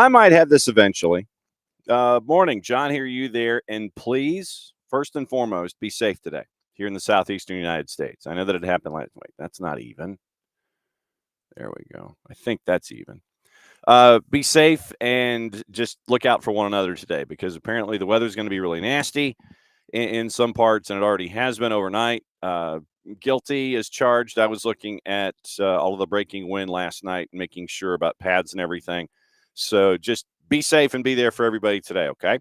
I might have this eventually. Morning, John. Hear you there. And please, first and foremost, be safe today here in the southeastern United States. I know that it happened last week. That's not even. There we go. I think that's even. Be safe and just look out for one another today because apparently the weather's going to be really nasty in some parts, and it already has been overnight. Guilty as charged. I was looking at all of the breaking wind last night, making sure about pads and everything. So just be safe and be there for everybody today, okay?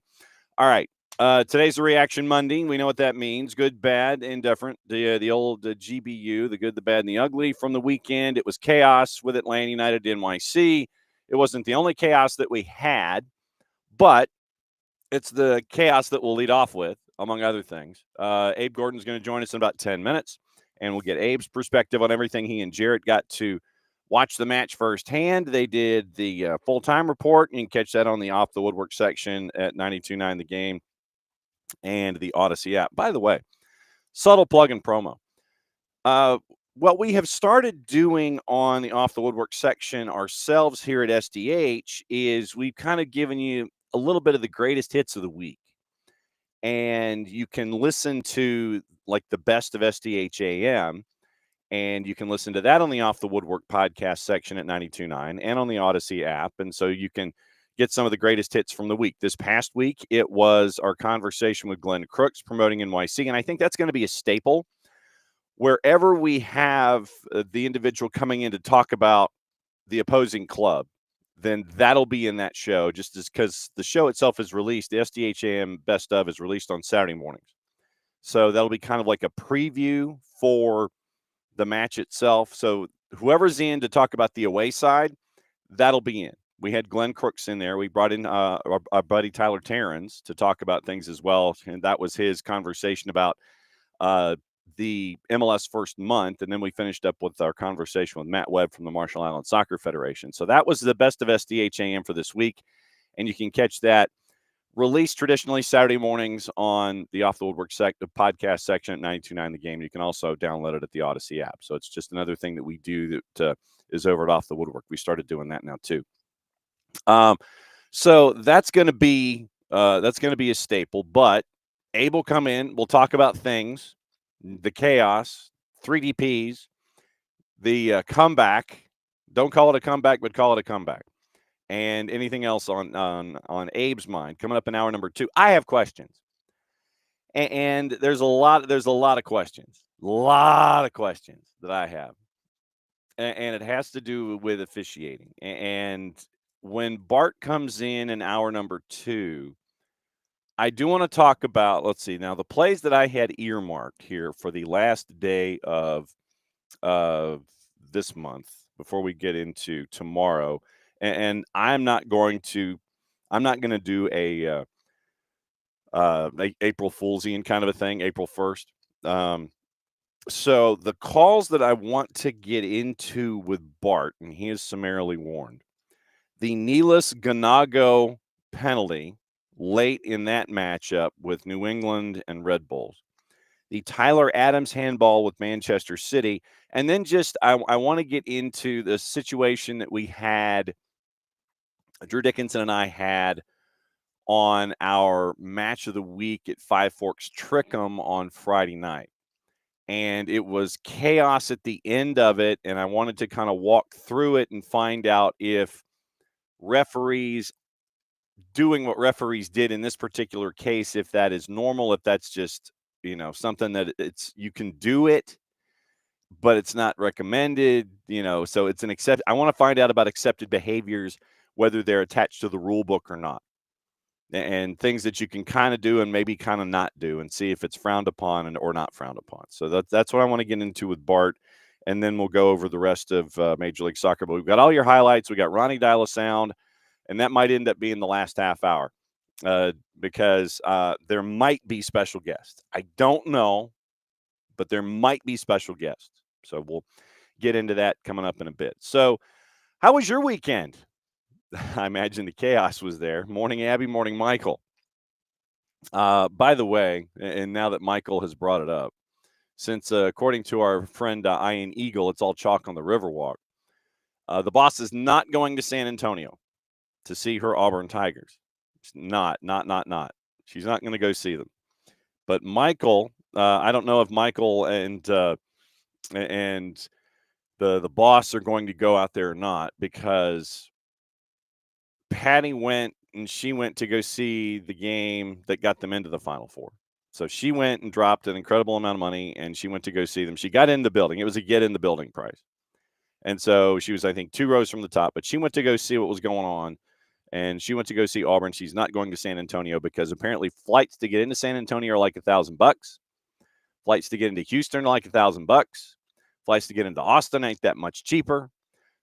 All right. Today's a Reaction Monday. We know what that means. Good, bad, indifferent. The old GBU, the good, the bad, and the ugly. From the weekend, it was chaos with Atlanta United NYC. It wasn't the only chaos that we had, but it's the chaos that we'll lead off with, among other things. Abe Gordon's going to join us in about 10 minutes, and we'll get Abe's perspective on everything. He and Jarrett got to watch the match firsthand. They did the full-time report. You can catch that on the Off the Woodwork section at 92.9 The Game and the Odyssey app. By the way, subtle plug and promo. What we have started doing on the Off the Woodwork section ourselves here at SDH is we've kind of given you a little bit of the greatest hits of the week. And you can listen to like the best of SDH AM, and you can listen to that on the Off the Woodwork podcast section at 92.9 and on the Odyssey app. And so you can get some of the greatest hits from the week. This past week, it was our conversation with Glenn Crooks promoting NYC. And I think that's going to be a staple. Wherever we have the individual coming in to talk about the opposing club, then that'll be in that show, just as because the show itself is released. The SDH AM Best Of is released on Saturday mornings. So that'll be kind of like a preview for the match itself. So whoever's in to talk about the away side, that'll be in. We had Glenn Crooks in there. We brought in our buddy Tyler Terrens to talk about things as well. And that was his conversation about the MLS first month, and then we finished up with our conversation with Matt Webb from the Marshall Islands Soccer Federation. So that was the best of SDH AM for this week, and you can catch that released traditionally Saturday mornings on the Off the Woodwork podcast section at 92.9 The Game. You can also download it at the Odyssey app. So it's just another thing that we do that is over at Off the Woodwork. We started doing that now too. So that's going to be a staple. But Abe will come in. We'll talk about things. The chaos, 3DPs, the comeback. Don't call it a comeback, but call it a comeback. And anything else on Abe's mind. Coming up in hour number 2. I have questions. And there's a lot of questions. A lot of questions that I have. And it has to do with officiating. And when Bart comes in hour number 2, I do want to talk about, let's see, now the plays that I had earmarked here for the last day of this month before we get into tomorrow, and I'm not going to do a April Foolsian kind of a thing, April 1st. So the calls that I want to get into with Bart, and he is summarily warned, the Neelis Ganago penalty late in that matchup with New England and Red Bulls, the Tyler Adams handball with Manchester City, and then just I want to get into the situation that we had, Drew Dickinson and I had on our match of the week at Five Forks Trickham on Friday night. And it was chaos at the end of it, and I wanted to kind of walk through it and find out if referees doing what referees did in this particular case, if that is normal, if that's just, something that you can do it, but it's not recommended, so it's an I want to find out about accepted behaviors, whether they're attached to the rule book or not, and things that you can kind of do and maybe kind of not do, and see if it's frowned upon or not frowned upon. So that's what I want to get into with Bart. And then we'll go over the rest of Major League Soccer. But we've got all your highlights. We got Ronny Deila sound. And that might end up being the last half hour because there might be special guests. I don't know, but there might be special guests. So we'll get into that coming up in a bit. So how was your weekend? I imagine the chaos was there. Morning, Abby. Morning, Michael. By the way, and now that Michael has brought it up, since according to our friend Ian Eagle, it's all chalk on the Riverwalk, the boss is not going to San Antonio. to see her Auburn Tigers. Not. She's not going to go see them. But Michael, I don't know if Michael and the boss are going to go out there or not, because Patty went to go see the game that got them into the Final Four. So she went and dropped an incredible amount of money, and she went to go see them. She got in the building. It was a get in the building price. And so she was, I think, 2 rows from the top. But she went to go see what was going on, and she went to go see Auburn. She's not going to San Antonio because apparently flights to get into San Antonio are like $1,000. Flights to get into Houston are like $1,000. Flights to get into Austin ain't that much cheaper.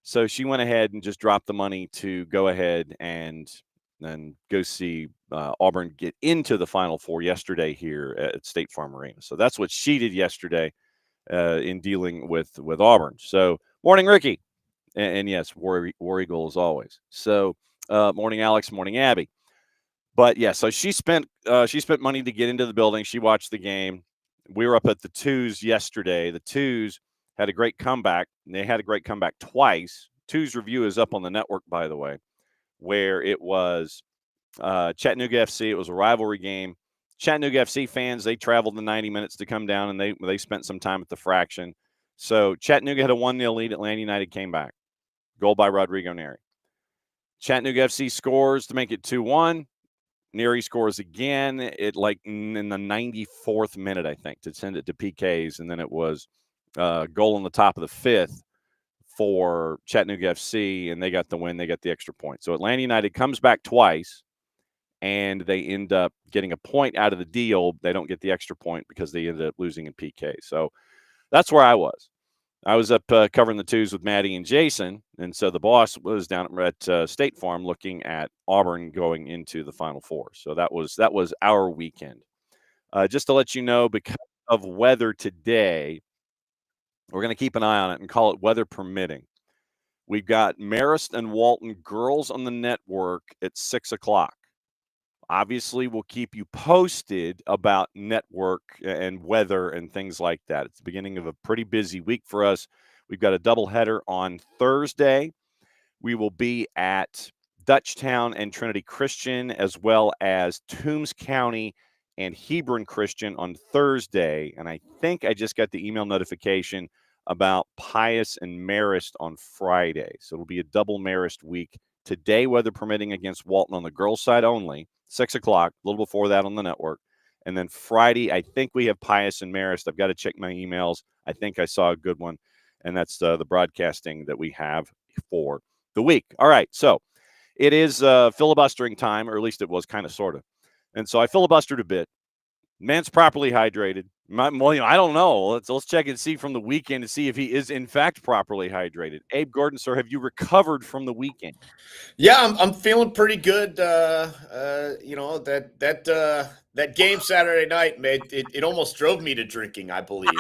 So she went ahead and just dropped the money to go ahead and then go see Auburn get into the Final Four yesterday here at State Farm Arena. So that's what she did yesterday in dealing with Auburn. So morning, Ricky. And yes, War Eagle as always. So morning, Alex. Morning, Abby. But yeah, so she spent money to get into the building. She watched the game. We were up at the Twos yesterday. The Twos had a great comeback. They had a great comeback twice. Twos review is up on the network, by the way, where it was Chattanooga FC. It was a rivalry game. Chattanooga FC fans, they traveled the 90 minutes to come down, and they spent some time at the Fraction. So Chattanooga had a 1-0 lead. Atlanta United came back. Goal by Rodrigo Neri. Chattanooga FC scores to make it 2-1. Neri scores again in the 94th minute, I think, to send it to PKs. And then it was goal in the top of the 5th for Chattanooga FC, and they got the win. They got the extra point. So Atlanta United comes back twice, and they end up getting a point out of the deal. They don't get the extra point because they ended up losing in PK. So that's where I was. I was up covering the Twos with Maddie and Jason, and so the boss was down at State Farm looking at Auburn going into the Final Four. So that was our weekend. Just to let you know, because of weather today, we're going to keep an eye on it and call it weather permitting. We've got Marist and Walton girls on the network at 6 o'clock. Obviously, we'll keep you posted about network and weather and things like that. It's the beginning of a pretty busy week for us. We've got a doubleheader on Thursday. We will be at Dutchtown and Trinity Christian, as well as Toombs County and Hebron Christian on Thursday. And I think I just got the email notification about Pius and Marist on Friday. So it'll be a double Marist week. Today, weather permitting, against Walton on the girls' side only, 6 o'clock, a little before that on the network. And then Friday, I think we have Pius and Marist. I've got to check my emails. I think I saw a good one. And that's the broadcasting that we have for the week. All right, so it is filibustering time, or at least it was kind of, sort of. And so I filibustered a bit. Man's properly hydrated. Well, I don't know. Let's check and see from the weekend to see if he is in fact properly hydrated. Abe Gordon, sir, have you recovered from the weekend? Yeah, I'm feeling pretty good. That game Saturday night, it almost drove me to drinking, I believe.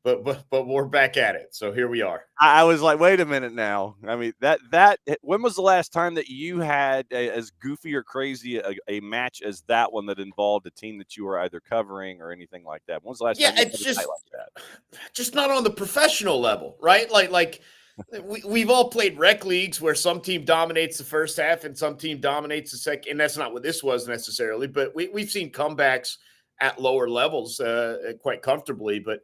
But we're back at it. So here we are. I was like, wait a minute now. I mean, that when was the last time that you had as goofy or crazy a match as that one that involved a team that you were either covering or anything like that? When was the last time you had a night like that? Just not on the professional level, right? Like we've all played rec leagues where some team dominates the first half and some team dominates the second. And that's not what this was necessarily, but we've seen comebacks at lower levels quite comfortably. But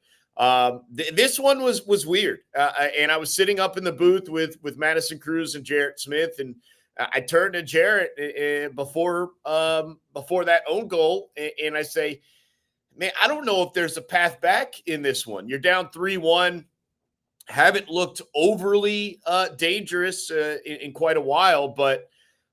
this one was weird. And I was sitting up in the booth with Madison Cruz and Jarrett Smith, and I turned to Jarrett before that own goal, and I say, man, I don't know if there's a path back in this one. You're down 3-1. Haven't looked overly dangerous in quite a while, but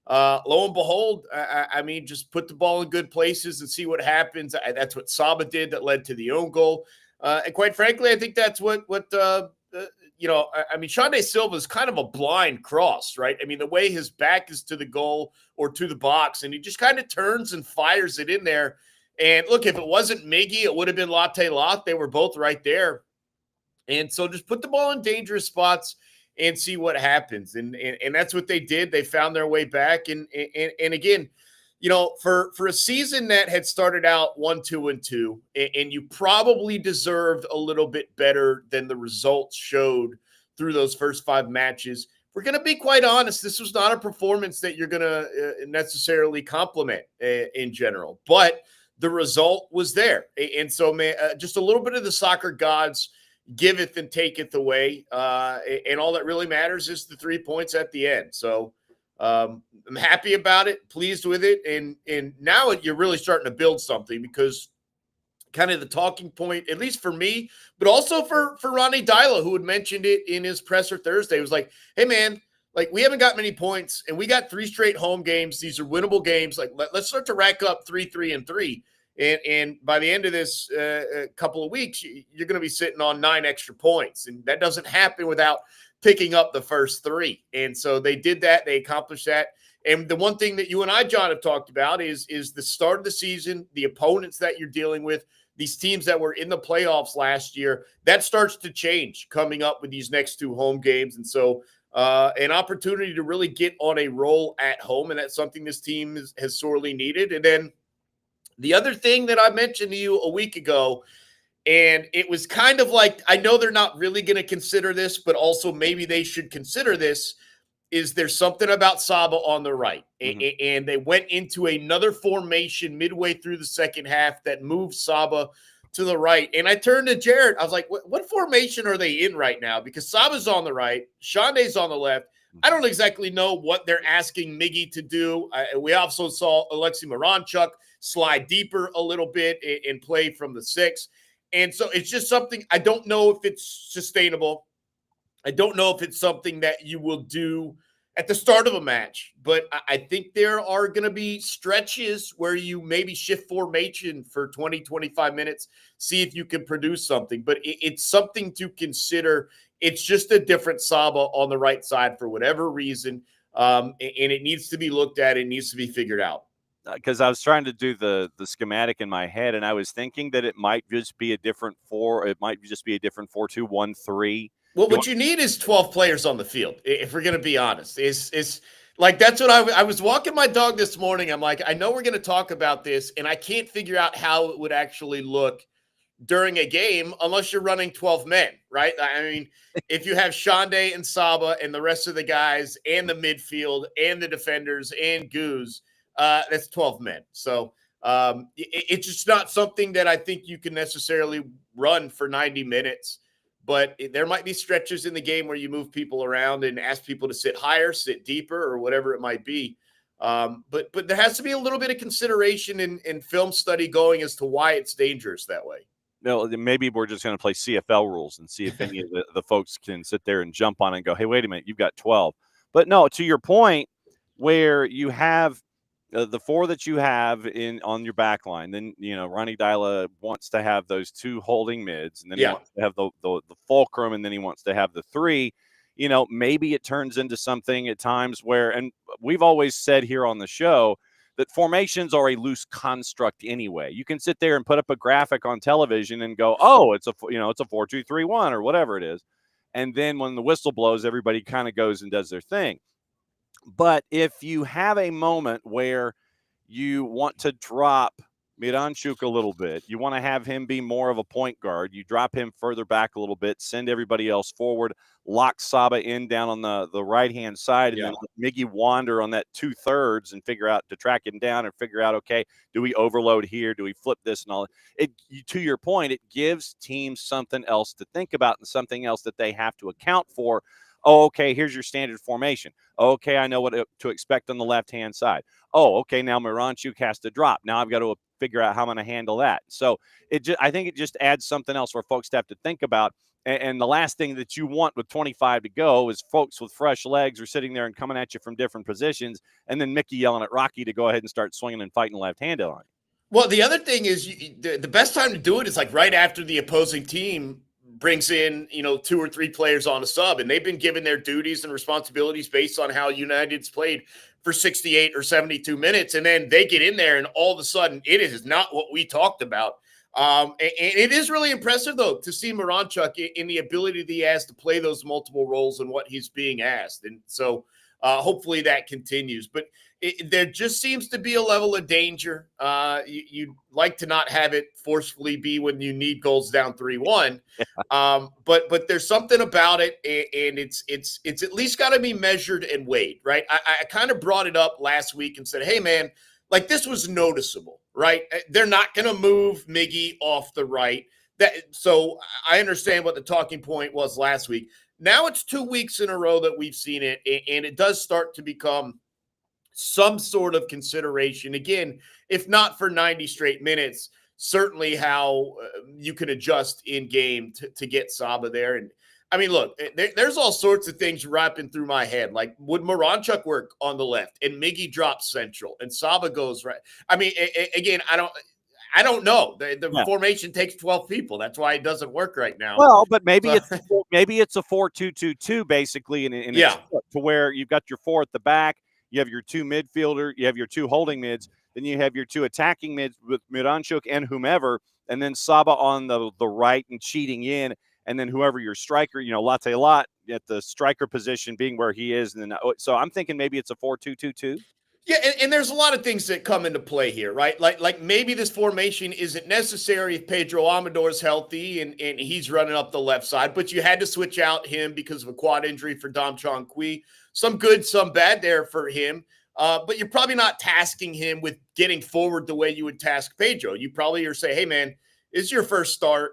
lo and behold, I mean, just put the ball in good places and see what happens. That's what Saba did that led to the own goal. And quite frankly, I think that's what I mean, Shande Silva is kind of a blind cross, right? I mean, the way his back is to the goal or to the box, and he just kind of turns and fires it in there. And look, if it wasn't Miggy, it would have been Latte Lock. They were both right there. And so just put the ball in dangerous spots and see what happens. And that's what they did. They found their way back. And again, for a season that had started out 1-2-2, and you probably deserved a little bit better than the results showed through those first 5 matches, we're going to be quite honest, this was not a performance that you're going to necessarily compliment in general, but the result was there. And so, man, just a little bit of the soccer gods giveth and taketh away. And all that really matters is the 3 points at the end. So I'm happy about it, pleased with it. And now you're really starting to build something, because kind of the talking point, at least for me, but also for Ronny Deila, who had mentioned it in his presser Thursday, was like, hey, man, like, we haven't got many points, and we got 3 straight home games. These are winnable games. Like, let's start to rack up 3-3-3. And by the end of this couple of weeks, you're going to be sitting on 9 extra points. And that doesn't happen without picking up the first 3. And so they did that. They accomplished that. And the one thing that you and I, John, have talked about is the start of the season, the opponents that you're dealing with, these teams that were in the playoffs last year, that starts to change coming up with these next 2 home games. And so an opportunity to really get on a roll at home, and that's something this team has sorely needed. And then the other thing that I mentioned to you a week ago, and it was kind of like, I know they're not really going to consider this, but also maybe they should consider this, is there's something about Saba on the right. Mm-hmm. And they went into another formation midway through the second half that moved Saba to the right. And I turned to Jared. I was like, what formation are they in right now? Because Saba's on the right, Shande's on the left. I don't exactly know what they're asking Miggy to do. We also saw Alexi Miranchuk slide deeper a little bit and play from the 6. And so it's just something, I don't know if it's sustainable. I don't know if it's something that you will do at the start of a match, but I think there are going to be stretches where you maybe shift formation for 20, 25 minutes, see if you can produce something. But it's something to consider. It's just a different Saba on the right side for whatever reason, and it needs to be looked at. It needs to be figured out. Because I was trying to do the schematic in my head, and I was thinking that it might just be a different 4. It might just be a different 4-2-1-3. Well, what you need is 12 players on the field, if we're going to be honest. It's like, that's what I was walking my dog this morning. I'm like, I know we're going to talk about this, and I can't figure out how it would actually look during a game unless you're running 12 men, right? I mean, if you have Shande and Saba and the rest of the guys and the midfield and the defenders and Goose, that's 12 men. So it's just not something that I think you can necessarily run for 90 minutes. But there might be stretches in the game where you move people around and ask people to sit higher, sit deeper, or whatever it might be. But there has to be a little bit of consideration in film study going as to why it's dangerous that way. No, maybe we're just going to play CFL rules and see if any of the folks can sit there and jump on and go, hey, wait a minute, you've got 12. But no, to your point, where you have the 4 that you have on your back line, then, Ronny Deila wants to have those 2 holding mids, and then he wants to have the fulcrum, and then he wants to have the 3. Maybe it turns into something at times where, and we've always said here on the show that formations are a loose construct anyway. You can sit there and put up a graphic on television and go, oh, it's a 4-2-3-1 or whatever it is. And then when the whistle blows, everybody kind of goes and does their thing. But if you have a moment where you want to drop Miranchuk a little bit, you want to have him be more of a point guard, you drop him further back a little bit, send everybody else forward, lock Saba in down on the right-hand side, and then let Miggy wander on that 2/3 and figure out to track him down and figure out, okay, do we overload here? Do we flip this and all? To your point, it gives teams something else to think about and something else that they have to account for. Oh, okay, here's your standard formation. Okay, I know what to expect on the left-hand side. Oh, okay, now Miranchuk has to drop. Now I've got to figure out how I'm going to handle that. So I think it just adds something else for folks to have to think about. And the last thing that you want with 25 to go is folks with fresh legs are sitting there and coming at you from different positions, and then Mickey yelling at Rocky to go ahead and start swinging and fighting left-handed on you. Well, the other thing is the best time to do it is like right after the opposing team brings in, 2 or 3 players on a sub, and they've been given their duties and responsibilities based on how United's played for 68 or 72 minutes. And then they get in there and all of a sudden it is not what we talked about. And it is really impressive, though, to see Miranchuk in the ability that he has to play those multiple roles and what he's being asked. And so hopefully that continues. But there just seems to be a level of danger. You'd like to not have it forcefully be when you need goals down 3-1. But there's something about it, and it's at least got to be measured and weighed, right? I kind of brought it up last week and said, hey, man, like this was noticeable, right? They're not going to move Miggy off the right. So I understand what the talking point was last week. Now it's 2 weeks in a row that we've seen it, and it does start to become some sort of consideration. Again, if not for 90 straight minutes, certainly how you can adjust in game to get Saba there. And I mean, look, there's all sorts of things wrapping through my head. Like, would Moranchuk work on the left and Miggy drops central and Saba goes right? I mean, again, I don't know. The formation takes 12 people. That's why it doesn't work right now. Well, but maybe it's a 4-2-2-2 basically, to where you've got your 4 at the back, you have your 2 midfielder, you have your 2 holding mids, then you have your 2 attacking mids with Miranchuk and whomever, and then Saba on the right and cheating in, and then whoever your striker, Latte Lot at the striker position being where he is, and then so I'm thinking maybe it's a 4-2-2-2. Yeah, and there's a lot of things that come into play here, right? Like maybe this formation isn't necessary if Pedro Amador's healthy and he's running up the left side, but you had to switch out him because of a quad injury for Dom Chong Kui. Some good, some bad there for him. But you're probably not tasking him with getting forward the way you would task Pedro. You probably are saying, hey, man, it's your first start.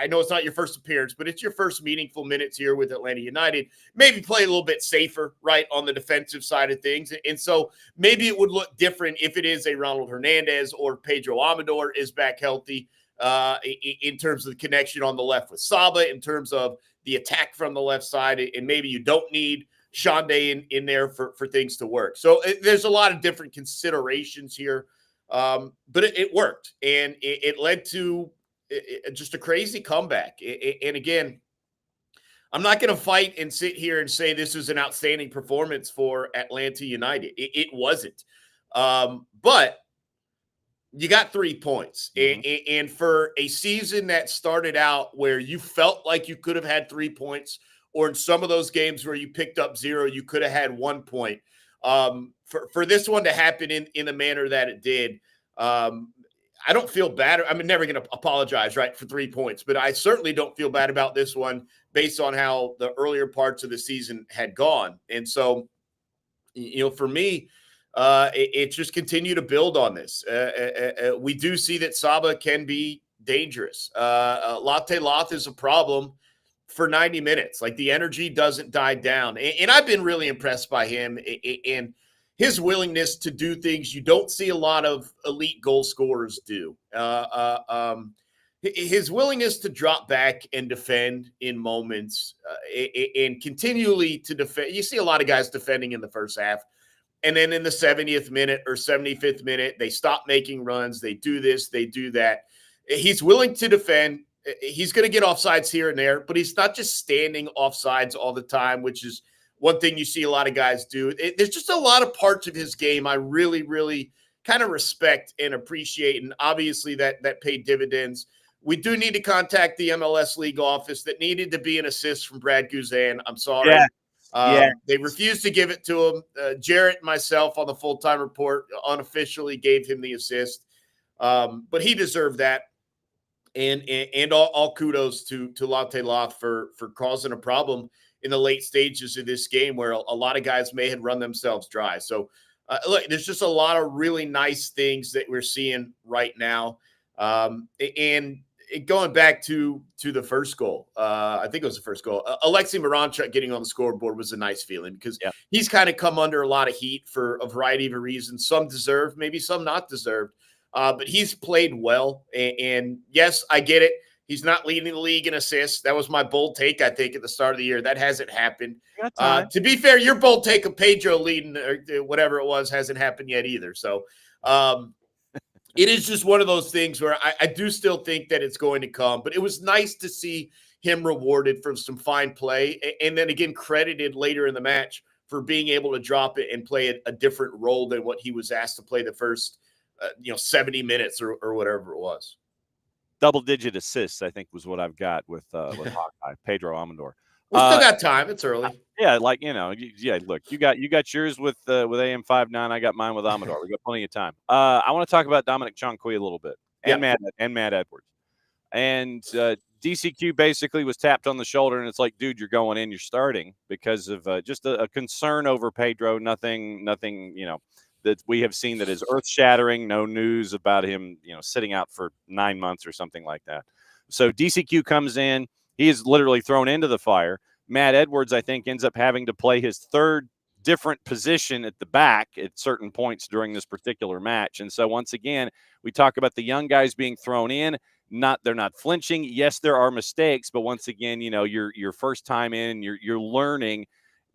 I know it's not your first appearance, but it's your first meaningful minutes here with Atlanta United. Maybe play a little bit safer, right, on the defensive side of things. And so maybe it would look different if it is a Ronald Hernandez or Pedro Amador is back healthy in terms of the connection on the left with Saba, in terms of the attack from the left side. And maybe you don't need Shande in there for things to work. So there's a lot of different considerations here. But it worked, and it led to just a crazy comeback. And again, I'm not going to fight and sit here and say this is an outstanding performance for Atlanta United. It wasn't. But you got 3 points. Mm-hmm. And for a season that started out where you felt like you could have had 3 points, or in some of those games where you picked up 0, you could have had 1 point. For this one to happen in the manner that it did, I don't feel bad. I'm never going to apologize, right, for 3 points, but I certainly don't feel bad about this one based on how the earlier parts of the season had gone. And so, for me, it just continue to build on this. We do see that Saba can be dangerous. Latte Loth is a problem for 90 minutes. Like, the energy doesn't die down. And I've been really impressed by him and his willingness to do things you don't see a lot of elite goal scorers do. His willingness to drop back and defend in moments and continually to defend. You see a lot of guys defending in the first half, and then in the 70th minute or 75th minute, they stop making runs. They do this, they do that. He's willing to defend. He's going to get offsides here and there, but he's not just standing offsides all the time, which is one thing you see a lot of guys do. There's just a lot of parts of his game I really, really kind of respect and appreciate, and obviously that paid dividends. We do need to contact the MLS League office. That needed to be an assist from Brad Guzan. I'm sorry. Yeah. They refused to give it to him. Jarrett and myself on the full-time report unofficially gave him the assist, but he deserved that. And all kudos to Latte Loth for causing a problem in the late stages of this game where a lot of guys may have run themselves dry. So, look, there's just a lot of really nice things that we're seeing right now. And going back to the first goal, I think it was the first goal, Alexei Miranchuk getting on the scoreboard was a nice feeling because he's kind of come under a lot of heat for a variety of reasons. Some deserved, maybe some not deserved. But he's played well. And yes, I get it. He's not leading the league in assists. That was my bold take, I think, at the start of the year. That hasn't happened. To be fair, your bold take of Pedro leading or whatever it was hasn't happened yet either. So it is just one of those things where I do still think that it's going to come. But it was nice to see him rewarded for some fine play. And then, again, credited later in the match for being able to drop it and play a different role than what he was asked to play the first 70 minutes or whatever it was. Double-digit assists, I think, was what I've got with Hawkeye, Pedro Amador. We still got time. It's early. Yeah, like look, you got yours with AM59. I got mine with Amador. We got plenty of time. I want to talk about Dominic Chankwe a little bit, and Matt Edwards, and DCQ basically was tapped on the shoulder, and it's like, dude, you're going in, you're starting because of just a concern over Pedro. Nothing, that we have seen that is earth shattering. No news about him, sitting out for 9 months or something like that. So DCQ comes in. He is literally thrown into the fire. Matt Edwards, I think, ends up having to play his third different position at the back at certain points during this particular match. And so once again, we talk about the young guys being thrown in. They're not flinching. Yes, there are mistakes, but once again, your first time in, you're learning.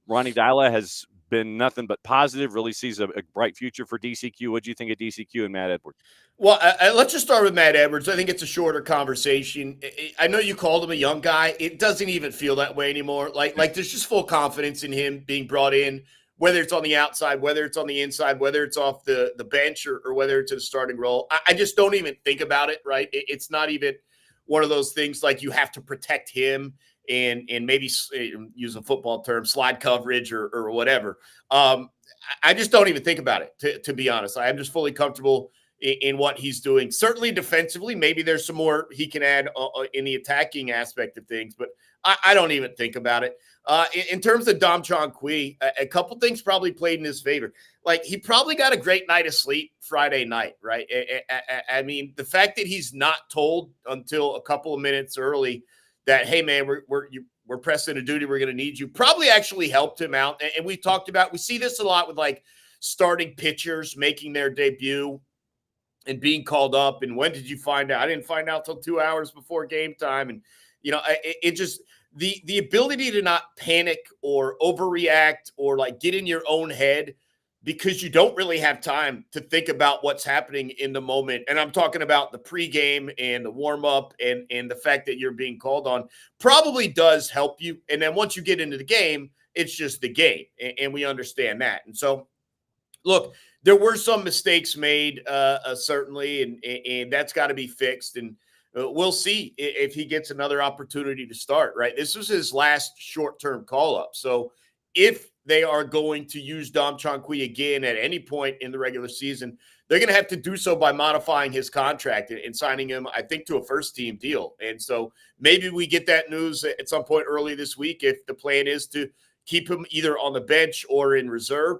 Ronny Deila has been nothing but positive, really sees a bright future for DCQ. What do you think of DCQ and Matt Edwards? Well, let's just start with Matt Edwards. I think it's a shorter conversation. I know you called him a young guy. It doesn't even feel that way anymore. Like there's just full confidence in him being brought in, whether it's on the outside, whether it's on the inside, whether it's off the bench or whether it's in a starting role. I just don't even think about it, right? It's not even one of those things like you have to protect him and maybe use a football term, slide coverage or whatever. I just don't even think about it, to be honest. I'm just fully comfortable in what he's doing. Certainly defensively, maybe there's some more he can add in the attacking aspect of things, but I don't even think about it. In terms of Dom Chankwe, a couple things probably played in his favor. Like, he probably got a great night of sleep Friday night, right? I mean, the fact that he's not told until a couple of minutes early that, hey, man, we're pressing a duty, we're going to need you, probably actually helped him out. And we talked about, we see this a lot with like starting pitchers making their debut and being called up. And when did you find out? I didn't find out till 2 hours before game time. And, it just, the ability to not panic or overreact or like get in your own head because you don't really have time to think about what's happening in the moment. And I'm talking about the pregame and the warm up and the fact that you're being called on probably does help you. And then once you get into the game, it's just the game. And we understand that. And so, look, there were some mistakes made, certainly, and that's got to be fixed. And we'll see if he gets another opportunity to start, right? This was his last short-term call-up. So if they are going to use Dom Chankwe again at any point in the regular season, they're going to have to do so by modifying his contract and signing him, I think, to a first-team deal. And so maybe we get that news at some point early this week if the plan is to keep him either on the bench or in reserve.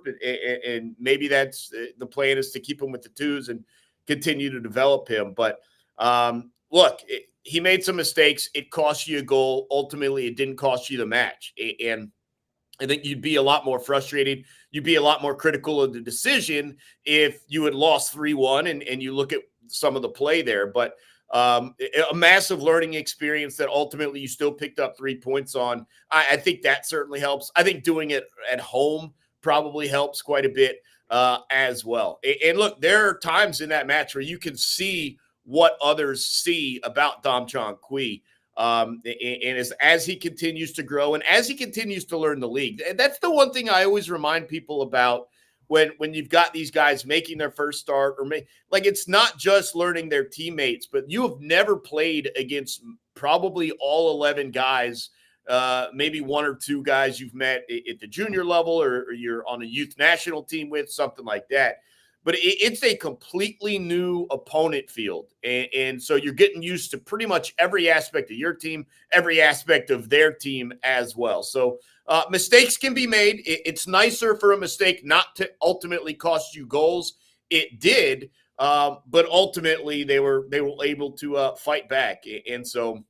And maybe that's the plan, is to keep him with the twos and continue to develop him. But look, he made some mistakes. It cost you a goal. Ultimately, it didn't cost you the match. And I think you'd be a lot more frustrated. You'd be a lot more critical of the decision if you had lost 3-1 and you look at some of the play there. But a massive learning experience that ultimately you still picked up 3 points on. I think that certainly helps. I think doing it at home probably helps quite a bit as well. And look, there are times in that match where you can see what others see about Dom Chankwe. And as he continues to grow and as he continues to learn the league. And that's the one thing I always remind people about when you've got these guys making their first start, or like, it's not just learning their teammates, but you have never played against probably all 11 guys, maybe one or two guys you've met at the junior level or you're on a youth national team with, something like that. But it's a completely new opponent field. And so you're getting used to pretty much every aspect of your team, every aspect of their team as well. So mistakes can be made. It's nicer for a mistake not to ultimately cost you goals. It did, but ultimately they were able to fight back. And so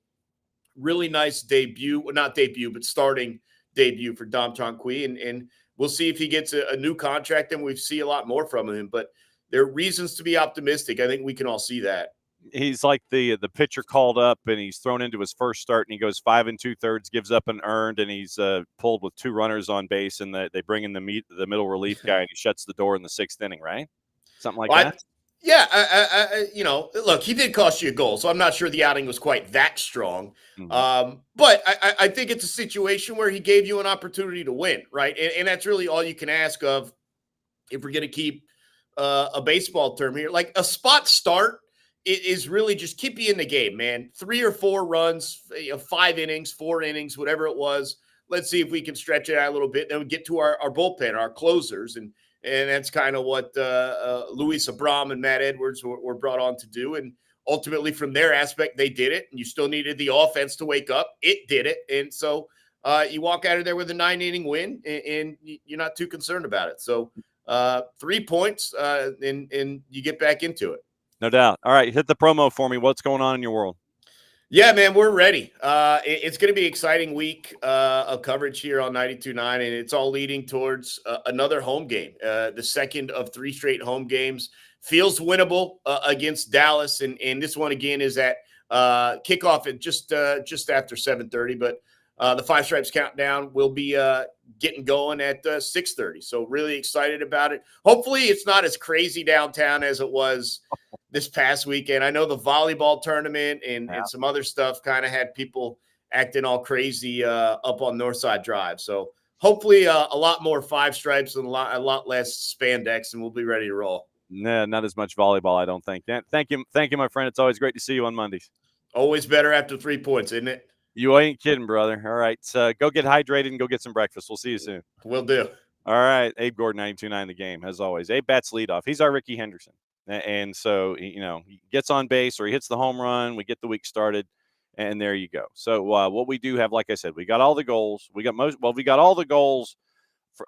really nice debut, well, not debut, but starting debut for Dom Chankwe. And we'll see if he gets a new contract, and we see a lot more from him. But there are reasons to be optimistic. I think we can all see that. He's like the pitcher called up, and he's thrown into his first start, and he goes 5 2/3, gives up an earned, and he's pulled with 2 runners on base, and they bring in the middle relief guy, and he shuts the door in the 6th inning, right? Something like that. Yeah, look, he did cost you a goal, so I'm not sure the outing was quite that strong. Mm-hmm. But I think it's a situation where he gave you an opportunity to win, right? And that's really all you can ask of if we're going to keep a baseball term here. Like, a spot start is really just keep you in the game, man. 3 or 4 runs, 5 innings, 4 innings, whatever it was. let's see if we can stretch it out a little bit. Then we get to our bullpen, our closers, and that's kind of what Luis Abram and Matt Edwards were brought on to do. And ultimately, from their aspect, they did it. And you still needed the offense to wake up. It did it. And so you walk out of there with a 9-inning win, and you're not too concerned about it. So 3 points, and you get back into it. No doubt. All right, hit the promo for me. What's going on in your world? Yeah, man, we're ready. It's going to be an exciting week of coverage here on 92.9, and it's all leading towards another home game, the second of 3 straight home games. Feels winnable against Dallas, and this one again is at kickoff at just after 7:30. But the Five Stripes Countdown will be getting going at 6:30. So really excited about it. Hopefully, it's not as crazy downtown as it was this past weekend. I know the volleyball tournament and some other stuff kind of had people acting all crazy up on Northside Drive. So hopefully a lot more Five Stripes and a lot less spandex, and we'll be ready to roll. Nah, not as much volleyball, I don't think. Thank you, my friend. It's always great to see you on Mondays. Always better after 3 points, isn't it? You ain't kidding, brother. All right, so go get hydrated and go get some breakfast. We'll see you soon. Will do. All right, Abe Gordon, 92.9 The Game, as always. Abe bats leadoff. He's our Ricky Henderson. And so, he gets on base or he hits the home run. We get the week started, and there you go. So what we do have, like I said, we got all the goals. We got all the goals,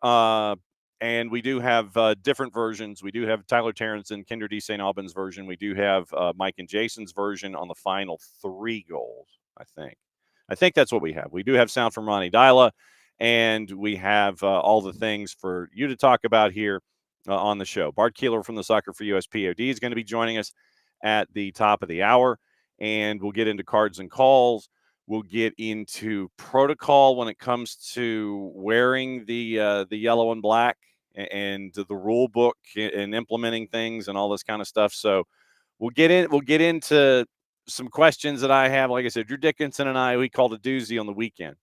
and we do have different versions. We do have Tyler Terrence and Kinder D. St. Albans version. We do have Mike and Jason's version on the final 3 goals, I think. I think that's what we have. We do have sound from Ronny Deila, and we have all the things for you to talk about here on the show. Bart Keeler from the SoccerForUSPod is going to be joining us at the top of the hour, and we'll get into cards and calls. We'll get into protocol when it comes to wearing the yellow and black and the rule book and implementing things and all this kind of stuff. So we'll get into some questions that I have. Like I said, Drew Dickinson and I, we called a doozy on the weekend.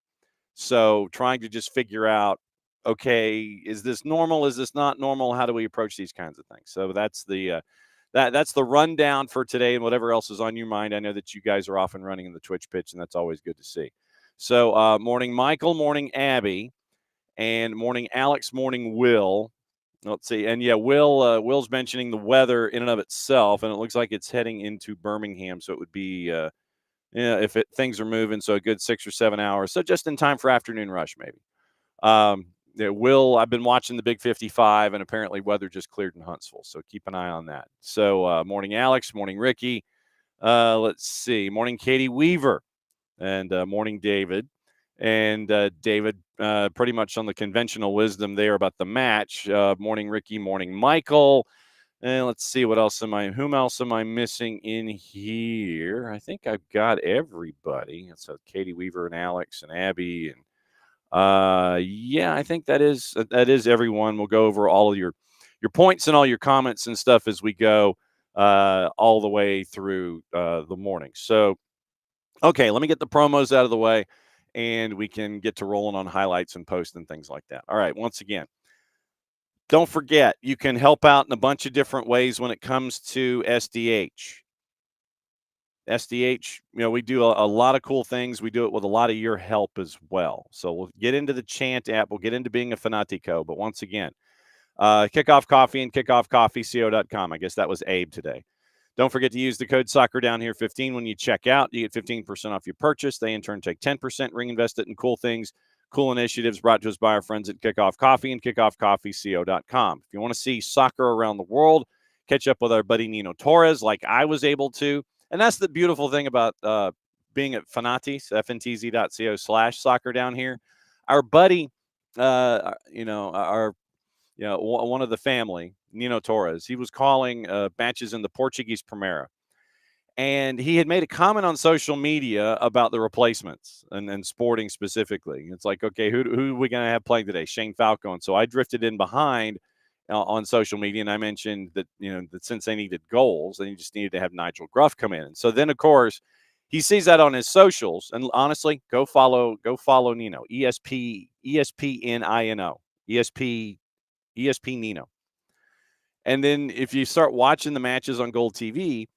So trying to just figure out, okay, is this normal? Is this not normal? How do we approach these kinds of things? So that's the that's the rundown for today, and whatever else is on your mind. I know that you guys are off and running in the Twitch pitch, and that's always good to see. So morning, Michael, morning, Abby, and morning, Alex, morning, Will. Let's see, and yeah, Will's mentioning the weather in and of itself, and it looks like it's heading into Birmingham, so it would be if things are moving, so a good 6 or 7 hours, so just in time for afternoon rush, maybe. I've been watching the Big 55, and apparently weather just cleared in Huntsville, so keep an eye on that. So morning, Alex, morning, Ricky. Let's see, morning, Katie Weaver, and morning, David. And David, pretty much on the conventional wisdom there about the match. Morning, Ricky, morning, Michael. And let's see, whom else am I missing in here? I think I've got everybody. So Katie Weaver and Alex and Abby and yeah, I think that is everyone. We'll go over all of your points and all your comments and stuff as we go all the way through the morning. So, okay, let me get the promos out of the way, and we can get to rolling on highlights and posts and things like that. All right, once again, don't forget, you can help out in a bunch of different ways when it comes to SDH. SDH, we do a lot of cool things. We do it with a lot of your help as well. So we'll get into the Chant app. We'll get into being a Fanatico. But once again, Kickoff Coffee and kickoffcoffeeco.com. I guess that was Abe today. Don't forget to use the code SoccerDownHere15 when you check out. You get 15% off your purchase. They, in turn, take 10%, reinvest it in cool things, cool initiatives brought to us by our friends at Kickoff Coffee and kickoffcoffeeco.com. If you want to see soccer around the world, catch up with our buddy Nino Torres like I was able to. And that's the beautiful thing about being at Fanatis, fntz.co/soccer down here. Our buddy, one of the family, Nino Torres, he was calling matches in the Portuguese Primera. And he had made a comment on social media about the replacements and sporting specifically. It's like, okay, who are we going to have playing today? Shane Falco. And so I drifted in behind on social media, and I mentioned that, that since they needed goals, they just needed to have Nigel Gruff come in. And so then, of course, he sees that on his socials. And honestly, go follow Nino, ESPNINO, ESP Nino. And then if you start watching the matches on Gold TV,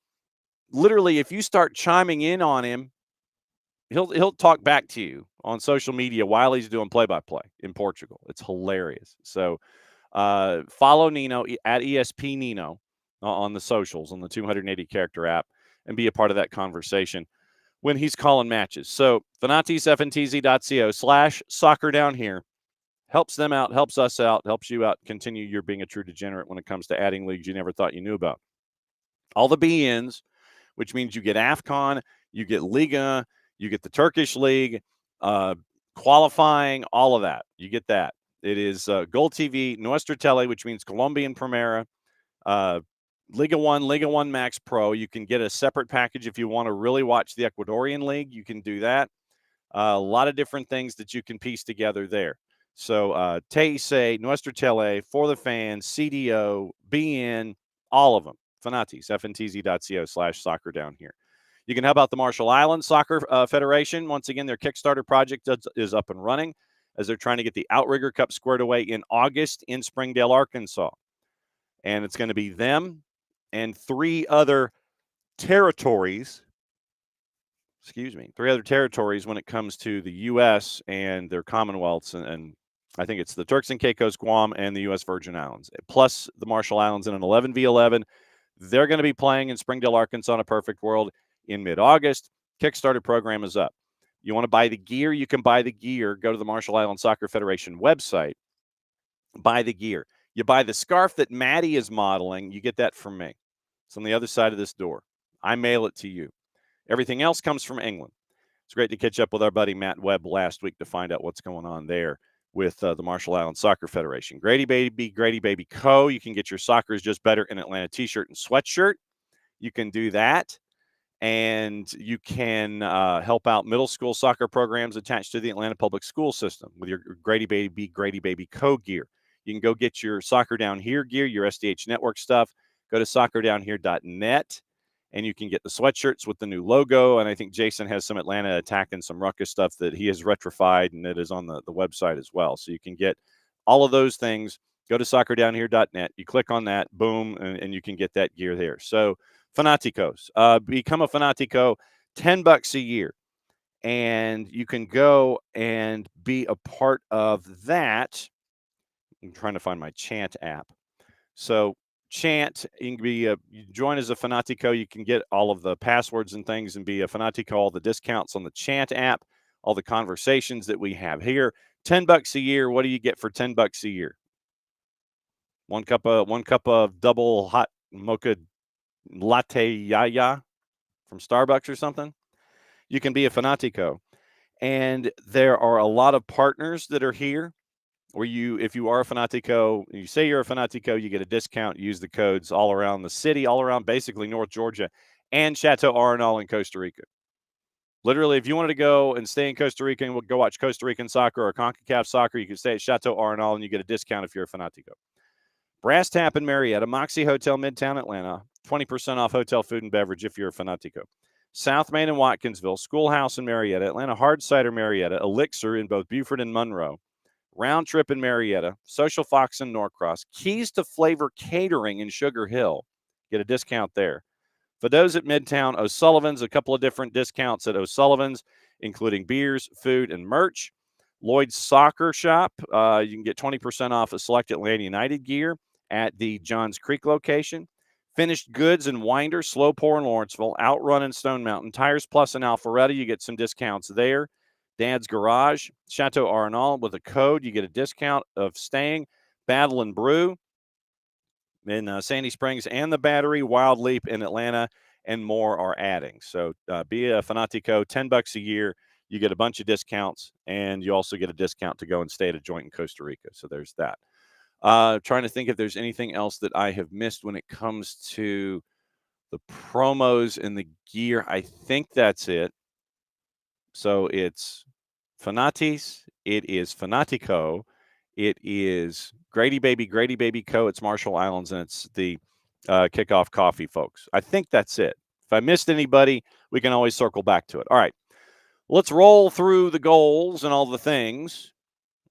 literally, if you start chiming in on him, he'll talk back to you on social media while he's doing play-by-play in Portugal. It's hilarious. So follow Nino at ESP Nino on the socials, on the 280-character app, and be a part of that conversation when he's calling matches. So fanaticsfntz.co/soccer down here helps them out, helps us out, helps you out. Continue your being a true degenerate when it comes to adding leagues you never thought you knew about. All the BNs, which means you get AFCON, you get Liga, you get the Turkish League, qualifying, all of that. You get that. It is Gold TV, Nuestra Tele, which means Colombian Primera, Liga 1 Max Pro. You can get a separate package if you want to really watch the Ecuadorian League. You can do that. A lot of different things that you can piece together there. So TEISE, Nuestra Tele, For the Fans, CDO, BN, all of them. Fanatis, fntz.co/soccer down here. You can help out the Marshall Islands Soccer Federation. Once again, their Kickstarter project is up and running as they're trying to get the Outrigger Cup squared away in August in Springdale, Arkansas. And it's going to be them and three other territories when it comes to the U.S. and their Commonwealths. And I think it's the Turks and Caicos, Guam, and the U.S. Virgin Islands, plus the Marshall Islands in an 11v11. They're going to be playing in Springdale, Arkansas in a perfect world in mid-August. Kickstarter program is up. You want to buy the gear? You can buy the gear. Go to the Marshall Island Soccer Federation website. Buy the gear. You buy the scarf that Maddie is modeling. You get that from me. It's on the other side of this door. I mail it to you. Everything else comes from England. It's great to catch up with our buddy Matt Webb last week to find out what's going on there with the Marshall Island Soccer Federation. Grady Baby Co. You can get your Soccer is Just Better in Atlanta t-shirt and sweatshirt. You can do that. And you can help out middle school soccer programs attached to the Atlanta public school system with your Grady Baby Co. gear. You can go get your Soccer Down Here gear, your SDH Network stuff. Go to soccerdownhere.net, and you can get the sweatshirts with the new logo. And I think Jason has some Atlanta Attack and some Ruckus stuff that he has retrified, and it is on the website as well. So you can get all of those things. Go to soccerdownhere.net. You click on that, boom, and you can get that gear there. So Fanaticos, become a Fanatico, $10 a year. And you can go and be a part of that. I'm trying to find my Chant app. So Chant, you can be you join as a Fanatico. You can get all of the passwords and things and be a Fanatico, all the discounts on the Chant app, all the conversations that we have here. $10 a year. What do you get for $10 a year? One cup of double hot mocha latte yaya from Starbucks or something. You can be a Fanatico. And there are a lot of partners that are here where if you are a Fanatico, you say you're a Fanatico, you get a discount. Use the codes all around the city, all around basically North Georgia and Chateau Arenal in Costa Rica. Literally, if you wanted to go and stay in Costa Rica and go watch Costa Rican soccer or CONCACAF soccer, you can stay at Chateau Arenal and you get a discount if you're a Fanatico. Brass Tap in Marietta, Moxie Hotel, Midtown Atlanta, 20% off hotel food and beverage if you're a Fanatico. South Main in Watkinsville, Schoolhouse in Marietta, Atlanta Hard Cider Marietta, Elixir in both Beaufort and Monroe, Round Trip in Marietta, Social Fox in Norcross, Keys to Flavor Catering in Sugar Hill. Get a discount there. For those at Midtown, O'Sullivan's, a couple of different discounts at O'Sullivan's, including beers, food, and merch. Lloyd's Soccer Shop, you can get 20% off of select Atlanta United gear at the Johns Creek location. Finished Goods and Winder, Slow Pour in Lawrenceville, Outrun in Stone Mountain, Tires Plus in Alpharetta, you get some discounts there. Dad's Garage, Chateau Arenal, with a code, you get a discount of staying. Battle and Brew in Sandy Springs and the Battery, Wild Leap in Atlanta, and more are adding. So be a Fanatico, $10 a year. You get a bunch of discounts, and you also get a discount to go and stay at a joint in Costa Rica. So there's that. Trying to think if there's anything else that I have missed when it comes to the promos and the gear. I think that's it. So it's Fanatis, it is Fanatico, it is Grady Baby Co. It's Marshall Islands, and it's the Kickoff Coffee folks. I think that's it. If I missed anybody, we can always circle back to it. All right, let's roll through the goals and all the things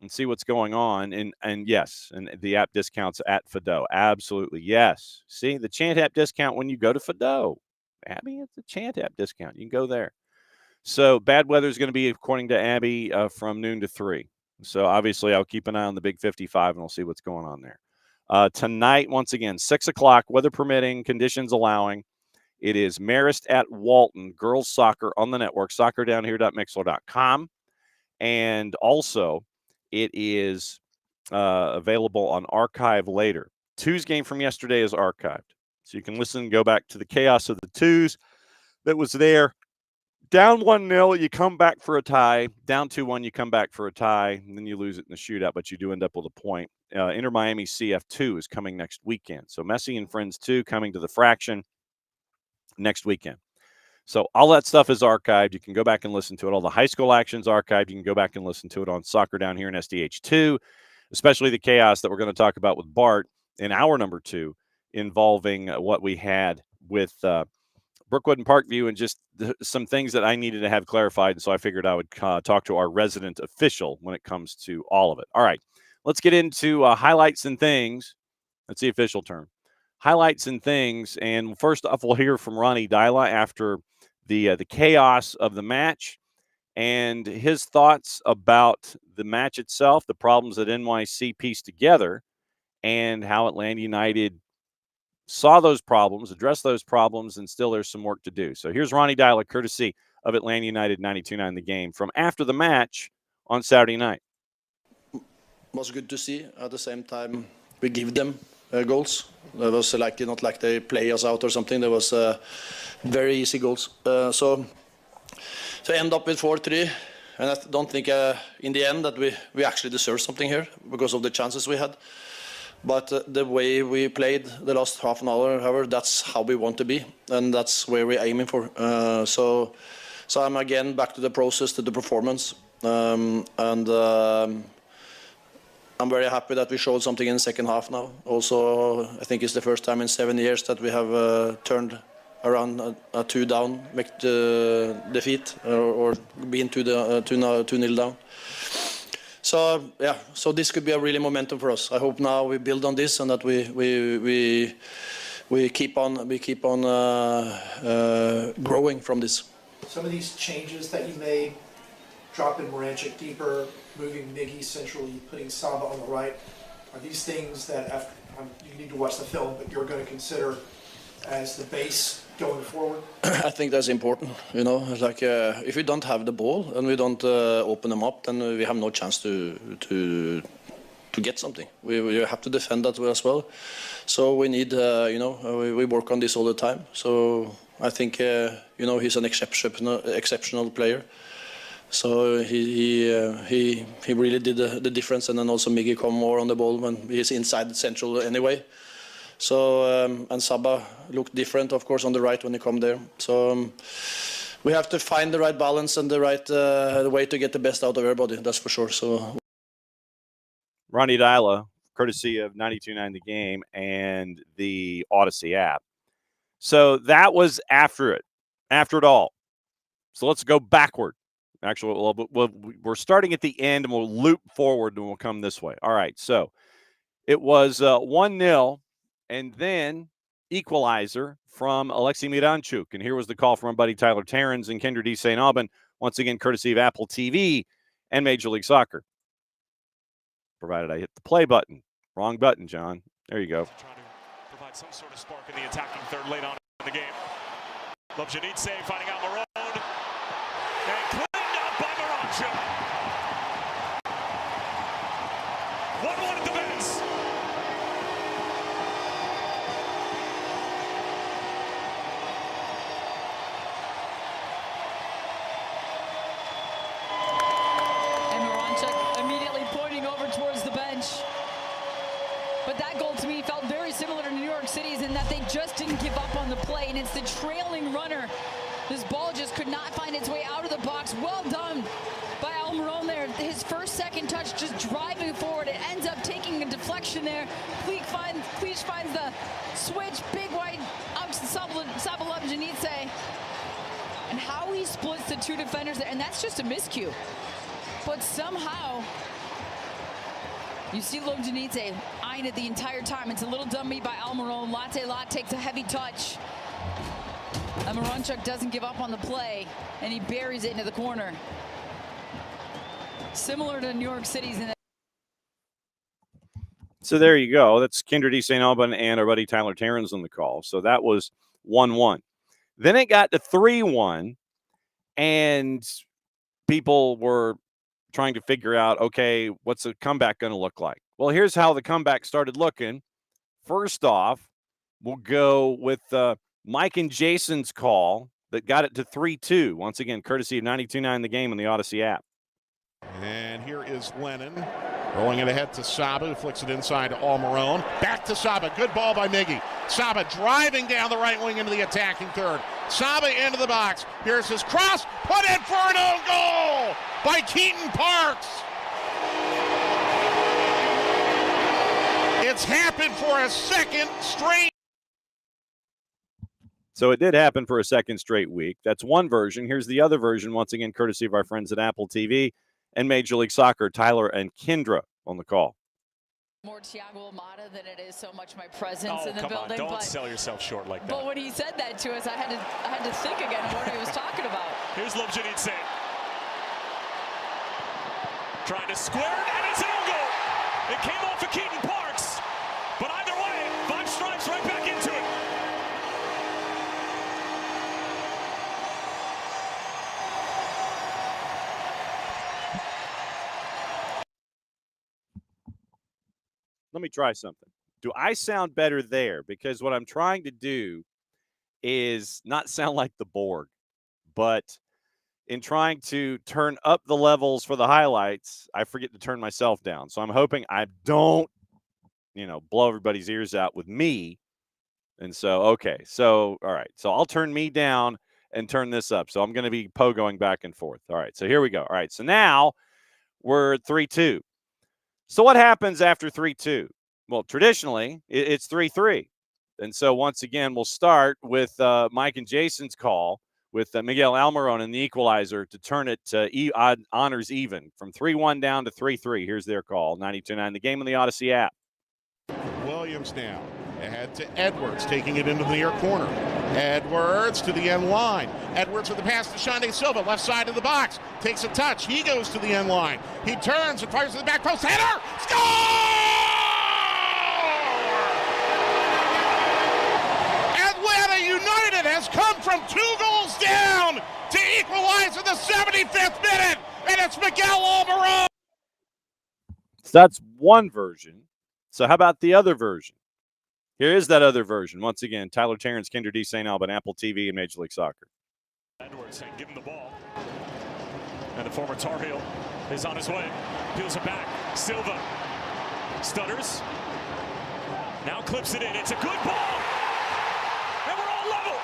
and see what's going on. And yes, and the app discounts at Fido. Absolutely, yes. See, the Chant app discount when you go to Fido. Abby, it's a Chant app discount. You can go there. So bad weather is going to be, according to Abby, from noon to 3. So obviously I'll keep an eye on the Big 55 and we'll see what's going on there. Tonight, once again, 6 o'clock, weather permitting, conditions allowing. It is Marist at Walton, girls soccer on the network, soccerdownhere.mixler.com. And also, it is available on archive later. 2's game from yesterday is archived. So you can listen and go back to the chaos of the 2's that was there. Down 1-0, you come back for a tie. Down 2-1, you come back for a tie. And then you lose it in the shootout, but you do end up with a point. Inter Miami CF2 is coming next weekend. So Messi and Friends 2 coming to the Fraction next weekend. So all that stuff is archived. You can go back and listen to it. All the high school action's archived. You can go back and listen to it on Soccer Down Here in SDH 2, especially the chaos that we're going to talk about with Bart in hour number 2, involving what we had with Brookwood and Parkview and just some things that I needed to have clarified. And so I figured I would talk to our resident official when it comes to all of it. All right, let's get into highlights and things. That's the official term. Highlights and things. And first off, we'll hear from Ronny Deila after the chaos of the match and his thoughts about the match itself, the problems that NYC pieced together, and how Atlanta United saw those problems, addressed those problems, and still there's some work to do. So here's Ronny Deila, courtesy of Atlanta United 92.9 The Game, from after the match on Saturday night. It was good to see. At the same time, we give them goals. It was not like they play us out or something. There was very easy goals. So end up with 4-3, and I don't think in the end that we actually deserve something here because of the chances we had. But the way we played the last half an hour, that's how we want to be, and that's where we're aiming for. So I'm again back to the process, to the performance, and I'm very happy that we showed something in the second half now. Also, I think it's the first time in 7 years that we have turned around a 2-down defeat or been 2-0 down. So yeah, so this could be a really momentum for us. I hope now we build on this and that we keep on growing from this. Some of these changes that you made, dropping Moranchik deeper, moving Miggy centrally, putting Saba on the right, are these things that after, you need to watch the film, but you're going to consider as the base going forward? I think that's important. If we don't have the ball and we don't open them up, then we have no chance to get something. We have to defend that as well. So we need, we work on this all the time. So I think, he's an exceptional player. So he really did the difference, and then also Miggy come more on the ball when he's inside the central anyway. So and Saba looked different, of course, on the right when he come there. So we have to find the right balance and the right way to get the best out of everybody. That's for sure. So Ronny Deila, courtesy of 92.9 The Game and the Odyssey app. So that was after it all. So let's go backward. Actually, we're starting at the end, and we'll loop forward, and we'll come this way. All right, so it was 1-0, and then equalizer from Alexei Miranchuk. And here was the call from our buddy Tyler Terrens and Kendra D. St. Aubin, once again, courtesy of Apple TV and Major League Soccer. Provided I hit the play button. Wrong button, John. There you go. Trying to provide some sort of spark in the attacking third late on in the game. Lobjanidze finding out Marone. And cleaned up by Miranchuk. 1-1 at the Benz. And Miranchuk immediately pointing over towards the bench. But that goal to me felt very similar to New York City's in that they just didn't give up on the play, and it's the trailing runner. This ball just could not find its way out of the box. Well done by Almiron there. His second touch just driving forward. It ends up taking a deflection there. Cleach finds the switch. Big white up to Saba Lobjanidze. And how he splits the two defenders there. And that's just a miscue. But somehow, you see Lobjanidze eyeing it the entire time. It's a little dummy by Almiron. Latte takes a heavy touch. Moronchuk doesn't give up on the play, and he buries it into the corner. Similar to New York City's in that. So there you go. That's Kendra D. St. Alban and our buddy Tyler Terrence on the call. So that was 1-1. Then it got to 3-1, and people were trying to figure out, okay, what's the comeback going to look like? Well, here's how the comeback started looking. First off, we'll go with Mike and Jason's call that got it to 3-2. Once again, courtesy of 92.9 The Game on the Odyssey app. And here is Lennon. Rolling it ahead to Saba, who flicks it inside to Almiron. Back to Saba. Good ball by Miggy. Saba driving down the right wing into the attacking third. Saba into the box. Here's his cross. Put in for an own goal by Keaton Parks. It's happened for a second straight. So it did happen for a second straight week. That's one version. Here's the other version, once again, courtesy of our friends at Apple TV and Major League Soccer, Tyler and Kendra on the call. More Thiago Almada than it is so much my presence in the come building. on, don't sell yourself short like that. But when he said that to us, I had to think again of what he was talking about. Here's Lobjanidze. Trying to square it, and it's an own goal. It came off of Keaton Parks. But either way, 5 stripes right back into it. Let me try something. Do I sound better there? Because what I'm trying to do is not sound like the Borg, but in trying to turn up the levels for the highlights, I forget to turn myself down. So I'm hoping I don't, blow everybody's ears out with me. And so, okay. So, all right. So I'll turn me down and turn this up. So I'm going to be going back and forth. All right. So here we go. All right. So now we're at 3-2. So what happens after 3-2? Well, traditionally, it's 3-3. And so once again, we'll start with Mike and Jason's call with Miguel Almiron and the equalizer to turn it honors even from 3-1 down to 3-3. Here's their call, 92.9 The Game on the Odyssey app. Williams now ahead to Edwards, taking it into the near corner. Edwards to the end line. Edwards with the pass to Shande Silva, left side of the box. Takes a touch. He goes to the end line. He turns and fires to the back post. Header! Score! Atlanta United has come from 2 goals down to equalize in the 75th minute, and it's Miguel Almiron. So that's one version. So how about the other version? Here is that other version. Once again, Tyler Terrence, Kendra D. St. Alban, Apple TV, and Major League Soccer. Edwards saying, give him the ball. And the former Tar Heel is on his way. Peels it back. Silva stutters. Now clips it in. It's a good ball. And we're all level.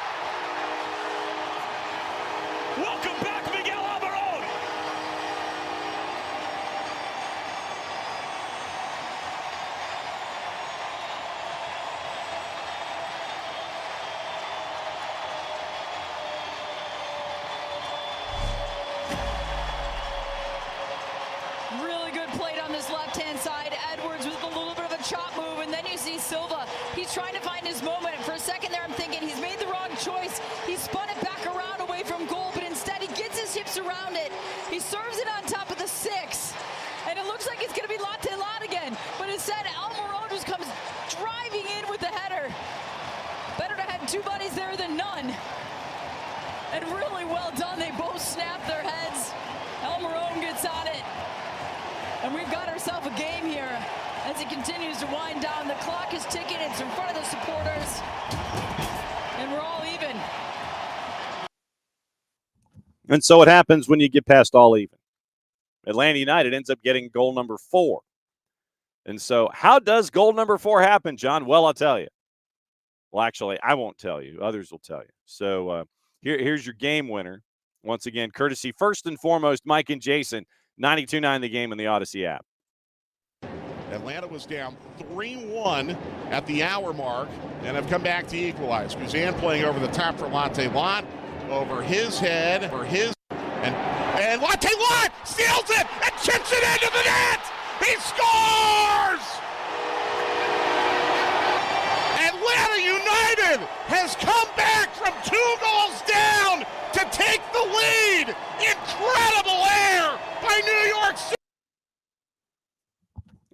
Welcome back, Miguel Almiron. Really good play on this left-hand side. Edwards with a little bit of a chop move, and then you see Silva. He's trying to find his moment. For a second there, I'm thinking he's made the wrong choice. He spun it back around away from goal, but instead he gets his hips around it. He serves it on top of the 6, and it looks like it's going to be Latte Lot again. But instead, Almiron just comes driving in with the header. Better to have 2 buddies there than none. And really well done. They both snap their heads. Almiron gets on it. And we've got ourselves a game here as it continues to wind down. The clock is ticking. It's in front of the supporters. And we're all even. And so it happens when you get past all even. Atlanta United ends up getting goal number 4. And so how does goal number 4 happen, John? Well, I'll tell you. Well, actually, I won't tell you. Others will tell you. So here's your game winner. Once again, courtesy first and foremost, Mike and Jason, 92.9 The Game in the Odyssey app. Atlanta was down 3-1 at the hour mark and have come back to equalize. Guzan playing over the top for Latte Lot, over his head, and Latte Lot steals it and chips it into the net. He scores! Atlanta United has come back from 2 goals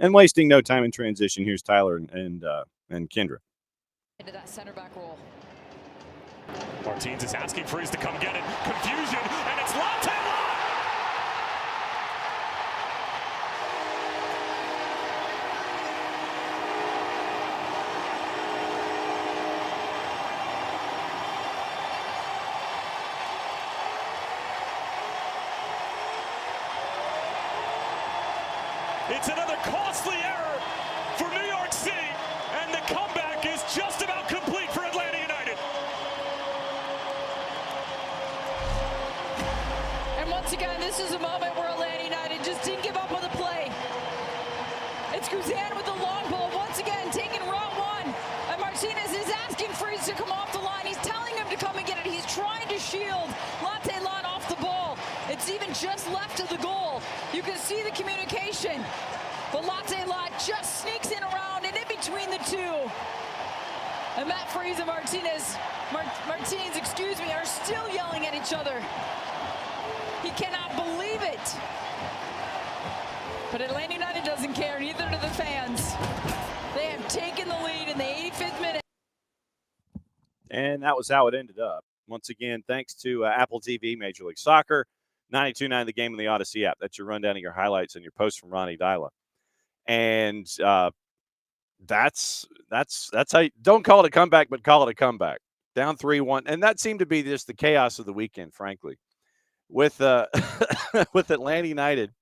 And wasting no time in transition, here's Tyler and Kendra. Into that center back role. Martins is asking Freeze to come get it. Confusion, and it's Latte Lot! It's another costly error for New York City, and the comeback is just about complete for Atlanta United. And once again, this is a moment where Atlanta United just didn't give up on the play. It's Guzan with the long ball, once again taking route one. And Martinez is asking Freeze to come off the line. He's telling him to come and get it. He's trying to shield Latte Lot off the ball. It's even just left of the goal. You can see the communication. But Latte Lot just sneaks in around and in between the two. And Matt Freeze and Martinez, are still yelling at each other. He cannot believe it. But Atlanta United doesn't care, neither do the fans. They have taken the lead in the 85th minute. And that was how it ended up. Once again, thanks to Apple TV, Major League Soccer, 92.9 The Game in the Odyssey app. That's your rundown of your highlights and your post from Ronny Deila. And that's how you, don't call it a comeback, but call it a comeback. Down 3-1. And that seemed to be just the chaos of the weekend, frankly. With with Atlanta United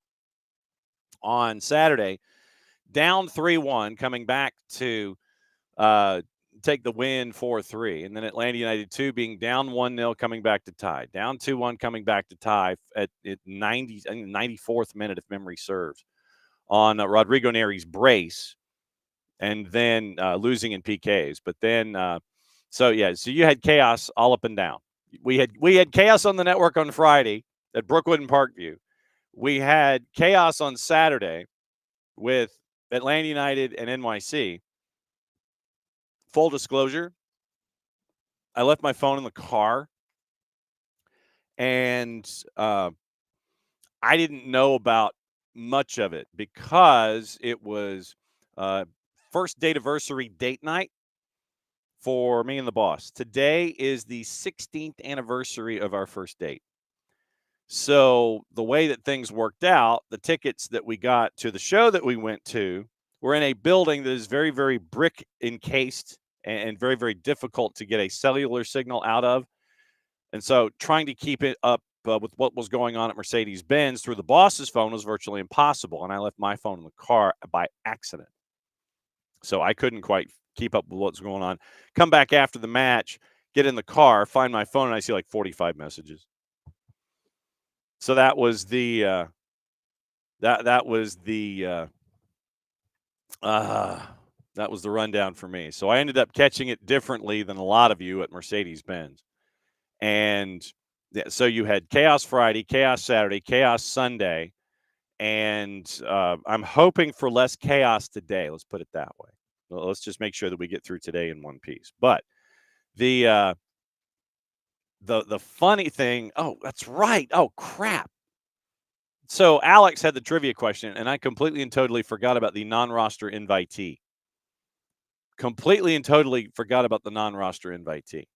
on Saturday, down 3-1, coming back to take the win 4-3. And then Atlanta United 2 being down 1-0, coming back to tie. Down 2-1, coming back to tie at 94th minute, if memory serves, on Rodrigo Neri's brace, and then losing in PKs. But then, so you had chaos all up and down. We had chaos on the network on Friday at Brookwood and Parkview. We had chaos on Saturday with Atlanta United and NYC. Full disclosure, I left my phone in the car, and I didn't know about much of it because it was first date-iversary date night for me and the boss. Today is the 16th anniversary of our first date. So the way that things worked out, the tickets that we got to the show that we went to were in a building that is very, very brick encased and very, very difficult to get a cellular signal out of. And so trying to keep it up with what was going on at Mercedes-Benz through the boss's phone was virtually impossible. And I left my phone in the car by accident. So I couldn't quite keep up with what's going on. Come back after the match, get in the car, find my phone, and I see like 45 messages. So that was the that was the rundown for me. So I ended up catching it differently than a lot of you at Mercedes-Benz. And so you had chaos Friday, chaos Saturday, chaos Sunday, and I'm hoping for less chaos today. Let's put it that way. Well, let's just make sure that we get through today in one piece. But the funny thing, oh, that's right. Oh, crap. So Alex had the trivia question, and I completely and totally forgot about the non-roster invitee. Completely and totally forgot about the non-roster invitee.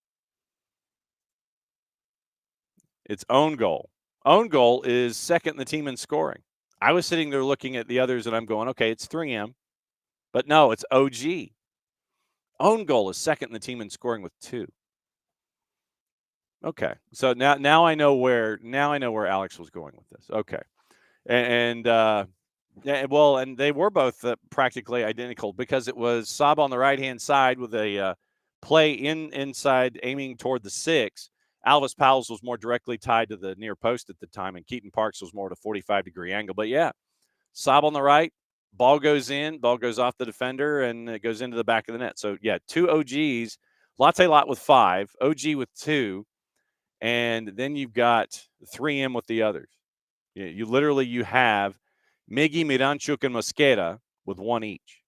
It's own goal. Own goal is second in the team in scoring. I was sitting there looking at the others, and I'm going, okay, it's 3M. But no, it's OG. Own goal is second in the team in scoring with 2. Okay, so now I know where Alex was going with this. Okay, and they were both practically identical because it was Saba on the right hand side with a play inside aiming toward the 6. Alvis Powell's was more directly tied to the near post at the time, and Keaton Parks was more at a 45-degree angle. But yeah, Saba on the right, ball goes in, ball goes off the defender, and it goes into the back of the net. So yeah, 2 OGs, Latte Lot with 5, OG with 2. And then you've got 3M with the others. You have Miggy, Miranchuk, and Mosqueda with 1 each.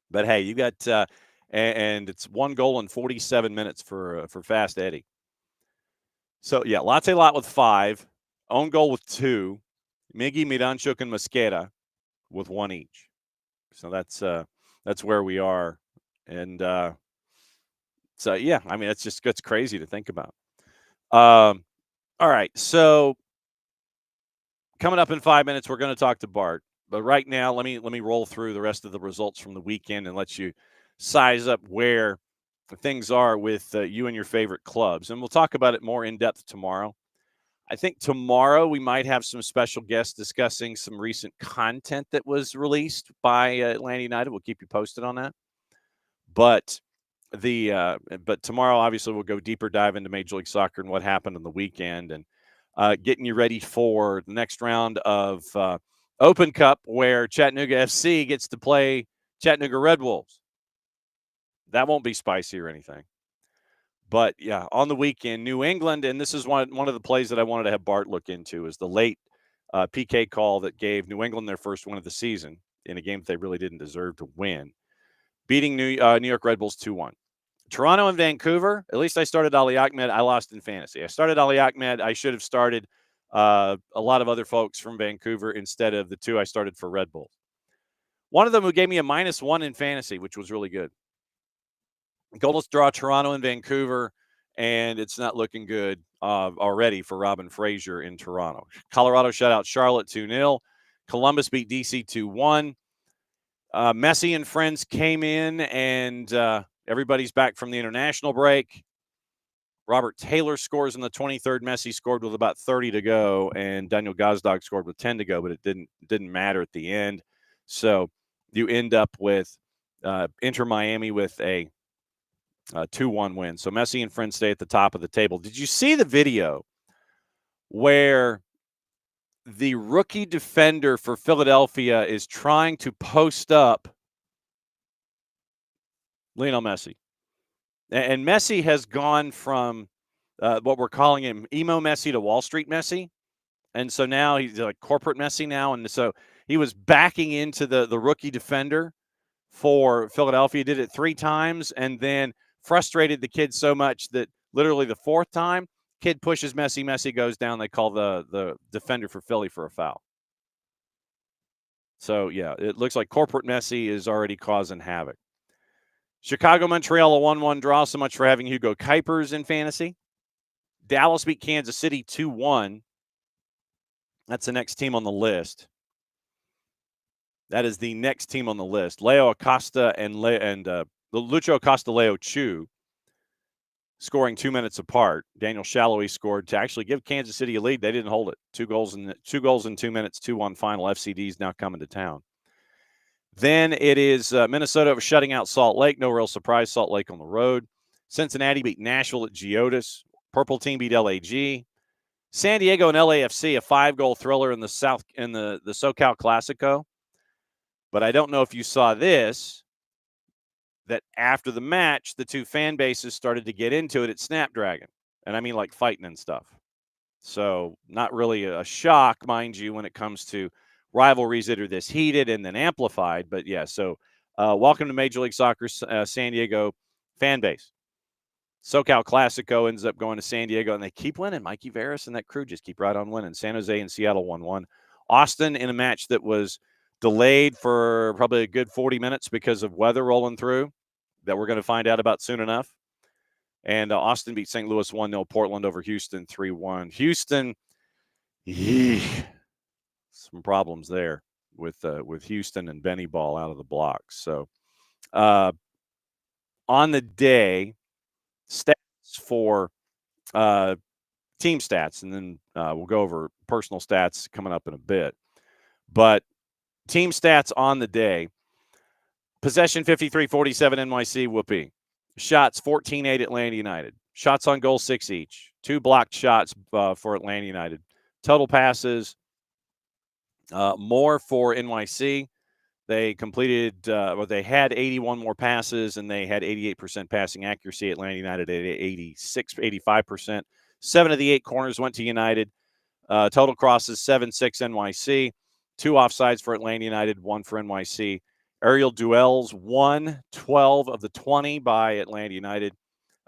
But hey, you got and it's 1 goal in 47 minutes for Fast Eddie. So yeah, Latte Lot with 5, own goal with 2, Miggy, Miranchuk, and Mosqueda with one each. So that's where we are. And so, yeah, I mean, that's crazy to think about. All right. So coming up in 5 minutes, we're going to talk to Bart. But right now, let me roll through the rest of the results from the weekend and let you size up where things are with you and your favorite clubs. And we'll talk about it more in depth tomorrow. I think tomorrow we might have some special guests discussing some recent content that was released by Atlanta United. We'll keep you posted on that. But but tomorrow, obviously, we'll go deeper dive into Major League Soccer and what happened on the weekend, and getting you ready for the next round of Open Cup, where Chattanooga FC gets to play Chattanooga Red Wolves. That won't be spicy or anything. But, yeah, on the weekend, New England, and this is one of the plays that I wanted to have Bart look into, is the late PK call that gave New England their first win of the season in a game that they really didn't deserve to win, beating New York Red Bulls 2-1. Toronto and Vancouver, at least I started Ali Ahmed. I lost in fantasy. I started Ali Ahmed. I should have started a lot of other folks from Vancouver instead of the two I started for Red Bulls. One of them who gave me a -1 in fantasy, which was really good. Goalless draw Toronto and Vancouver, and it's not looking good already for Robin Fraser in Toronto. Colorado shut out Charlotte 2-0. Columbus beat DC 2-1. Messi and friends came in, and everybody's back from the international break. Robert Taylor scores in the 23rd. Messi scored with about 30 to go, and Daniel Gazdag scored with 10 to go, but it didn't matter at the end. So you end up with Inter Miami with a 2-1 win. So Messi and friends stay at the top of the table. Did you see the video where the rookie defender for Philadelphia is trying to post up Lionel Messi? And Messi has gone from what we're calling him emo Messi to Wall Street Messi. And so now he's like corporate Messi now. And so he was backing into the rookie defender for Philadelphia, did it 3 times, and then frustrated the kid so much that literally the 4th time, kid pushes Messi, Messi goes down. They call the defender for Philly for a foul. So, yeah, it looks like corporate Messi is already causing havoc. Chicago-Montreal, a 1-1 draw. So much for having Hugo Kuipers in fantasy. Dallas beat Kansas City 2-1. That's the next team on the list. That is the next team on the list. Leo Acosta and Lucho Acosta, Leo Chu scoring 2 minutes apart. Daniel Shallowy scored to actually give Kansas City a lead. They didn't hold it. 2 goals in 2 minutes, 2-1 final. FCD's now coming to town. Then it is Minnesota shutting out Salt Lake. No real surprise. Salt Lake on the road. Cincinnati beat Nashville at Geodis. Purple team beat LAG. San Diego and LAFC, a 5-goal thriller in the SoCal Classico. But I don't know if you saw this, that after the match, the two fan bases started to get into it at Snapdragon. And I mean like fighting and stuff. So not really a shock, mind you, when it comes to rivalries that are this heated and then amplified. But, yeah, so welcome to Major League Soccer San Diego fan base. SoCal Classico ends up going to San Diego, and they keep winning. Mikey Veras and that crew just keep right on winning. San Jose and Seattle 1-1. Austin in a match that was delayed for probably a good 40 minutes because of weather rolling through that we're going to find out about soon enough. And Austin beat St. Louis 1-0. Portland over Houston 3-1. Houston, some problems there with Houston and Benny Ball out of the blocks. So on the day, stats for team stats, and then we'll go over personal stats coming up in a bit. But team stats on the day: possession 53-47 NYC, whoopee. Shots 14-8 Atlanta United. Shots on goal 6 each. 2 blocked shots for Atlanta United. Total passes more for NYC. They completed, they had 81 more passes, and they had 88% passing accuracy. Atlanta United at 85%. 7 of the 8 corners went to United. Total crosses 7-6 NYC. 2 offsides for Atlanta United, 1 for NYC. Aerial duels 12 of the 20 by Atlanta United.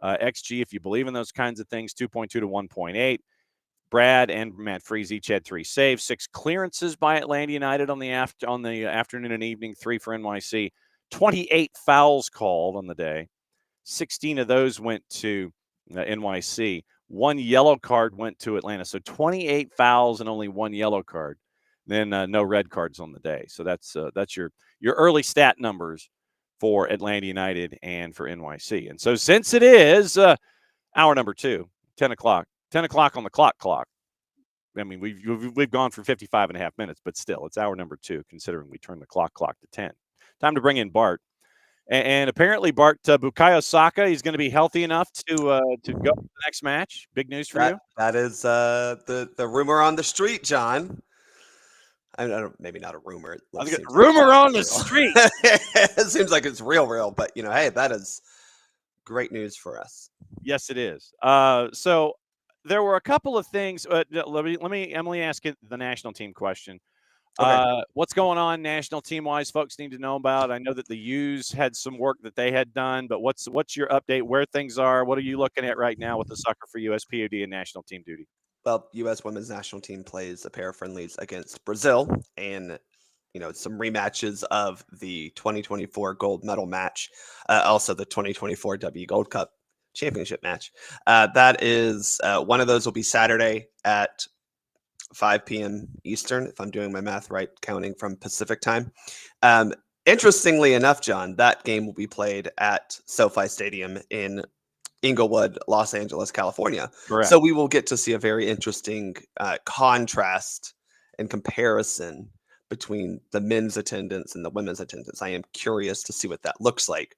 XG, if you believe in those kinds of things, 2.2 to 1.8. Brad and Matt Freese each had 3 saves, 6 clearances by Atlanta United on the afternoon and evening, 3 for NYC. 28 fouls called on the day. 16 of those went to NYC. 1 yellow card went to Atlanta. So 28 fouls and only 1 yellow card. Then no red cards on the day. So that's your early stat numbers for Atlanta United and for NYC. And so since it is hour number 2, 10 o'clock on the clock. I mean, we've gone for 55 and a half minutes, but still, it's hour number 2, considering we turned the clock to 10. Time to bring in Bart. And apparently, Bart, Bukayo Saka, he's going to be healthy enough to go to the next match. Big news for you? That is the rumor on the street, John. I don't, maybe not a rumor. Rumor on the street. It seems like it's real, but hey, that is great news for us. Yes, it is. So there were a couple of things. Let me Emily ask it the national team question. Okay. What's going on national team wise? Folks need to know about. I know that the U's had some work that they had done, but what's your update? Where things are? What are you looking at right now with the SoccerForUSPod and national team duty? Well, U.S. women's national team plays a pair of friendlies against Brazil, and some rematches of the 2024 gold medal match, also the 2024 W Gold Cup championship match. That is one of those will be Saturday at 5 p.m. Eastern, if I'm doing my math right, counting from Pacific time. Interestingly enough, John, that game will be played at SoFi Stadium in Inglewood, Los Angeles, California. Correct. So we will get to see a very interesting contrast and comparison between the men's attendance and the women's attendance. I am curious to see what that looks like.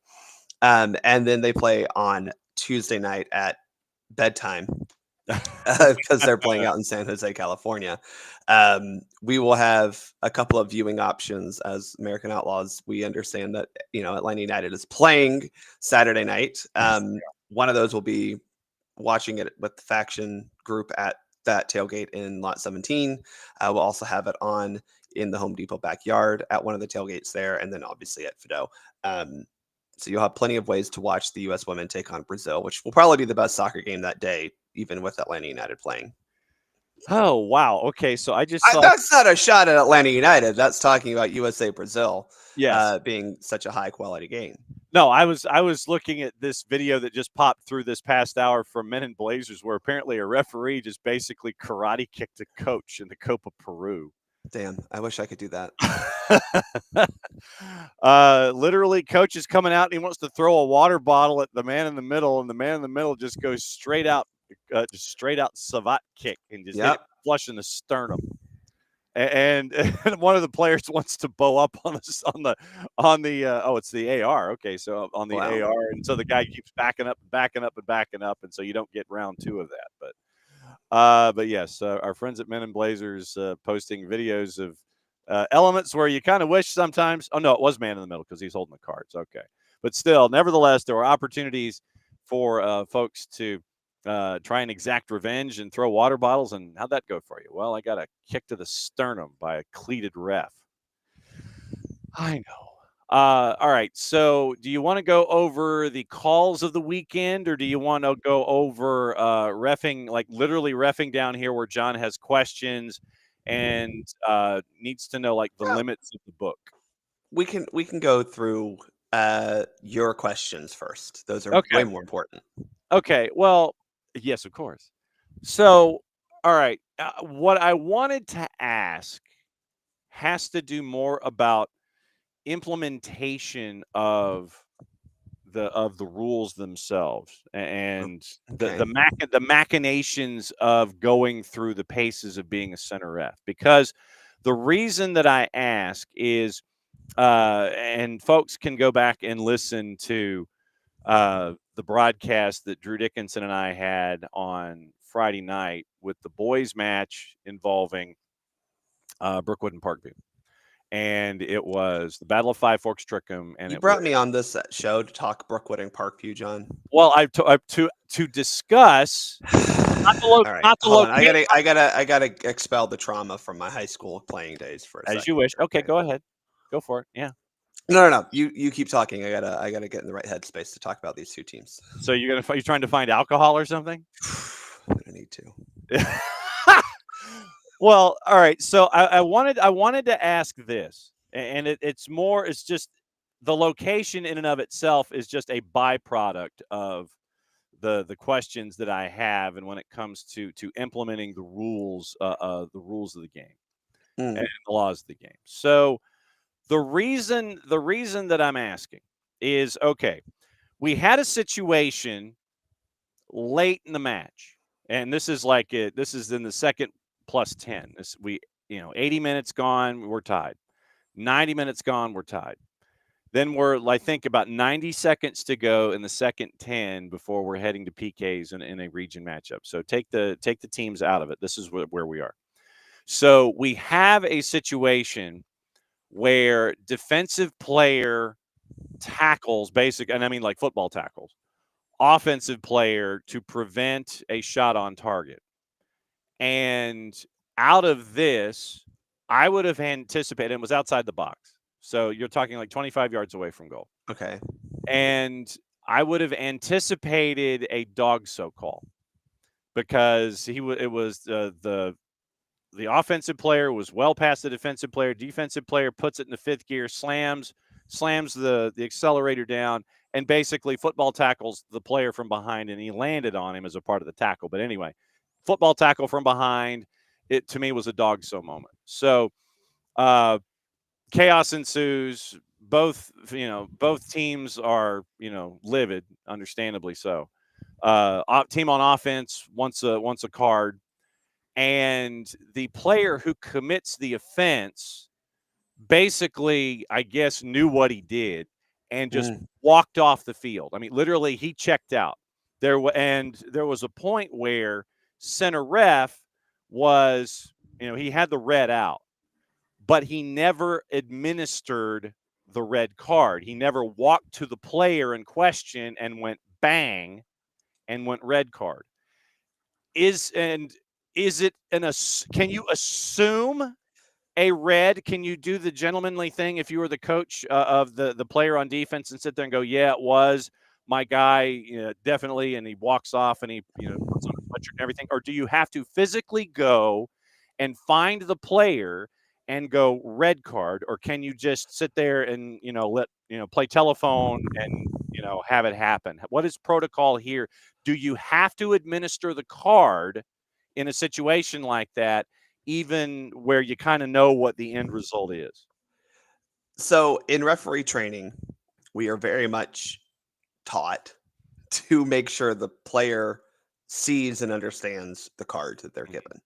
And then they play on Tuesday night at bedtime because they're playing out in San Jose, California. We will have a couple of viewing options as American Outlaws. We understand that, Atlanta United is playing Saturday night. One of those will be watching it with the faction group at that tailgate in Lot 17. We'll also have it on in the Home Depot backyard at one of the tailgates there, and then obviously at Fido. So you'll have plenty of ways to watch the U.S. women take on Brazil, which will probably be the best soccer game that day, even with Atlanta United playing. Oh, wow. Okay, so I just saw... That's not a shot at Atlanta United. That's talking about USA Brazil being such a high-quality game. No, I was looking at this video that just popped through this past hour from Men in Blazers, where apparently a referee just basically karate kicked a coach in the Copa Peru. Damn, I wish I could do that. Literally, coach is coming out and he wants to throw a water bottle at the man in the middle, and the man in the middle just goes straight out savate kick and just hit it flush in the sternum. And one of the players wants to bow up on it's the AR. Okay, so on the AR, and so the guy keeps backing up, and so you don't get round 2 of that. But yes, our friends at Men in Blazers posting videos of elements where you kind of wish sometimes. Oh no, it was man in the middle because he's holding the cards. Okay, but still, nevertheless, there were opportunities for folks to try and exact revenge and throw water bottles. And how'd that go for you? Well, I got a kick to the sternum by a cleated ref. I know. All right. So do you want to go over the calls of the weekend, or do you want to go over reffing, like literally reffing down here where John has questions and needs to know like the limits of the book? We can go through your questions first. Those are way more important. Okay. Well, yes, of course. So, all right. What I wanted to ask has to do more about implementation of the rules themselves and the machinations of going through the paces of being a center ref. Because the reason that I ask is, and folks can go back and listen to the broadcast that Drew Dickinson and I had on Friday night with the boys match involving Brookwood and Parkview. And it was the Battle of Five Forks Trickham. And you brought me on this show to talk Brookwood and Parkview, John. Well, to discuss. Not the location. I gotta expel the trauma from my high school playing days for a second. As you wish. Okay, go ahead. Go for it. Yeah. No. You keep talking. I gotta get in the right headspace to talk about these two teams. So you're trying to find alcohol or something? I need to. Well, all right. So I wanted to ask this, and it's just the location in and of itself is just a byproduct of the questions that I have, and when it comes to implementing the rules of the game and the laws of the game. So the reason that I'm asking is, okay, we had a situation late in the match, and this is this is in the second plus 10. 80 minutes gone, we're tied. 90 minutes gone, we're tied. Then we're, I think, about 90 seconds to go in the second 10 before we're heading to PKs in a region matchup. So take the teams out of it. This is where we are. So we have a situation where defensive player tackles and I mean like football tackles, offensive player to prevent a shot on target. And out of this, I would have anticipated, it was outside the box. So you're talking like 25 yards away from goal. Okay. And I would have anticipated a dog-so call because it was the offensive player was well past the defensive player. Defensive player puts it in the fifth gear, slams the accelerator down, and basically football tackles the player from behind, and he landed on him as a part of the tackle. But anyway, football tackle from behind, it to me was a dog-so moment. So chaos ensues. Both teams are, livid, understandably so. Team on offense wants a card, and the player who commits the offense basically, I guess, knew what he did and just walked off the field. I mean, literally, he checked out. There was a point where center ref was, he had the red out, but he never administered the red card. He never walked to the player in question and went bang and went red card. Can you assume a red? Can you do the gentlemanly thing if you were the coach of the player on defense and sit there and go, yeah, it was my guy, definitely, and he walks off and he puts on a sweatshirt and everything? Or do you have to physically go and find the player and go red card? Or can you just sit there and play telephone and have it happen? What is protocol here? Do you have to administer the card in a situation like that, even where you kind of know what the end result is? So in referee training, we are very much taught to make sure the player sees and understands the card that they're given.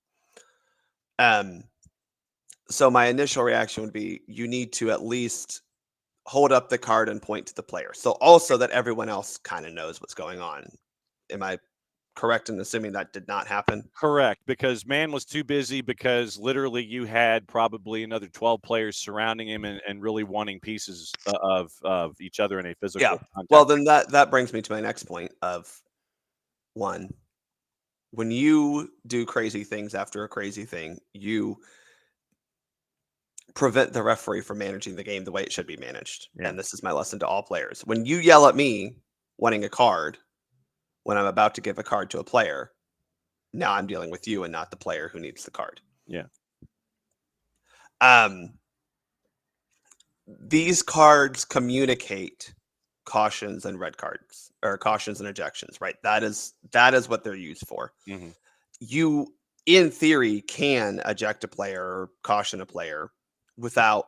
So my initial reaction would be, you need to at least hold up the card and point to the player. So also that everyone else kind of knows what's going on. Am I correct in assuming that did not happen? Correct, because man was too busy, because literally you had probably another 12 players surrounding him and really wanting pieces of each other in a physical contact. Well, then that brings me to my next point of, one, when you do crazy things after a crazy thing, you prevent the referee from managing the game the way it should be managed. Yeah. And this is my lesson to all players. When you yell at me wanting a card when I'm about to give a card to a player, now I'm dealing with you and not the player who needs the card. Yeah. These cards communicate cautions and red cards, or cautions and ejections, right? That is what they're used for. Mm-hmm. You, in theory, can eject a player or caution a player without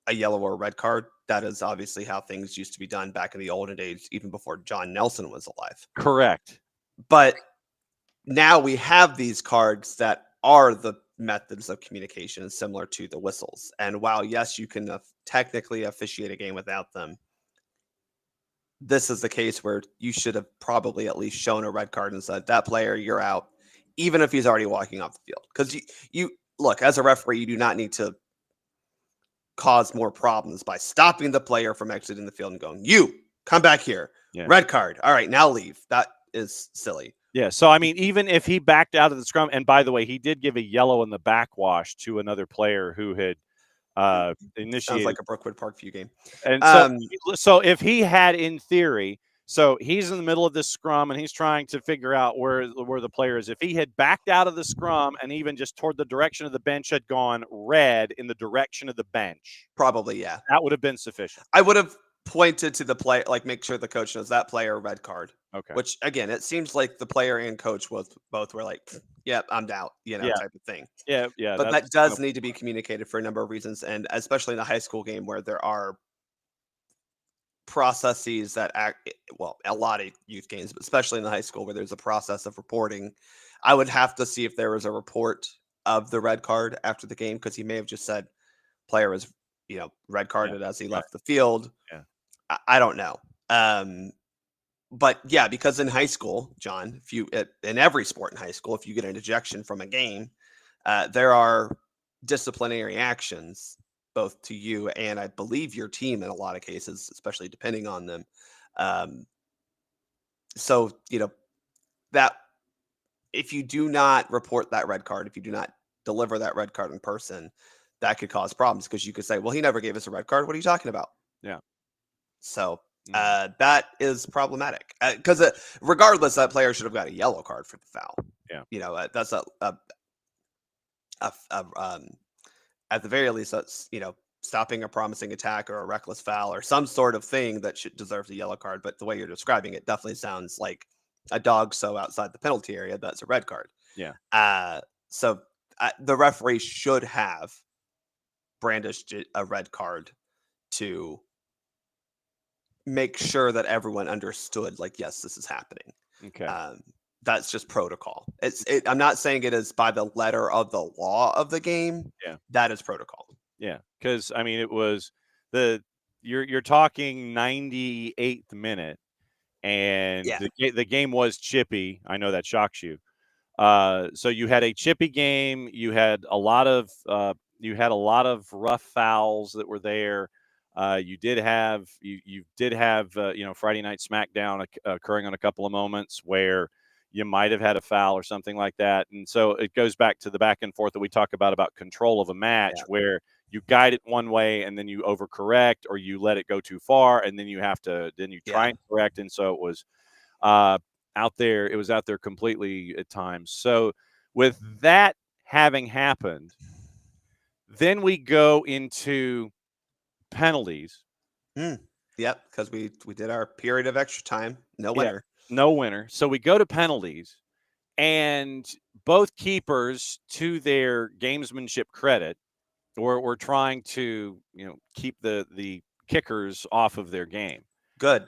a yellow or red card. That is obviously how things used to be done back in the olden days, even before John Nelson was alive. Correct. But now we have these cards that are the methods of communication similar to the whistles. And while, yes, you can technically officiate a game without them, this is the case where you should have probably at least shown a red card and said, that player, you're out, even if he's already walking off the field. Because you look, as a referee, you do not need to cause more problems by stopping the player from exiting the field and going, you come back here. Yeah. Red card. All right, now leave. That is silly. Yeah. So, I mean, even if he backed out of the scrum, and by the way, he did give a yellow in the backwash to another player who had initiated. Sounds like a Brookwood Parkview game. And so if he had, in theory, So he's in the middle of this scrum, and he's trying to figure out where the player is. If he had backed out of the scrum and even just toward the direction of the bench had gone red in the direction of the bench, Probably, yeah. that would have been sufficient. I would have pointed to the play, like make sure the coach knows that player red card. Okay. Which again, it seems like the player and coach both were like, "Yep, I'm out," type of thing. Yeah. But that does need to be communicated for a number of reasons, and especially in a high school game where there are processes that a lot of youth games, but especially in the high school where there's a process of reporting. I would have to see if there was a report of the red card after the game, because he may have just said player was, red carded as he left the field. Yeah. I don't know. But yeah, because in high school, John, in every sport in high school, if you get an ejection from a game, there are disciplinary actions both to you and I believe your team in a lot of cases, especially depending on them. So, that if you do not report that red card, if you do not deliver that red card in person, that could cause problems, because you could say, well, he never gave us a red card. What are you talking about? Yeah. So that is problematic, because regardless, that player should have got a yellow card for the foul. Yeah. That's at the very least, that's, stopping a promising attack or a reckless foul or some sort of thing that deserves a yellow card. But the way you're describing it definitely sounds like a dog so outside the penalty area that's a red card. Yeah. So the referee should have brandished a red card to make sure that everyone understood, like, yes, this is happening. Okay. That's just protocol. I'm not saying it is by the letter of the law of the game. Yeah. That is protocol. Yeah. Because, I mean, it was you're talking 98th minute, and the game was chippy. I know that shocks you. So you had a chippy game. You had a lot of rough fouls that were there. You did have Friday Night SmackDown occurring on a couple of moments where you might have had a foul or something like that. And so it goes back to the back and forth that we talk about control of a match, where you guide it one way and then you overcorrect, or you let it go too far and then you try and correct. And so it was out there completely at times. So with that having happened, then we go into penalties. Yep, because we did our period of extra time. No winner. No winner. So we go to penalties, and both keepers, to their gamesmanship credit, were trying to keep the kickers off of their game. Good.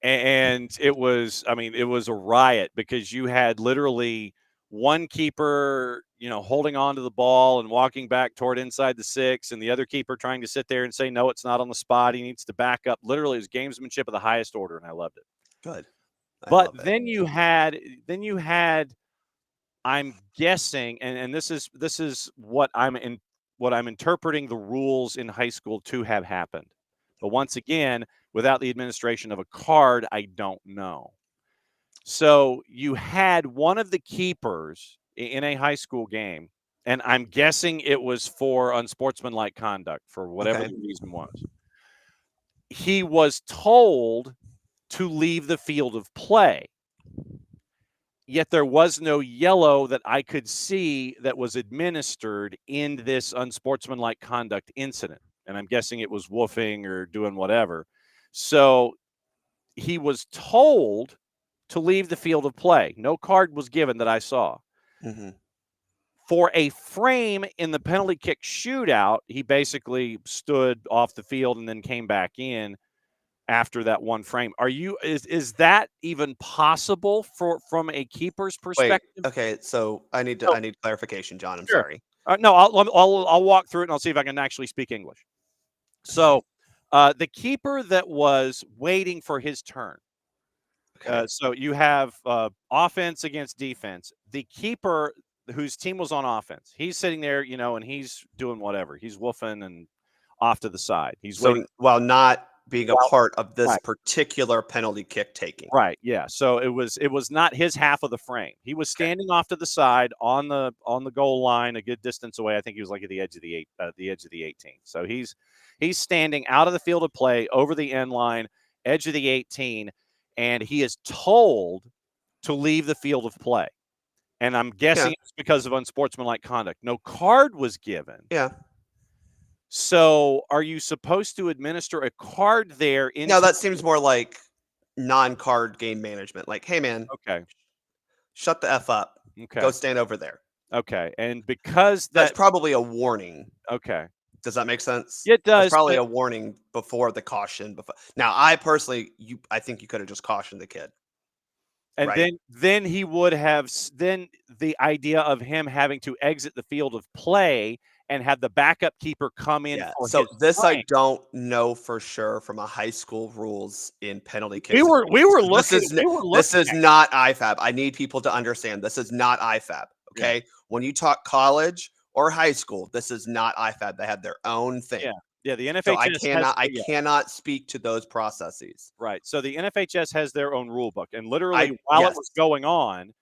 And it was a riot, because you had literally one keeper, holding on to the ball and walking back toward inside the 6, and the other keeper trying to sit there and say, no, it's not on the spot. He needs to back up. Literally, it was gamesmanship of the highest order, and I loved it. Good. But then you had, I'm guessing, and this is what I'm interpreting the rules in high school to have happened. But once again, without the administration of a card, I don't know. So you had one of the keepers in a high school game, and I'm guessing it was for unsportsmanlike conduct, for whatever the reason was. He was told to leave the field of play, yet there was no yellow that I could see that was administered in this unsportsmanlike conduct incident. And I'm guessing it was woofing or doing whatever. So he was told to leave the field of play. No card was given that I saw. Mm-hmm. For a frame in the penalty kick shootout, he basically stood off the field and then came back in after that one frame. Is that even possible from a keeper's perspective? Wait, okay, so I need clarification, John. I'm Sure. sorry. No, I'll walk through it and I'll see if I can actually speak English. So the keeper that was waiting for his turn. So you have offense against defense. The keeper whose team was on offense, he's sitting there, and he's doing whatever. He's woofing and off to the side. He's waiting while not being a part of this particular penalty kick taking. Right. Yeah. So it was not his half of the frame. He was standing off to the side on the goal line, a good distance away. I think he was like at the edge of the 18. So he's standing out of the field of play over the end line, edge of the 18. and he is told to leave the field of play. And I'm guessing it's because of unsportsmanlike conduct. No card was given. Yeah. So are you supposed to administer a card there? No, that seems more like non-card game management. Like, hey, man, Okay. shut the F up. Okay. Go stand over there. Okay. And because that's probably a warning. Okay. Does that make sense? It does. That's probably a warning before the caution. Now, I personally, I think you could have just cautioned the kid. And then he would have, then the idea of him having to exit the field of play and have the backup keeper come in. Yeah. For So this frame. I don't know for sure from a high school rules in penalty kicks. We were looking. This is not IFAB. I need people to understand this is not IFAB. Okay. Yeah. When you talk college or high school, this is not IFAB. They have their own thing. Yeah. Yeah, the NFHS. So I cannot speak to those processes. Right. So the NFHS has their own rule book, and literally while it was going on,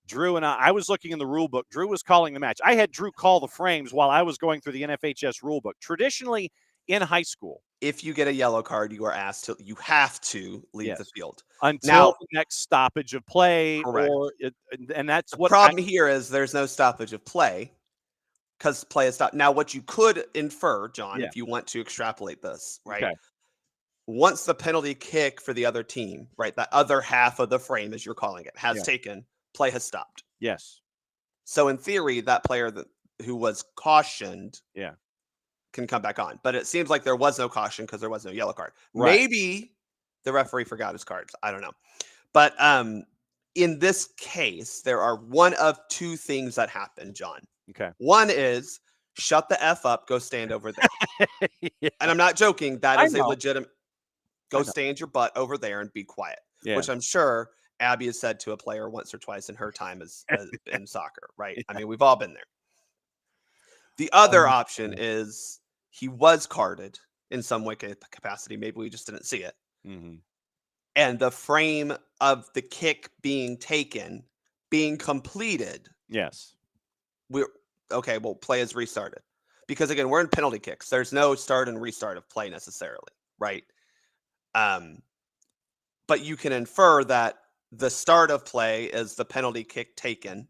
Drew and I was looking in the rule book. Drew was calling the match. I had Drew call the frames while I was going through the NFHS rule book. Traditionally, in high school, if you get a yellow card, you have to leave the field until the next stoppage of play. Correct. And that's the problem here is there's no stoppage of play. Because play is stopped. Now, what you could infer, John, if you want to extrapolate this, right? Okay. Once the penalty kick for the other team, right, that other half of the frame, as you're calling it, has taken, play has stopped. Yes. So in theory, that player who was cautioned, can come back on. But it seems like there was no caution because there was no yellow card. Right. Maybe the referee forgot his cards. I don't know. But in this case, there are one of two things that happen, John. Okay. One is shut the F up, go stand over there. And I'm not joking. That is a legitimate go stand your butt over there and be quiet, which I'm sure Abby has said to a player once or twice in her time as in soccer, right? I mean, we've all been there. The other option is he was carded in some way capacity. Maybe we just didn't see it. Mm-hmm. And the frame of the kick being taken, being completed. Yes. Play is restarted because again, we're in penalty kicks. There's no start and restart of play necessarily, right? But you can infer that the start of play is the penalty kick taken.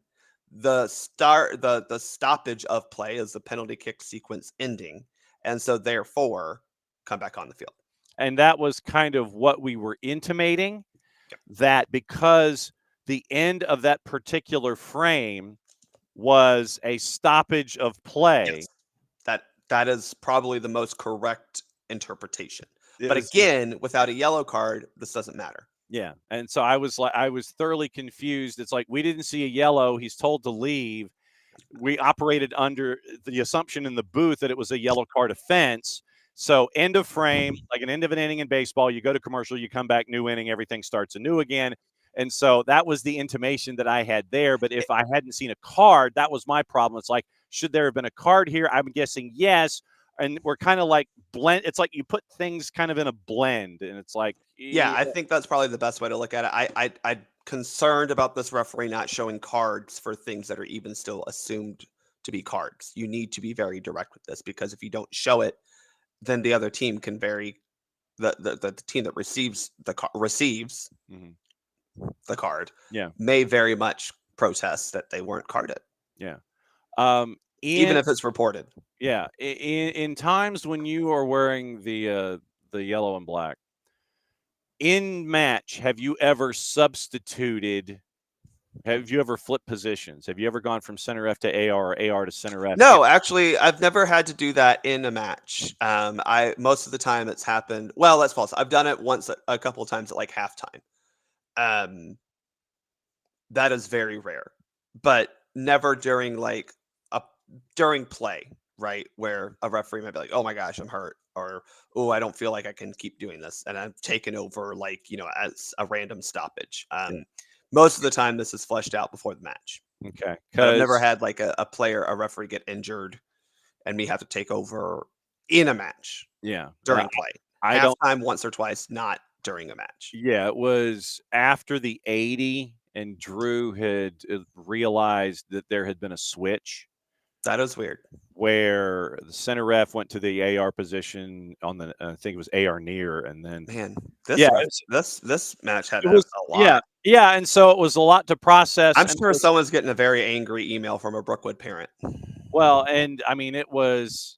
The stoppage of play is the penalty kick sequence ending, and so therefore come back on the field. And that was kind of what we were intimating, that because the end of that particular frame was a stoppage of play. Yes. That is probably the most correct interpretation. But again, without a yellow card, this doesn't matter. Yeah. And so I was thoroughly confused. It's like, we didn't see a yellow. He's told to leave. We operated under the assumption in the booth that it was a yellow card offense. So end of frame, like an end of an inning in baseball, you go to commercial, you come back, new inning, everything starts anew again. And so that was the intimation that I had there. But if I hadn't seen a card, that was my problem. It's like, should there have been a card here? I'm guessing yes. And we're kind of like blend. It's like you put things kind of in a blend. And it's like. Yeah, I think that's probably the best way to look at it. I'm concerned about this referee not showing cards for things that are even still assumed to be cards. You need to be very direct with this because if you don't show it, then the other team can the team that receives the card may very much protest that they weren't carded. Yeah. Even if it's reported. Yeah. In times when you are wearing the yellow and black in match, have you ever substituted? Have you ever flipped positions? Have you ever gone from center F to AR or AR to center F? No, actually, I've never had to do that in a match. Most of the time it's happened. Well, that's false. I've done it once, a couple of times at like halftime. That is very rare, but never during during play, right? Where a referee might be like, "Oh my gosh, I'm hurt," or "Oh, I don't feel like I can keep doing this," and I've taken over as a random stoppage. Most of the time, this is fleshed out before the match. Okay, I've never had like a referee get injured, and me have to take over in a match. Yeah, during play. Halftime once or twice, not during a match. Yeah, it was after the 80, and Drew had realized that there had been a switch. That is weird. where the center ref went to the AR position on the I think it was AR near, and then Man, this yeah, this match had it was a lot. yeah, and so it was a lot to process. I'm and sure someone's getting a very angry email from a Brookwood parent. well, and I mean it was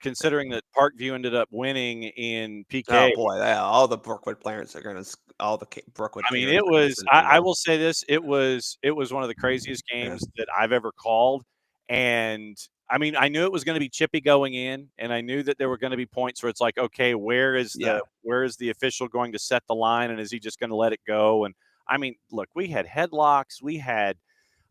considering that Parkview ended up winning in PK. Oh boy, yeah, all the Brookwood parents are going to all the Brookwood. I mean, parents it are gonna was. send I emails. will say this: it was one of the craziest games that I've ever called. And I mean, I knew it was going to be chippy going in, and I knew that there were going to be points where it's like, okay, where is the official going to set the line, and is he just going to let it go? And I mean, look, we had headlocks, we had.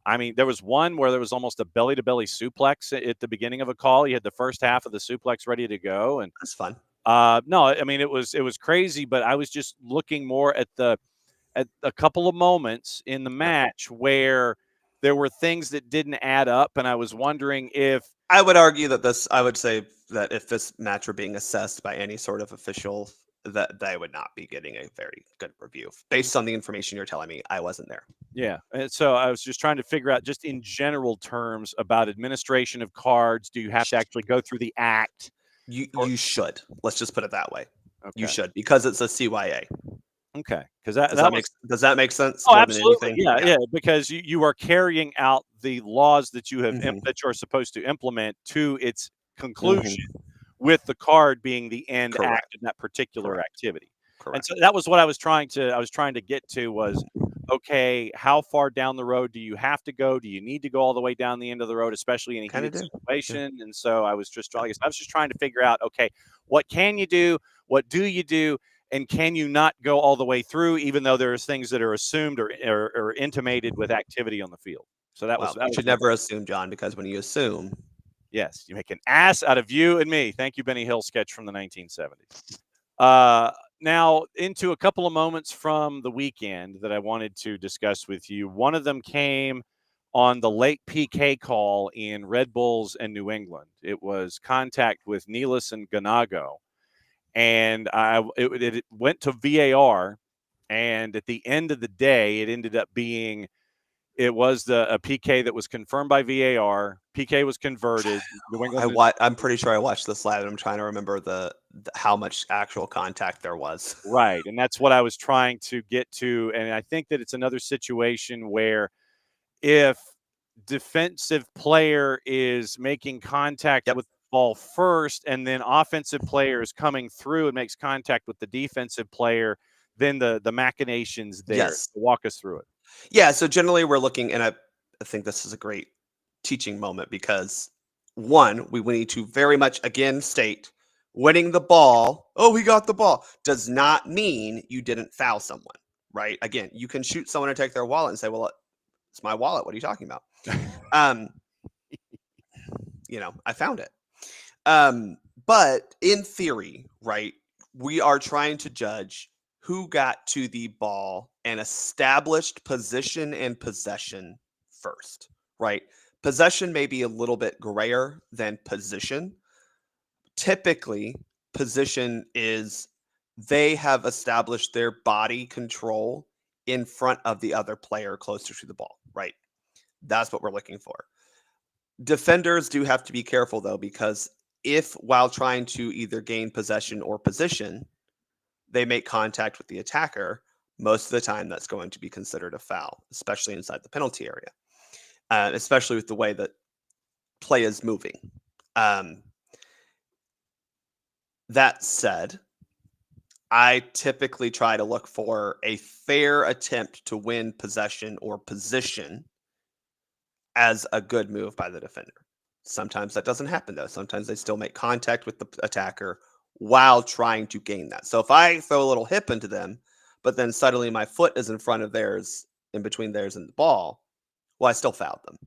I mean, there was one where there was almost a belly-to-belly suplex at the beginning of a call. You had the first half of the suplex ready to go, and That's fun. no, I mean it was crazy, but I was just looking more at a couple of moments in the match where there were things that didn't add up, and I was wondering if I would argue that I would say that if this match were being assessed by any sort of official, that they would not be getting a very good review based on the information you're telling me. I wasn't there. yeah, and so I was just trying to figure out, just in general terms, about administration of cards. Do you have to actually go through the act? You should. Let's just put it that way. Okay. You should, because it's a CYA. Okay, because does that make sense? Oh, more than absolutely. anything? Yeah, because you are carrying out the laws that you have that you're supposed to implement to its conclusion, with the card being the end act of that particular activity. Correct. And so that was what I was trying to get to was, okay, how far down the road do you have to go? Do you need to go all the way down the end of the road, especially in a heated situation? And so I was just trying to figure out, okay, what can you do? What do you do? And can you not go all the way through, even though there's things that are assumed or intimated with activity on the field? So that was. You should never assume, John, because when you assume, yes, you make an ass out of you and me. Thank you, Benny Hill sketch from the 1970s. Now into a couple of moments from the weekend that I wanted to discuss with you. One of them came on the late PK call in Red Bulls and New England. It was contact with Nealis and Ganago. And it went to VAR, and at the end of the day, it ended up being a PK that was confirmed by VAR. PK was converted. I'm pretty sure I watched this live, and I'm trying to remember how much actual contact there was. Right, and that's what I was trying to get to. And I think that it's another situation where if defensive player is making contact with ball first, and then offensive player is coming through and makes contact with the defensive player, then the machinations there. Yes. Walk us through it. Yeah, so generally we're looking, and I think this is a great teaching moment because, one, we need to very much, again, state winning the ball, we got the ball, does not mean you didn't foul someone, right? Again, you can shoot someone and take their wallet and say, well, it's my wallet. What are you talking about? I found it. But in theory, right, we are trying to judge who got to the ball and established position and possession first, right? Possession may be a little bit grayer than position. Typically, position is they have established their body control in front of the other player closer to the ball, right? That's what we're looking for. Defenders do have to be careful, though, because if while trying to either gain possession or position, they make contact with the attacker, most of the time that's going to be considered a foul, especially inside the penalty area, especially with the way that play is moving. That said, I typically try to look for a fair attempt to win possession or position as a good move by the defender. Sometimes that doesn't happen, though. Sometimes they still make contact with the attacker while trying to gain that. So if I throw a little hip into them, but then suddenly my foot is in front of theirs, in between theirs and the ball, well, I still fouled them.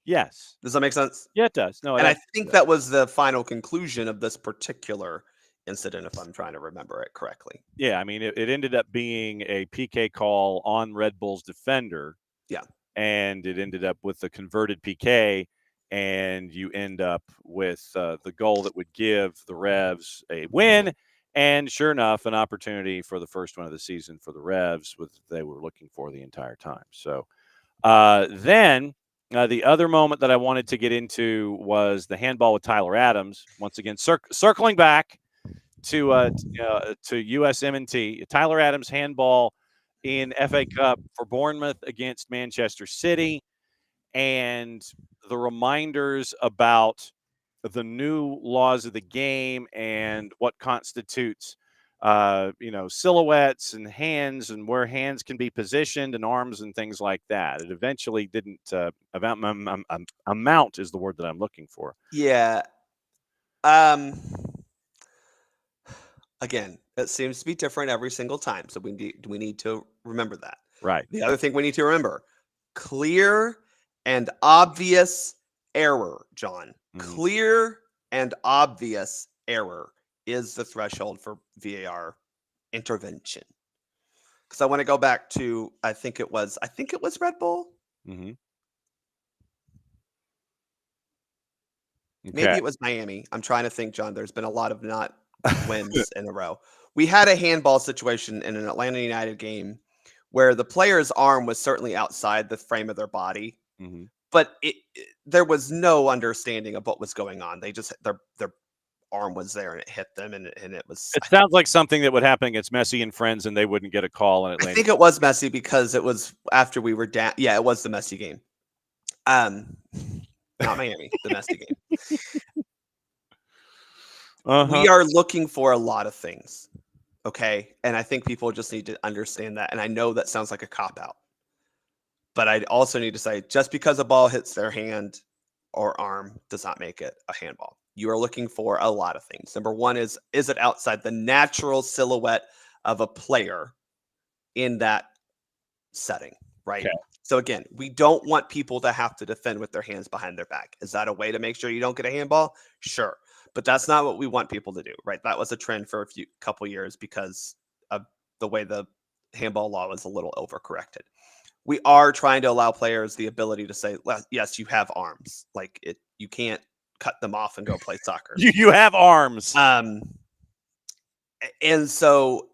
Yes. Does that make sense? Yeah, it does. No, and I think that was the final conclusion of this particular incident, if I'm trying to remember it correctly. Yeah, I mean, it ended up being a PK call on Red Bull's defender. Yeah. And it ended up with the converted PK, and you end up with the goal that would give the Revs a win. And sure enough, an opportunity for the first one of the season for the Revs, they were looking for the entire time. So then The other moment that I wanted to get into was the handball with Tyler Adams. Once again, circling back to USM&T. Tyler Adams handball in FA Cup for Bournemouth against Manchester City, and the reminders about the new laws of the game and what constitutes silhouettes and hands and where hands can be positioned and arms and things like that. It eventually didn't amount is the word that I'm looking for. Yeah. Again, it seems to be different every single time, so we need to remember that. Right. The other thing we need to remember: clear and obvious error, John. Clear and obvious error is the threshold for VAR intervention. Because I want to go back to I think it was Red Bull. Mm-hmm. Okay. Maybe it was Miami. I'm trying to think, John. There's been a lot of not wins in a row. We had a handball situation in an Atlanta United game where the player's arm was certainly outside the frame of their body, but there was no understanding of what was going on. They just their arm was there and it hit them, and it was. It sounds like something that would happen against Messi and friends, and they wouldn't get a call in Atlanta. I think it was Messi because it was after we were down. Yeah, it was the Messi game. Not Miami, the Messi game. We are looking for a lot of things, okay? And I think people just need to understand that. And I know that sounds like a cop-out. But I also need to say, just because a ball hits their hand or arm does not make it a handball. You are looking for a lot of things. Number one is it outside the natural silhouette of a player in that setting, right? Okay. So again, we don't want people to have to defend with their hands behind their back. Is that a way to make sure you don't get a handball? Sure. But that's not what we want people to do, right? That was a trend for a couple years because of the way the handball law was a little overcorrected. We are trying to allow players the ability to say, yes, you have arms. Like you can't cut them off and go play soccer. You have arms. And so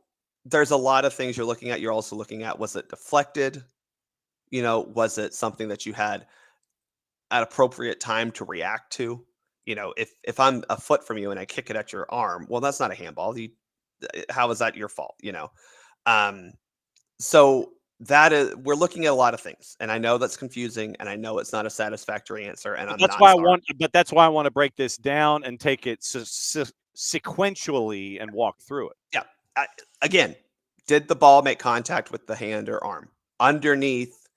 there's a lot of things you're looking at. You're also looking at, was it deflected? Was it something that you had at appropriate time to react to? If I'm a foot from you and I kick it at your arm, well, that's not a handball. How is that your fault? So we're looking at a lot of things, and I know that's confusing, and I know it's not a satisfactory answer. And that's why I want to break this down and take it sequentially and walk through it. Yeah. Again, did the ball make contact with the hand or arm underneath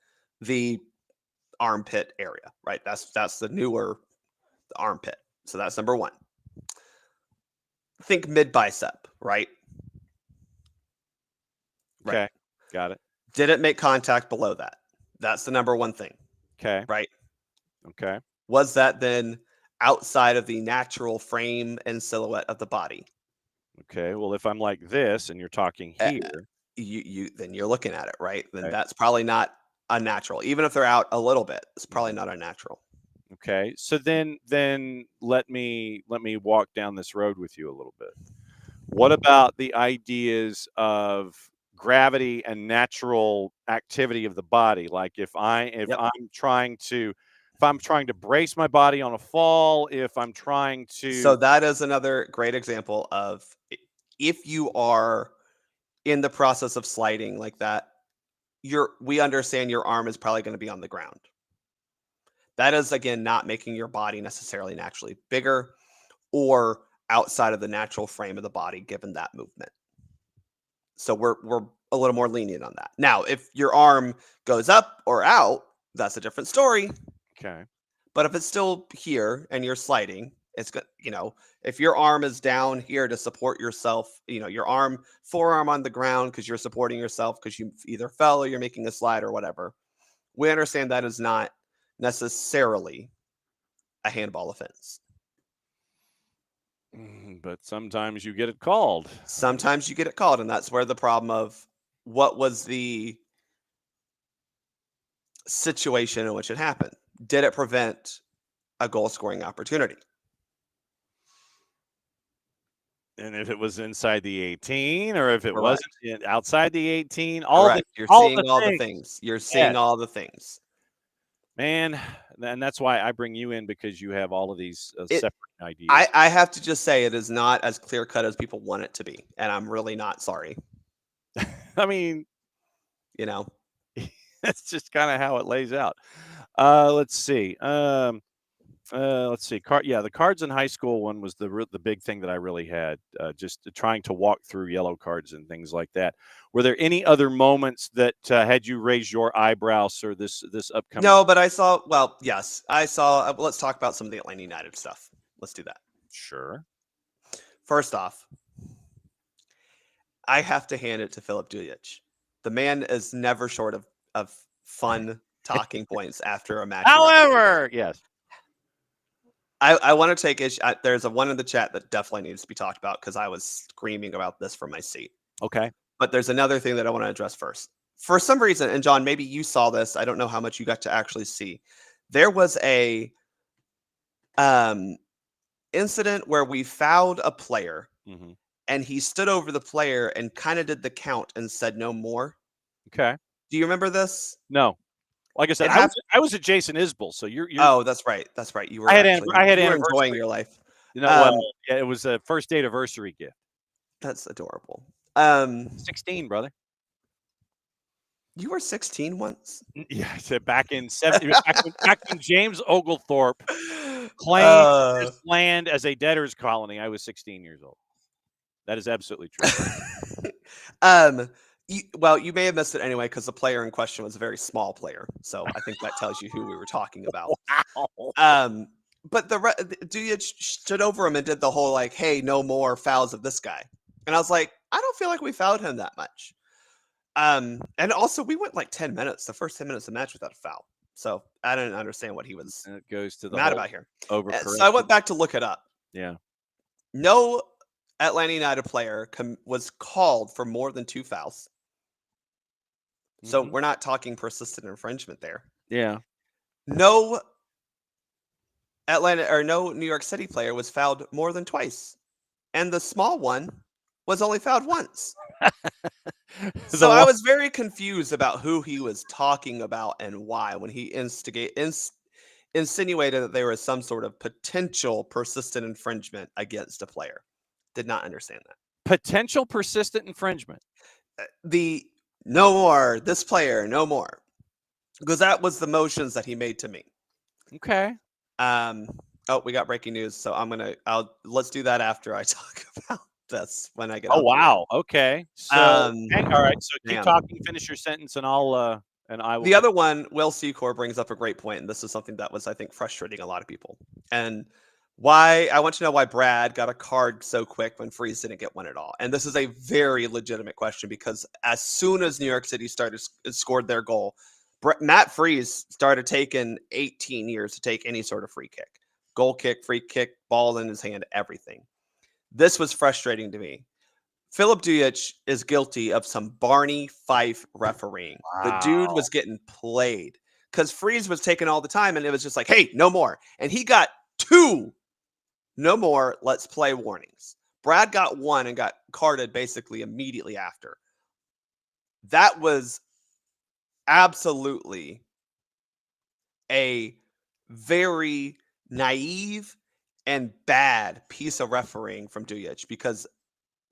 the armpit area? Right. That's the newer armpit. So that's number one. Think mid bicep, right? Okay. Right. Got it. Did it make contact below that? That's the number one thing. Okay. Right. Okay. Was that then outside of the natural frame and silhouette of the body? Okay. Well, if I'm like this and you're talking here, then you're looking at it, right? Then that's probably not unnatural. Even if they're out a little bit, it's probably not unnatural. Okay. So then let me walk down this road with you a little bit. What about the ideas of gravity and natural activity of the body? Like if I'm trying to brace my body on a fall, if I'm trying to. So that is another great example of if you are in the process of sliding like that, we understand your arm is probably going to be on the ground. That is, again, not making your body necessarily naturally bigger or outside of the natural frame of the body, given that movement. So we're a little more lenient on that. Now, if your arm goes up or out, that's a different story. Okay. But if it's still here and you're sliding, it's good. If your arm is down here to support yourself, your forearm on the ground because you're supporting yourself because you either fell or you're making a slide or whatever. We understand that is not necessarily a handball offense. But sometimes you get it called. Sometimes you get it called, and that's where the problem of what was the situation in which it happened. Did it prevent a goal-scoring opportunity? And if it was inside the 18, or if it Correct. wasn't outside the 18, you're seeing all the things. You're seeing all the things. Man, and that's why I bring you in, because you have all of these separate ideas. I have to just say it is not as clear cut as people want it to be, and I'm really not sorry. I mean, You know, that's just kind of how it lays out. Let's see. The cards in high school one was the big thing that I really had. Just trying to walk through yellow cards and things like that. Were there any other moments that had you raise your eyebrows, or this upcoming? no, but I saw. Well, yes, I saw. Let's talk about some of the Atlanta United stuff. Let's do that. Sure. First off, I have to hand it to Filip Dujic. The man is never short of fun talking points after a match. However, yes. I want to take issue. There's a one in the chat that definitely needs to be talked about because I was screaming about this from my seat. Okay. But there's another thing that I want to address first. For some reason, and John, maybe you saw this. I don't know how much you got to actually see. There was a incident where we fouled a player, and he stood over the player and kind of did the count and said no more. Okay. Do you remember this? No. Like I said, I was at Jason Isbell, so you're. Oh, that's right. That's right. You were. I had you were enjoying your life. You know, well, yeah, it was a first date anniversary gift. That's adorable. 16, brother. You were 16 once. Yeah, I said back in back when James Oglethorpe claimed this land as a debtor's colony. I was 16 years old. That is absolutely true. You may have missed it anyway because the player in question was a very small player. So I think that tells you who we were talking about. Wow. But Dujic stood over him and did the whole like, "Hey, no more fouls of this guy." And I was like, I don't feel like we fouled him that much. And also we went like 10 minutes, the first 10 minutes of the match without a foul. So I didn't understand what he was mad about here. So I went back to look it up. Yeah. No Atlanta United player was called for more than 2 fouls. So we're not talking persistent infringement there. Yeah. No New York City player was fouled more than twice. And the small one was only fouled once. So I was very confused about who he was talking about and why when he insinuated that there was some sort of potential persistent infringement against a player. Did not understand that. Potential persistent infringement. The no more, this player, no more. Because that was the motions that he made to me. Okay. Oh, we got breaking news. So let's do that after I talk about this when I get Oh, wow. Okay. So all right. So keep talking, finish your sentence, and I will. The other one, Will Secor brings up a great point, and this is something that was, I think, frustrating a lot of people. And why I want to know why Brad got a card so quick when Freeze didn't get one at all. And this is a very legitimate question because as soon as New York City scored their goal, Matt Freeze started taking 18 years to take any sort of free kick. Goal kick, free kick, ball in his hand, everything. This was frustrating to me. Filip Dujic is guilty of some Barney Fife refereeing. Wow. The dude was getting played because Freeze was taking all the time and it was just like, hey, no more. And he got 2 no more, let's play warnings. Brad got 1 and got carded basically immediately after. That was absolutely a very naive and bad piece of refereeing from Dujic because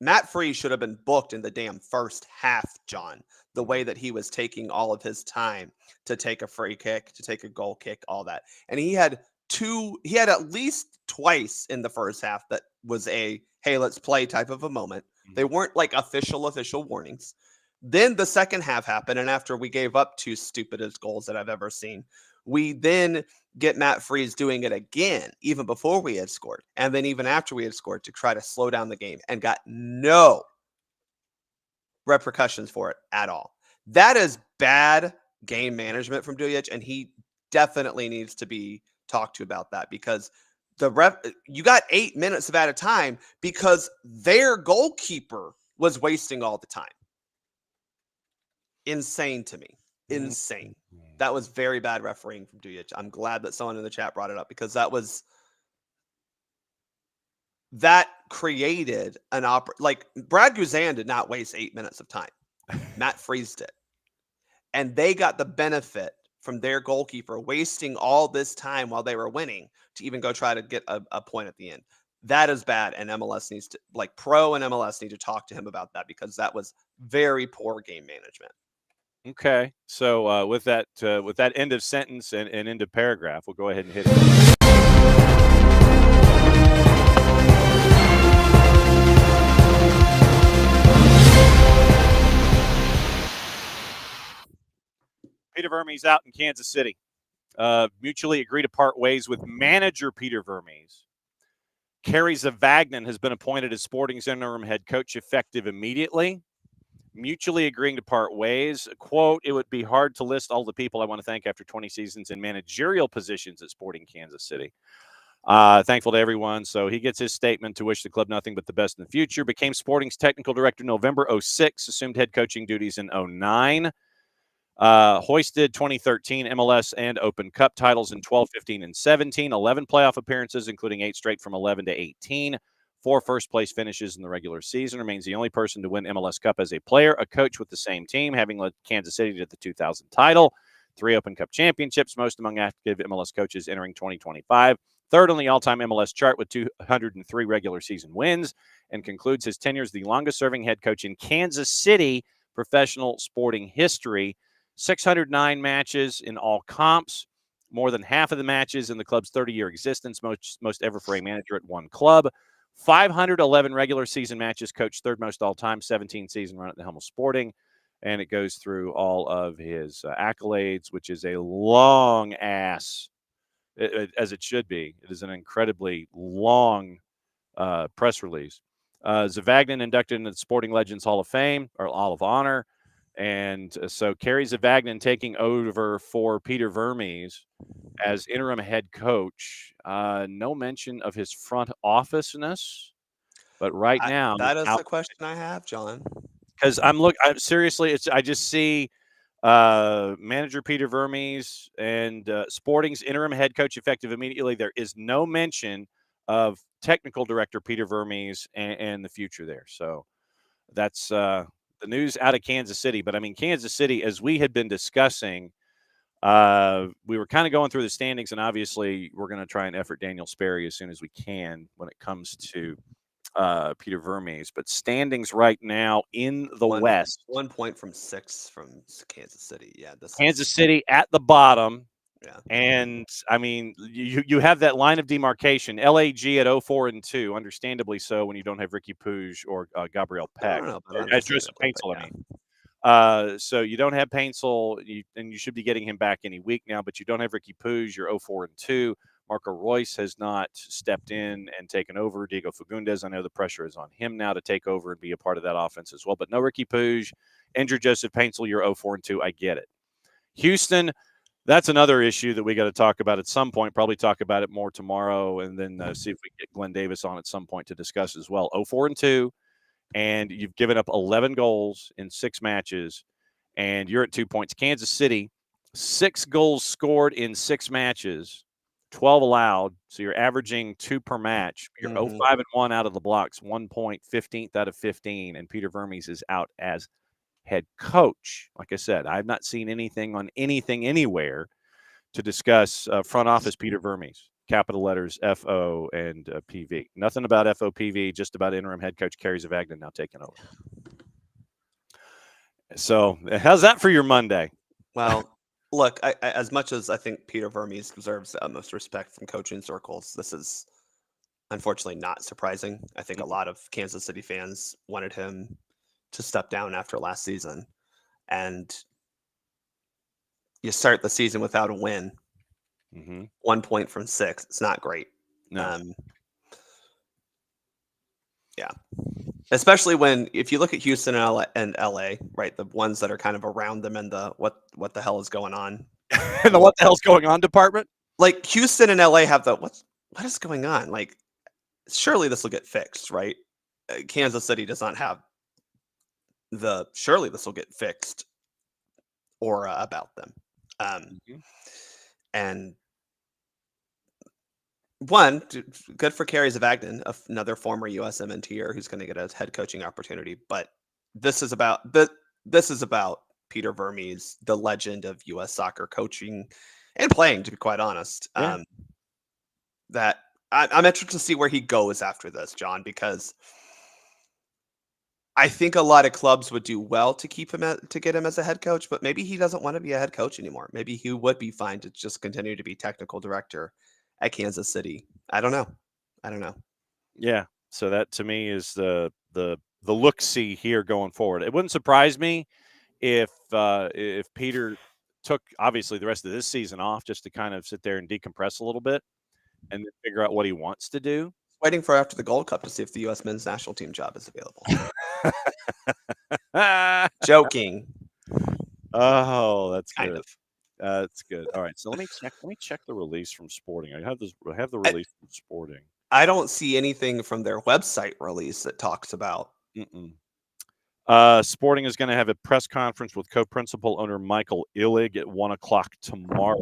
Matt Freeze should have been booked in the damn first half, John, the way that he was taking all of his time to take a free kick, to take a goal kick, all that. And he had at least twice in the first half that was a, hey, let's play type of a moment. They weren't like official warnings. Then the second half happened. And after we gave up 2 stupidest goals that I've ever seen, we then get Matt Freeze doing it again, even before we had scored. And then even after we had scored to try to slow down the game and got no repercussions for it at all. That is bad game management from Dujic. And he definitely needs to be talked to about that because you got 8 minutes of at a time because their goalkeeper was wasting all the time. Insane to me. Insane. That was very bad refereeing from Dujic. I'm glad that someone in the chat brought it up because that created an like Brad Guzan did not waste 8 minutes of time. Matt Freeze did. And they got the benefit from their goalkeeper wasting all this time while they were winning to even go try to get a point at the end. That is bad, and MLS needs to, like, Pro and MLS need to talk to him about that, because that was very poor game management. Okay. So with that end of sentence and end of paragraph, we'll go ahead and hit it. Peter Vermes out in Kansas City. Mutually agreed to part ways with manager Peter Vermes. Kerry Zavagnin has been appointed as Sporting's interim head coach effective immediately. Mutually agreeing to part ways. Quote, "It would be hard to list all the people I want to thank after 20 seasons in managerial positions at Sporting Kansas City. Thankful to everyone." So he gets his statement to wish the club nothing but the best in the future. Became Sporting's technical director in November 2006. Assumed head coaching duties in 2009. Hoisted 2013 MLS and Open Cup titles in 12, 15, and 17. 11 playoff appearances, including 8 straight from 11 to 18. 4 first-place finishes in the regular season. Remains the only person to win MLS Cup as a player, a coach with the same team, having led Kansas City to the 2000 title. 3 Open Cup championships, most among active MLS coaches entering 2025. Third on the all-time MLS chart with 203 regular season wins, and concludes his tenure as the longest-serving head coach in Kansas City professional sporting history. 609 matches in all comps, more than half of the matches in the club's 30-year existence, most ever for a manager at one club. 511 regular season matches, coached third most all time, 17 season run at the helm of Sporting. And it goes through all of his accolades, which is a long ass, as it should be. It is an incredibly long press release. Zavagnin inducted into the Sporting Legends Hall of Fame, or Hall of Honor. And so Kerry Zavagnin taking over for Peter Vermes as interim head coach. No mention of his front office-ness, but right now that is the question I have, John. Because seriously, I just see manager Peter Vermes and Sporting's interim head coach effective immediately. There is no mention of technical director Peter Vermes and the future there. So that's the news out of Kansas City. But I mean, Kansas City, as we had been discussing, we were kind of going through the standings, and obviously we're going to try and effort Daniel Sperry as soon as we can when it comes to Peter Vermes. But standings right now in the West. 1 point from 6 from Kansas City. Yeah. Kansas City at the bottom. Yeah. And I mean, you have that line of demarcation. LAG at 0-4-2, understandably so, when you don't have Ricky Puig or Gabriel Peck. Joseph Paintsel, I mean. So you don't have Paintsel, and you should be getting him back any week now, but you don't have Ricky Puig. You're 0-4-2. Marco Royce has not stepped in and taken over. Diego Fagundes, I know the pressure is on him now to take over and be a part of that offense as well. But no Ricky Puig. Injured Joseph Paintsel, you're 0-4-2. I get it. Houston, that's another issue that we got to talk about at some point. Probably talk about it more tomorrow, and then see if we can get Glenn Davis on at some point to discuss as well. 0-4-2, and you've given up 11 goals in 6 matches, and you're at 2 points. Kansas City, 6 goals scored in 6 matches, 12 allowed, so you're averaging 2 per match. You're 0-5-1 out of the blocks, 1 point, 15th out of 15, and Peter Vermes is out as head coach. Like I said, I've not seen anything on anything anywhere to discuss front office Peter Vermes, capital letters FO and PV. Nothing about FOPV, just about interim head coach Kerry Zavagnin now taking over. So how's that for your Monday? Well, look, I as much as I think Peter Vermes deserves the utmost respect from coaching circles, this is unfortunately not surprising. I think a lot of Kansas City fans wanted him to step down after last season, and you start the season without a win. 1 point from 6. It's not great. No. Yeah. Especially when, if you look at Houston and LA, right, the ones that are kind of around them and the what the hell is going on. And the what the hell's going on department? Like Houston and LA have the what is going on? Like, surely this will get fixed, right? Kansas City does not have surely this will get fixed aura about them. And one, good for Kerry Zavagnin, another former USMNTer who's going to get a head coaching opportunity. But this is about Peter Vermes, the legend of U.S. soccer coaching and playing, to be quite honest. Yeah. That I'm interested to see where he goes after this, John, because I think a lot of clubs would do well to keep him to get him as a head coach, but maybe he doesn't want to be a head coach anymore. Maybe he would be fine to just continue to be technical director at Kansas City. I don't know. Yeah. So that to me is the look-see here going forward. It wouldn't surprise me if Peter took obviously the rest of this season off just to kind of sit there and decompress a little bit and then figure out what he wants to do. Waiting for after the Gold Cup to see if the U.S. men's national team job is available. Joking. Oh, that's Kind good. of. That's good. All right, so let me check the release from Sporting. I have the release from Sporting. I don't see anything from their website release that talks about. Sporting is going to have a press conference with co-principal owner Michael Illig at 1:00 tomorrow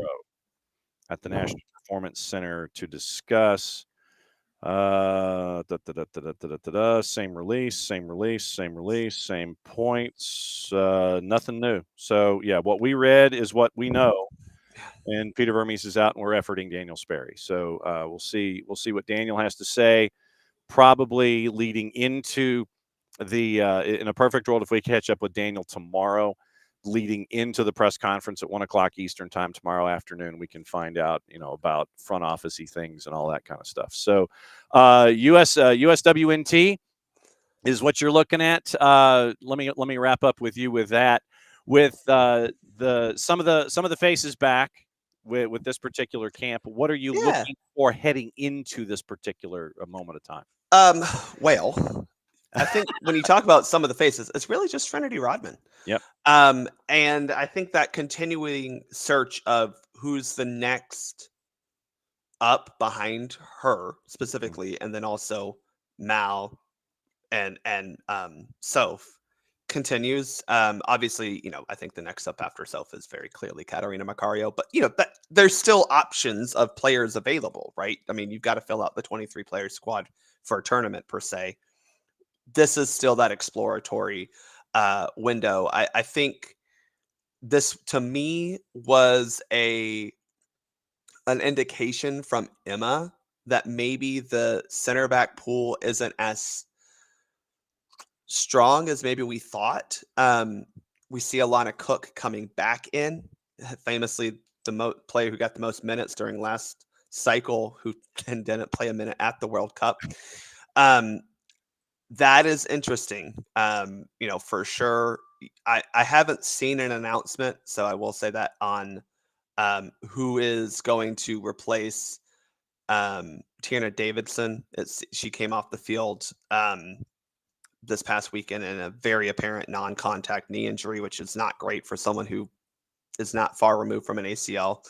at the National Performance Center to discuss. Same release, same points. Nothing new. So yeah, what we read is what we know. And Peter Vermes is out, and we're efforting Daniel Sperry. So we'll see what Daniel has to say. Probably leading into the in a perfect world, if we catch up with Daniel tomorrow, leading into the press conference at 1:00 Eastern time tomorrow afternoon, we can find out, about front office-y things and all that kind of stuff. So USWNT is what you're looking at. Let me wrap up with you with that. With some of the faces back with this particular camp, what are you looking for heading into this particular moment of time? Well, I think when you talk about some of the faces, it's really just Trinity Rodman. Yep. And I think that continuing search of who's the next up behind her specifically, and then also Mal and Soph continues. Obviously, I think the next up after Soph is very clearly Katarina Macario, but that there's still options of players available, right? I mean, you've got to fill out the 23-player squad for a tournament per se. This is still that exploratory window. I think this to me was an indication from Emma that maybe the center back pool isn't as strong as maybe we thought. We see Alana Cook coming back in, famously the player who got the most minutes during last cycle, who then didn't play a minute at the World Cup. That is interesting. For sure. I haven't seen an announcement, so I will say that on who is going to replace Tiana Davidson. She came off the field this past weekend in a very apparent non-contact knee injury, which is not great for someone who is not far removed from an ACL.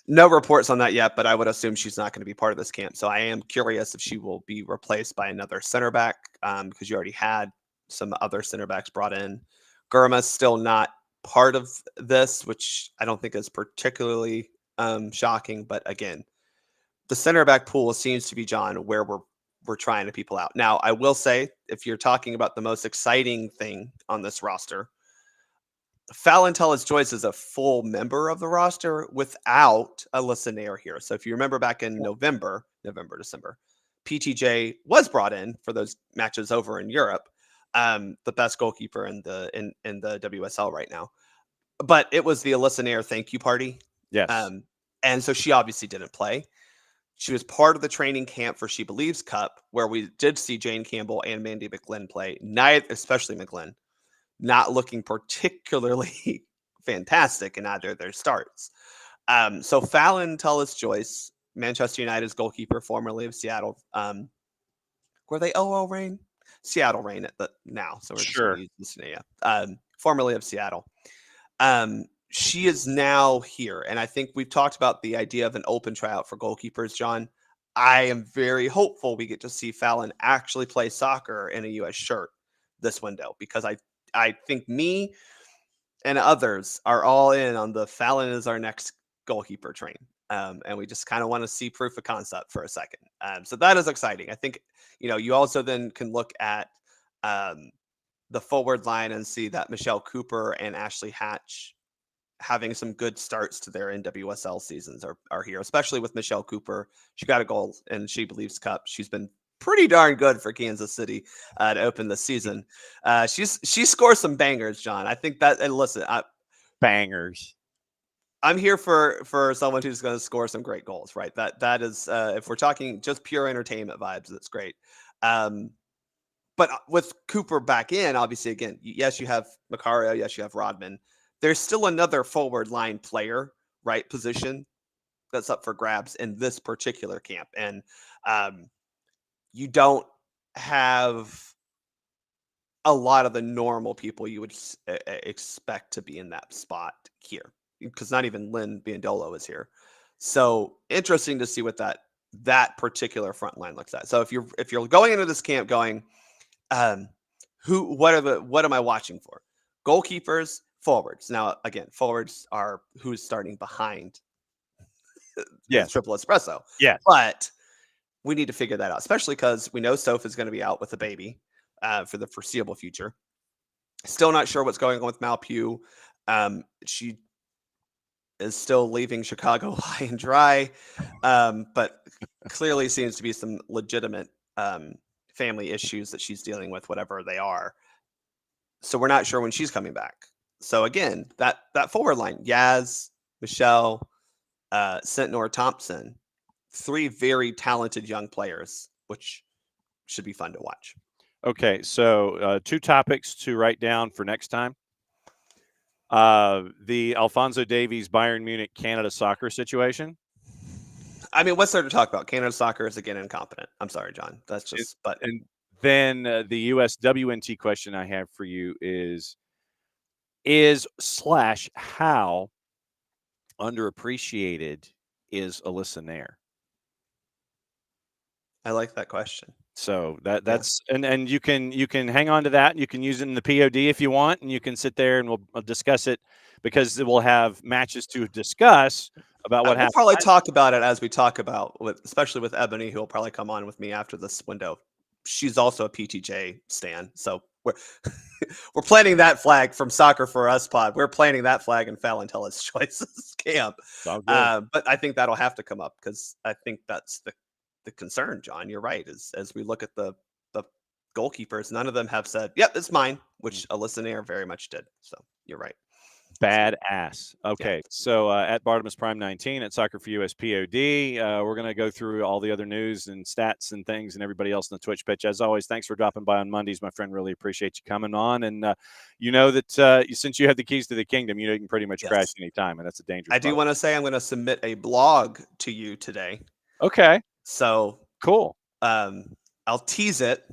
No reports on that yet, but I would assume she's not going to be part of this camp. So I am curious if she will be replaced by another center back, because you already had some other center backs brought in. Gurma's still not part of this, which I don't think is particularly shocking. But again, the center back pool seems to be, John, where we're trying to people out. Now, I will say, if you're talking about the most exciting thing on this roster, Fallon Tullis-Joyce is a full member of the roster without Alyssa Nair here. So if you remember back in November, December, PTJ was brought in for those matches over in Europe, the best goalkeeper in the WSL right now. But it was the Alyssa Nair thank you party. Yes. And so she obviously didn't play. She was part of the training camp for She Believes Cup, where we did see Jane Campbell and Mandy McGlynn play, especially McGlynn, not looking particularly fantastic in either of their starts. So Fallon Tullis-Joyce, Manchester United's goalkeeper, formerly of Seattle. Were they OO Reign? Seattle Reign at the now. So we're sure. Just formerly of Seattle. She is now here. And I think we've talked about the idea of an open tryout for goalkeepers, John. I am very hopeful we get to see Fallon actually play soccer in a U.S. shirt this window, because I think me and others are all in on the Fallon is our next goalkeeper train. And we just kind of want to see proof of concept for a second. So that is exciting. I think, you also then can look at the forward line and see that Michelle Cooper and Ashley Hatch having some good starts to their NWSL seasons are here, especially with Michelle Cooper. She got a goal in She Believes Cup. She's been pretty darn good for Kansas City to open the season. She scores some bangers, John. I think that, and listen, Bangers. I'm here for someone who's going to score some great goals, right? That is, if we're talking just pure entertainment vibes, that's great. But with Cooper back in, obviously, again, yes, you have Macario, yes, you have Rodman. There's still another forward line player, right, position that's up for grabs in this particular camp. And you don't have a lot of the normal people you would expect to be in that spot here, because not even Lynn Biondolo is here. So interesting to see what that particular front line looks like. So if you're going into this camp going, what am I watching for? Goalkeepers, forwards. Now, again, forwards are who's starting behind Triple Espresso. Yes. But we need to figure that out, especially because we know Soph is going to be out with a baby for the foreseeable future. Still not sure what's going on with Malpew. She is still leaving Chicago high and dry, but clearly seems to be some legitimate family issues that she's dealing with, whatever they are. So we're not sure when she's coming back. So again, that forward line, Yaz, Michelle, Sentnor, Thompson, 3 very talented young players, which should be fun to watch. Okay, so 2 topics to write down for next time. The Alphonso Davies Bayern Munich Canada soccer situation. I mean, what's there to talk about? Canada soccer is again incompetent. I'm sorry, John. That's just. And then the US WNT question I have for you is / how underappreciated is Alyssa Nair? I like that question. So that's and you can hang on to that. You can use it in the POD if you want, and you can sit there and we'll discuss it, because we'll have matches to discuss about what happened. We'll probably talk about it as we talk about, especially with Ebony, who will probably come on with me after this window. She's also a PTJ stan, so we're planting that flag from SoccerForUSPod. We're planting that flag in Falintella's Choices camp. But I think that'll have to come up, because I think that's the concern, John. You're right. As we look at the goalkeepers, none of them have said, "Yep, it's mine," which Alyssa Nair very much did. So you're right. Badass. Okay, so at Bartimus Prime 19 at SoccerForUSPod, we're going to go through all the other news and stats and things, and everybody else in the Twitch pitch. As always, thanks for dropping by on Mondays, my friend. Really appreciate you coming on. And you know that since you have the keys to the kingdom, you can pretty much crash anytime, and that's a dangerous. I do want to say I'm going to submit a blog to you today. Okay. So cool. I'll tease it.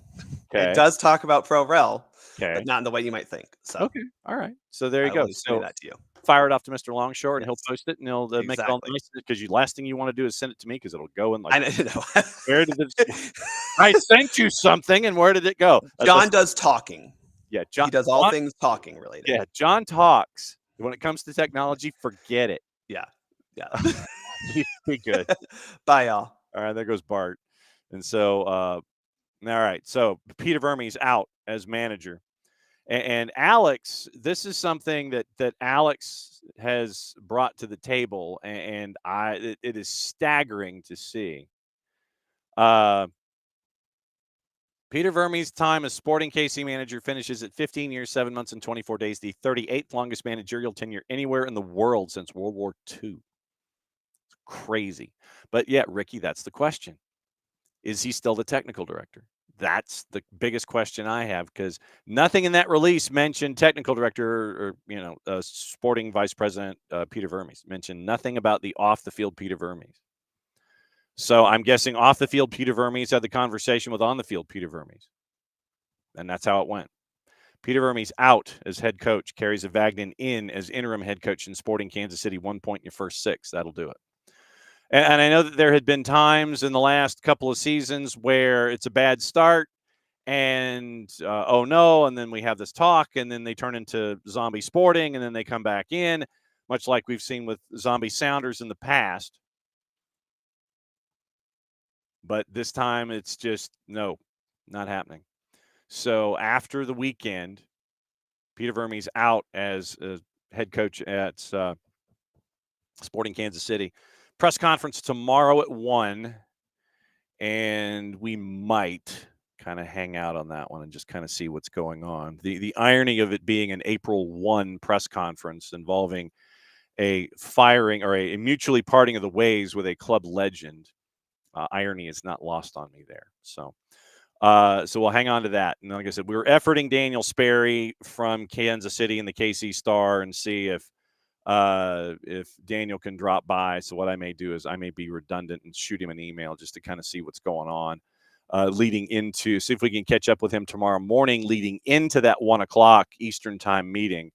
Okay. It does talk about Pro Rel, okay, but not in the way you might think. So okay, all right. So there you go. So that to you. Fire it off to Mr. Longshore, and he'll post it, and he'll make it all nice. Because last thing you want to do is send it to me, because it'll go in like. I know. Where did it? I sent you something, and where did it go? John does talking. Yeah, John. He does all things talking related. Yeah, John talks. When it comes to technology, forget it. Yeah. Be good. Bye, y'all. All right, there goes Bart. And so, all right. So Peter Vermes out as manager, and Alex. This is something that Alex has brought to the table, and it is staggering to see. Peter Vermes' time as Sporting KC manager finishes at 15 years, 7 months, and 24 days, the 38th longest managerial tenure anywhere in the world since World War II. It's crazy. But yeah, Ricky, that's the question. Is he still the technical director? That's the biggest question I have, because nothing in that release mentioned technical director or sporting vice president Peter Vermes. Mentioned nothing about the off-the-field Peter Vermes. So I'm guessing off-the-field Peter Vermes had the conversation with on-the-field Peter Vermes. And that's how it went. Peter Vermes out as head coach. Carries Avagnon in as interim head coach in Sporting Kansas City. 1 point in your first 6. That'll do it. And I know that there had been times in the last couple of seasons where it's a bad start and, oh no, and then we have this talk, and then they turn into zombie Sporting, and then they come back in, much like we've seen with zombie Sounders in the past. But this time it's just, no, not happening. So after the weekend, Peter Vermee's out as head coach at Sporting Kansas City. Press conference tomorrow at 1, and we might kind of hang out on that one and just kind of see what's going on. The irony of it being an April 1 press conference involving a firing or a mutually parting of the ways with a club legend, irony is not lost on me there. So we'll hang on to that. And like I said, we were efforting Daniel Sperry from Kansas City and the KC Star and see if Daniel can drop by. So what I may do is I may be redundant and shoot him an email just to kind of see what's going on, leading into, see if we can catch up with him tomorrow morning, leading into that 1 o'clock Eastern time meeting,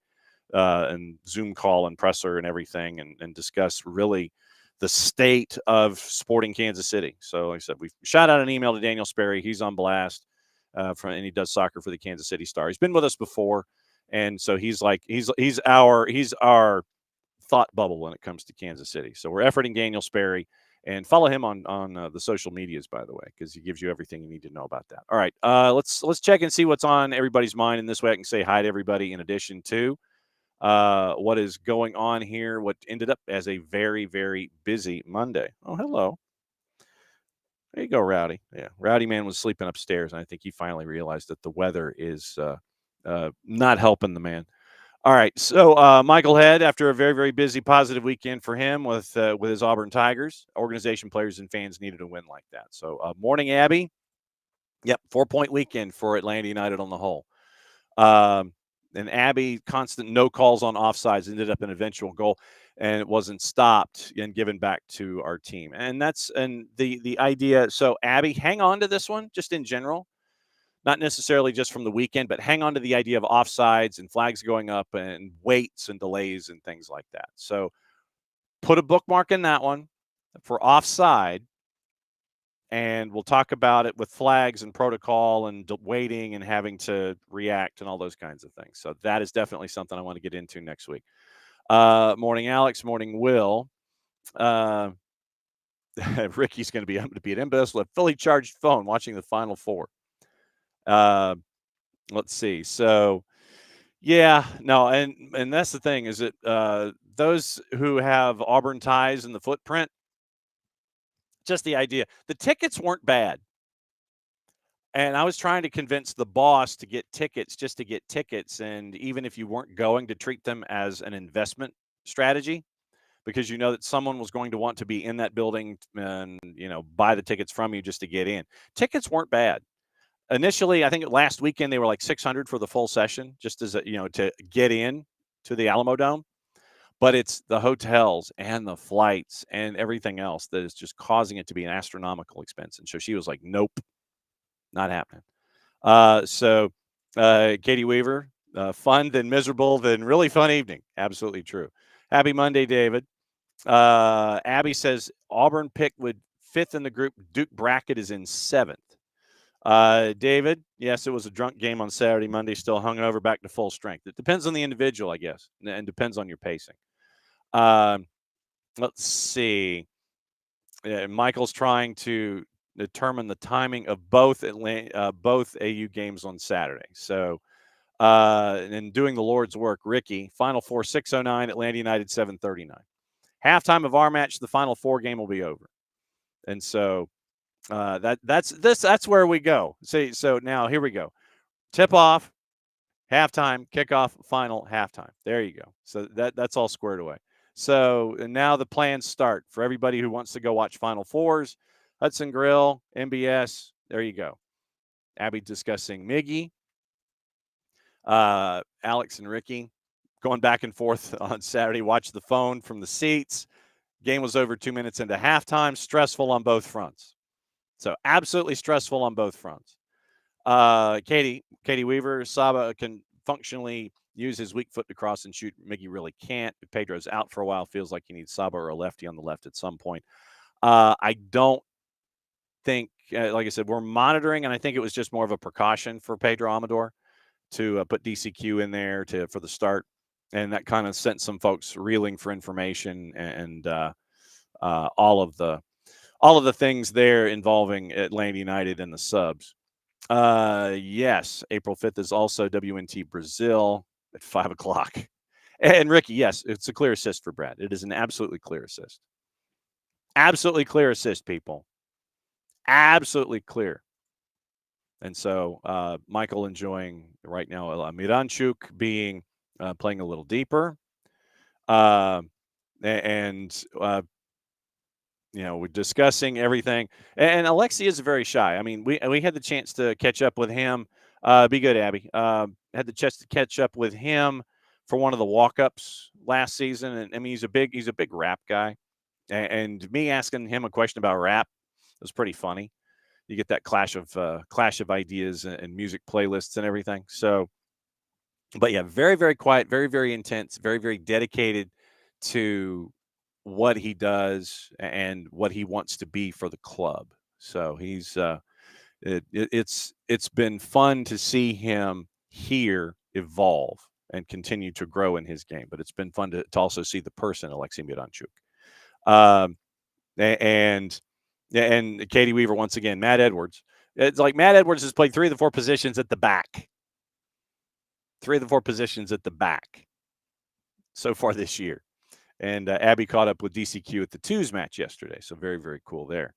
and Zoom call and presser and everything, and discuss really the state of Sporting Kansas City. So like I said, we shot out an email to Daniel Sperry. He's on blast, and he does soccer for the Kansas City Star. He's been with us before. And so he's our thought bubble when it comes to Kansas City. So we're efforting Daniel Sperry, and follow him on the social medias, by the way, because he gives you everything you need to know about that. All right, let's check and see what's on everybody's mind. And this way I can say hi to everybody in addition to what is going on here, what ended up as a very, very busy Monday. Oh, hello. There you go, Rowdy. Yeah, Rowdy Man was sleeping upstairs, and I think he finally realized that the weather is not helping the man. All right, so Michael Head, after a very, very busy, positive weekend for him with his Auburn Tigers, organization, players, and fans needed a win like that. So morning, Abby. Yep, 4-point weekend for Atlanta United on the whole. And Abby, constant no calls on offsides, ended up an eventual goal, and it wasn't stopped and given back to our team. And that's the idea. So Abby, hang on to this one just in general. Not necessarily just from the weekend, but hang on to the idea of offsides and flags going up and waits and delays and things like that. So put a bookmark in that one for offside, and we'll talk about it with flags and protocol and waiting and having to react and all those kinds of things. So that is definitely something I want to get into next week. Morning, Alex. Morning, Will. Ricky's going to be able to be an imbecile, a fully charged phone watching the Final Four. Let's see. So, yeah, no, and that's the thing is that those who have Auburn ties in the footprint, just the idea. The tickets weren't bad. And I was trying to convince the boss to get tickets just to get tickets. And even if you weren't going, to treat them as an investment strategy, because you know that someone was going to want to be in that building and, buy the tickets from you just to get in. Tickets weren't bad. Initially, I think last weekend they were like $600 for the full session, just as to get in to the Alamo Dome. But it's the hotels and the flights and everything else that is just causing it to be an astronomical expense. And so she was like, "Nope, not happening." So Katie Weaver, fun then miserable then really fun evening. Absolutely true. Happy Monday, David. Abby says Auburn picked with 5th in the group. Duke bracket is in 7th. David, yes, it was a drunk game on Saturday. Monday, still hungover, back to full strength. It depends on the individual, I guess, and depends on your pacing. Let's see. Michael's trying to determine the timing of both AU games on Saturday. So, and doing the Lord's work, Ricky, Final Four 6:09, Atlanta United 7:39. Halftime of our match, the Final Four game will be over, and so. That's where we go. See, so now here we go. Tip off, halftime, kickoff, final, halftime. There you go. So that's all squared away. So and now the plans start for everybody who wants to go watch Final Fours, Hudson Grill, MBS. There you go. Abby discussing Miggy, Alex and Ricky going back and forth on Saturday. Watch the phone from the seats. Game was over 2 minutes into halftime. Stressful on both fronts. So absolutely stressful on both fronts. Katie Weaver, Saba can functionally use his weak foot to cross and shoot. Miggy really can't. Pedro's out for a while. Feels like he needs Saba or a lefty on the left at some point. I don't think, like I said, we're monitoring, and I think it was just more of a precaution for Pedro Amador to put DCQ in there for the start, and that kind of sent some folks reeling for information and all of the things there involving Atlanta United and the subs. Yes, April 5th is also WNT Brazil at 5 o'clock. And Ricky, yes, it's a clear assist for Brad. It is an absolutely clear assist. Absolutely clear assist, people. Absolutely clear. And so Michael enjoying right now Miranchuk being playing a little deeper. We're discussing everything. And Alexi is very shy. I mean, we had the chance to catch up with him. Be good, Abby. Had the chance to catch up with him for one of the walk-ups last season. And I mean, he's a big rap guy. And me asking him a question about rap was pretty funny. You get that clash of ideas and music playlists and everything. So, but yeah, very, very quiet, very, very intense, very, very dedicated to what he does and what he wants to be for the club. So he's it's been fun to see him here evolve and continue to grow in his game. But it's been fun to also see the person Alexei Miranchuk. And Katie Weaver once again, Matt Edwards. It's like Matt Edwards has played 3 of the 4 positions at the back. 3 of the 4 positions at the back so far this year. And Abby caught up with DCQ at the twos match yesterday. So very, very cool there.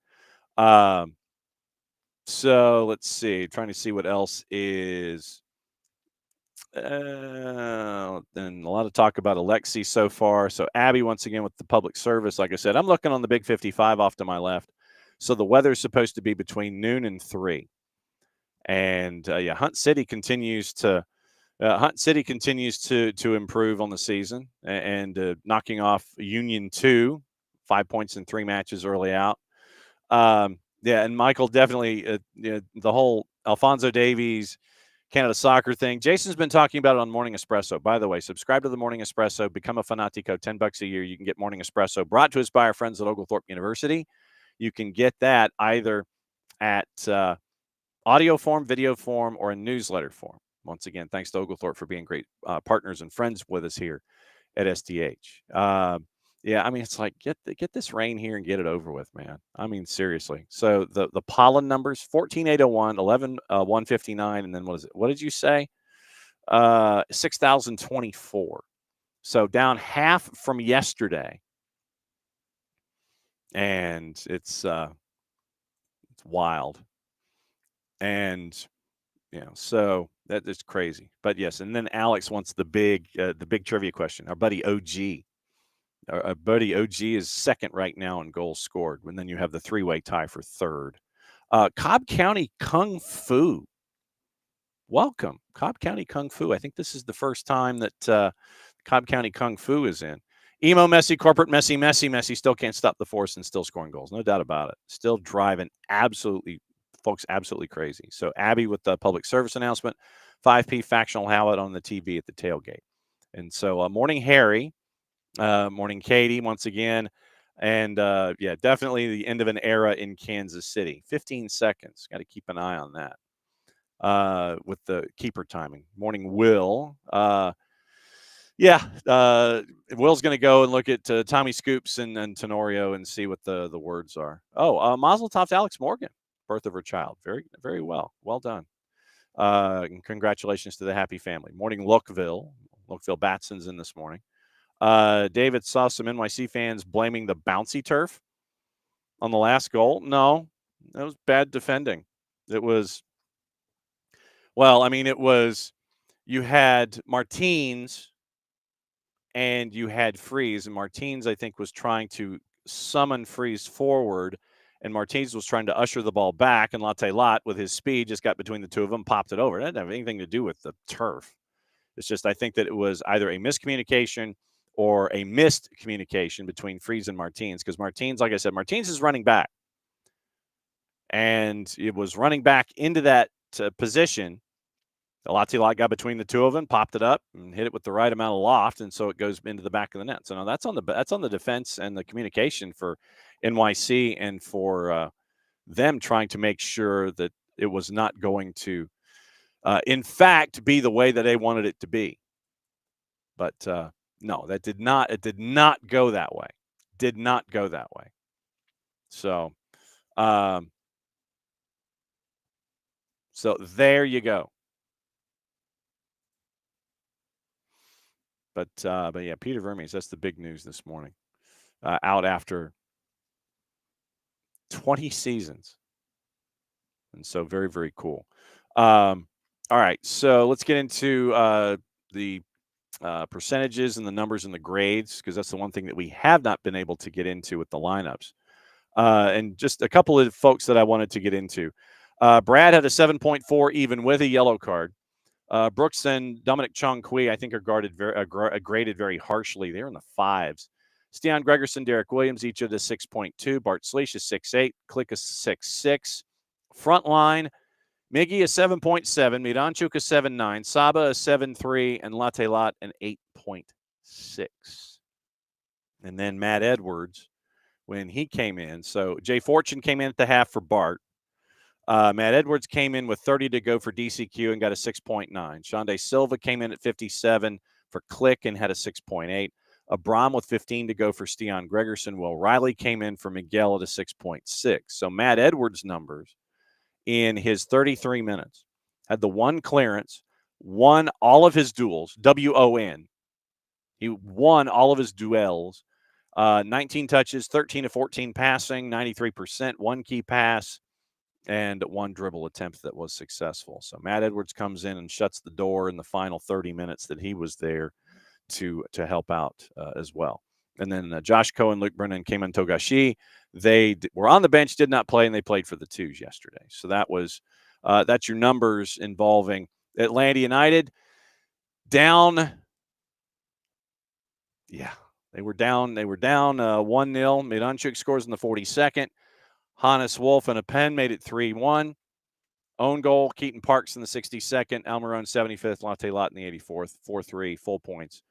So let's see. Trying to see what else is. And a lot of talk about Alexi so far. So Abby, once again, with the public service. Like I said, I'm looking on the big 55 off to my left. So the weather's supposed to be between noon and 3. And Hunt City continues to improve on the season and knocking off Union 2, 5 points in 3 matches early out. And Michael definitely the whole Alfonso Davies Canada soccer thing. Jason's been talking about it on Morning Espresso. By the way, subscribe to the Morning Espresso, become a Fanatico, $10 a year. You can get Morning Espresso brought to us by our friends at Oglethorpe University. You can get that either at audio form, video form, or in newsletter form. Once again, thanks to Oglethorpe for being great partners and friends with us here at SDH. I mean, it's like get this rain here and get it over with, man. I mean, seriously. So the pollen numbers 14,801, 11,159, and then what is it? What did you say? 6,024. So down half from yesterday, and it's wild. And so that is crazy. But yes, and then Alex wants the big trivia question. Our buddy OG. Our buddy OG is second right now in goals scored. And then you have the 3-way tie for third. Cobb County Kung Fu. Welcome, Cobb County Kung Fu. I think this is the first time that Cobb County Kung Fu is in. Emo Messi, corporate Messi still can't stop the force and still scoring goals. No doubt about it. Still driving absolutely crazy. So Abby with the public service announcement, 5P factional Howard on the TV at the tailgate. And so morning Harry, morning Katie once again. And definitely the end of an era in Kansas City. 15 seconds. Got to keep an eye on that with the keeper timing. Morning Will. Will's going to go and look at Tommy Scoops and Tenorio and see what the words are. Mazel tov to Alex Morgan. Birth of her child. Very, very well. Well done. And congratulations to the happy family. Morning, Lookville Batson's in this morning. David saw some NYC fans blaming the bouncy turf on the last goal. No, that was bad defending. It was, you had Martins and you had Freeze. And Martins, I think, was trying to summon Freeze forward. And Martins was trying to usher the ball back, and Latte Lot, with his speed, just got between the two of them, popped it over. It didn't have anything to do with the turf. It's just I think that it was either a miscommunication or a missed communication between Freeze and Martins, because Martins, like I said, Martins is running back. And it was running back into that position. Latte Lot got between the two of them, popped it up, and hit it with the right amount of loft, and so it goes into the back of the net. So now that's on the defense and the communication for NYC and for them trying to make sure that it was not going to, in fact, be the way that they wanted it to be. But no, it did not go that way. Did not go that way. So, So there you go. But yeah, Peter Vermes, that's the big news this morning. Out after 20 seasons. And so very, very cool. All right, so let's get into the percentages and the numbers and the grades, because that's the one thing that we have not been able to get into with the lineups. And just a couple of folks that I wanted to get into. Brad had a 7.4 even with a yellow card. Brooks and Dominic Chong-Kui, I think, are graded very harshly. They're in the 5s. Stian Gregerson, Derek Williams, each of the 6.2. Bart Sleesh is 6.8. Click is 6.6. Front line, Miggy is 7.7. Miranchuk is 7.9. Saba is 7.3. And Latte Lot an 8.6. And then Matt Edwards, when he came in. So Jay Fortune came in at the half for Bart. Matt Edwards came in with 30 to go for DCQ and got a 6.9. Shonda Silva came in at 57 for Click and had a 6.8. Abram with 15 to go for Stian Gregerson. Will Riley came in for Miguel at a 6.6. So Matt Edwards' numbers in his 33 minutes had the one clearance, won all of his duels, WON. He won all of his duels. 19 touches, 13 to 14 passing, 93%, one key pass, and one dribble attempt that was successful. So Matt Edwards comes in and shuts the door in the final 30 minutes that he was there to help out as well. And then Josh Cohen, Luke Brennan, Cayman Togashi, they were on the bench, did not play, and they played for the Twos yesterday. So that was that's your numbers involving Atlanta United. Down. Yeah, they were down 1-0. Miranchuk scores in the 42nd. Hannes Wolf and a pen made it 3-1. Own goal, Keaton Parks in the 62nd. Almiron 75th. Latte Lot in the 84th. 4-3, full points.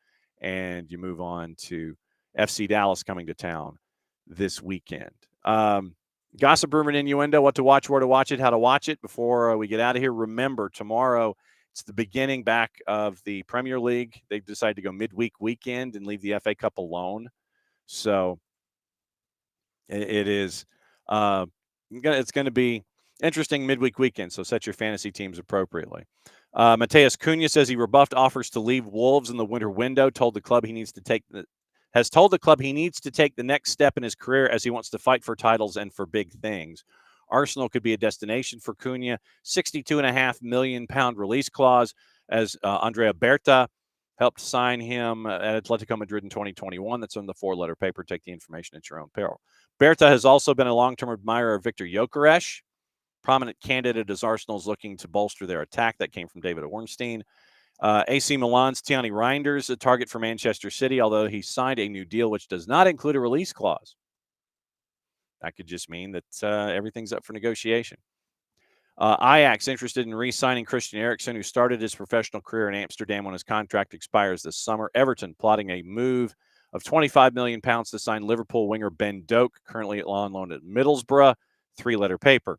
And you move on to FC Dallas coming to town this weekend. Gossip, rumor, and innuendo, what to watch, where to watch it, how to watch it. Before we get out of here, remember, tomorrow it's the beginning back of the Premier League. They've decided to go midweek weekend and leave the FA Cup alone. So it is it's going to be interesting midweek weekend, so set your fantasy teams appropriately. Mateus Cunha says he rebuffed offers to leave Wolves in the winter window, told the club he needs to take the next step in his career as he wants to fight for titles and for big things. Arsenal could be a destination for Cunha. £62.5 million release clause as Andrea Berta helped sign him at Atletico Madrid in 2021. That's on the 4-letter paper. Take the information at your own peril. Berta has also been a long-term admirer of Victor Gyökeres, prominent candidate as Arsenal's looking to bolster their attack. That came from David Ornstein. AC Milan's Thierry Reinders, a target for Manchester City, although he signed a new deal which does not include a release clause. That could just mean that everything's up for negotiation. Ajax interested in re-signing Christian Eriksen, who started his professional career in Amsterdam when his contract expires this summer. Everton plotting a move of £25 million to sign Liverpool winger Ben Doak, currently on loan at Middlesbrough. 3-letter paper.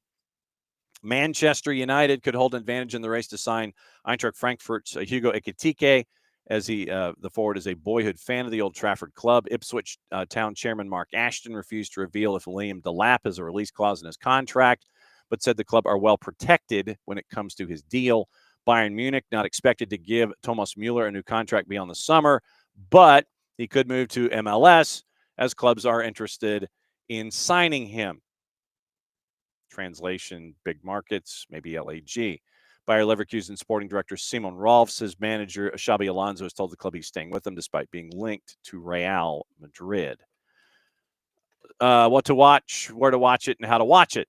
Manchester United could hold an advantage in the race to sign Eintracht Frankfurt's Hugo Ekitike, as the forward is a boyhood fan of the Old Trafford club. Ipswich Town chairman Mark Ashton refused to reveal if Liam Delap has a release clause in his contract, but said the club are well protected when it comes to his deal. Bayern Munich not expected to give Thomas Müller a new contract beyond the summer, but he could move to MLS as clubs are interested in signing him. Translation, big markets, maybe LAG. Bayer Leverkusen sporting director Simon Rolfs, his manager Xabi Alonso, has told the club he's staying with them despite being linked to Real Madrid. What to watch, where to watch it, and how to watch it.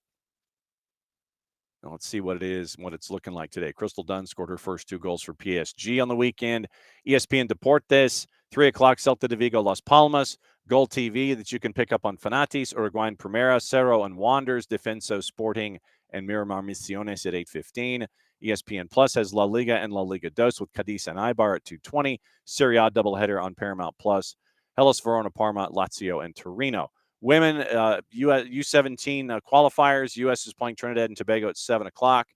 Now let's see what it is and what it's looking like today. Crystal Dunn scored her first 2 goals for PSG on the weekend. ESPN Deportes, 3 o'clock, Celta de Vigo, Las Palmas. Goal TV that you can pick up on Fanatis, Uruguayan Primera, Cerro and Wanderers, Defenso Sporting, and Miramar Misiones at 8:15. ESPN Plus has La Liga and La Liga Dos with Cadiz and Eibar at 2:20. Serie A doubleheader on Paramount Plus. Hellas Verona, Parma, Lazio, and Torino. Women U17 qualifiers. U.S. is playing Trinidad and Tobago at 7 o'clock.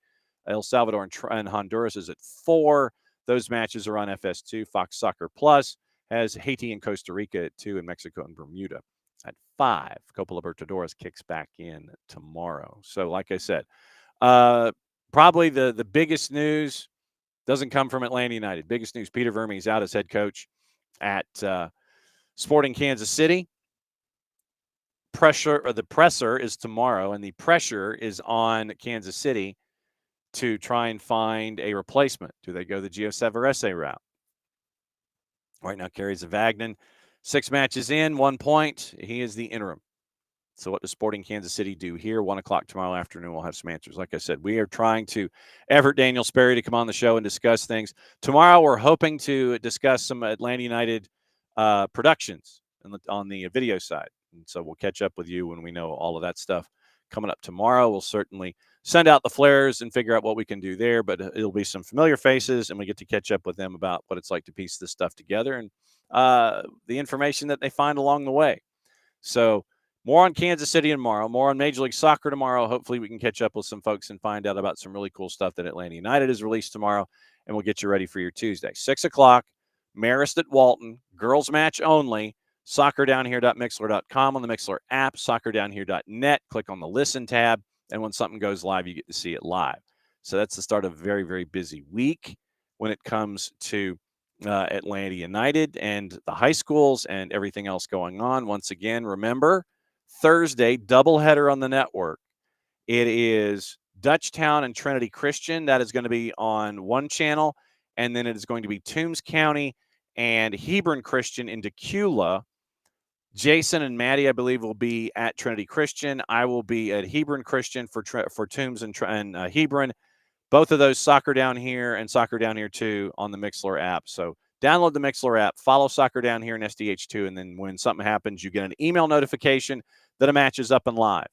El Salvador and Honduras is at 4. Those matches are on FS2. Fox Soccer Plus has Haiti and Costa Rica at 2, and Mexico and Bermuda at 5. Copa Libertadores kicks back in tomorrow. So, like I said, probably the biggest news doesn't come from Atlanta United. Biggest news, Peter Vermes out as head coach at Sporting Kansas City. The presser is tomorrow, and the pressure is on Kansas City to try and find a replacement. Do they go the Gio Savarese route? Right now, carries a Vagnon. 6 matches in, 1 point. He is the interim. So what does Sporting Kansas City do here? 1 o'clock tomorrow afternoon, we'll have some answers. Like I said, we are trying to effort Daniel Sperry to come on the show and discuss things. Tomorrow, we're hoping to discuss some Atlanta United productions on the video side. And so we'll catch up with you when we know all of that stuff coming up tomorrow. We'll certainly send out the flares and figure out what we can do there, but it'll be some familiar faces, and we get to catch up with them about what it's like to piece this stuff together and the information that they find along the way. So more on Kansas City tomorrow, more on Major League Soccer tomorrow. Hopefully we can catch up with some folks and find out about some really cool stuff that Atlanta United has released tomorrow, and we'll get you ready for your Tuesday. 6 o'clock, Marist at Walton, girls match only, soccerdownhere.mixler.com on the Mixler app, soccerdownhere.net. Click on the Listen tab, and when something goes live, you get to see it live. So that's the start of a very, very busy week when it comes to Atlanta United and the high schools and everything else going on. Once again, remember, Thursday, doubleheader on the network. It is Dutchtown and Trinity Christian. That is going to be on one channel, and then it is going to be Toombs County and Hebron Christian in Decula. Jason and Maddie, I believe, will be at Trinity Christian. I will be at Hebron Christian for Toombs and Hebron. Both of those, Soccer Down Here and Soccer Down Here 2 on the Mixler app. So download the Mixler app, follow Soccer Down Here and SDH2, and then when something happens, you get an email notification that a match is up and live.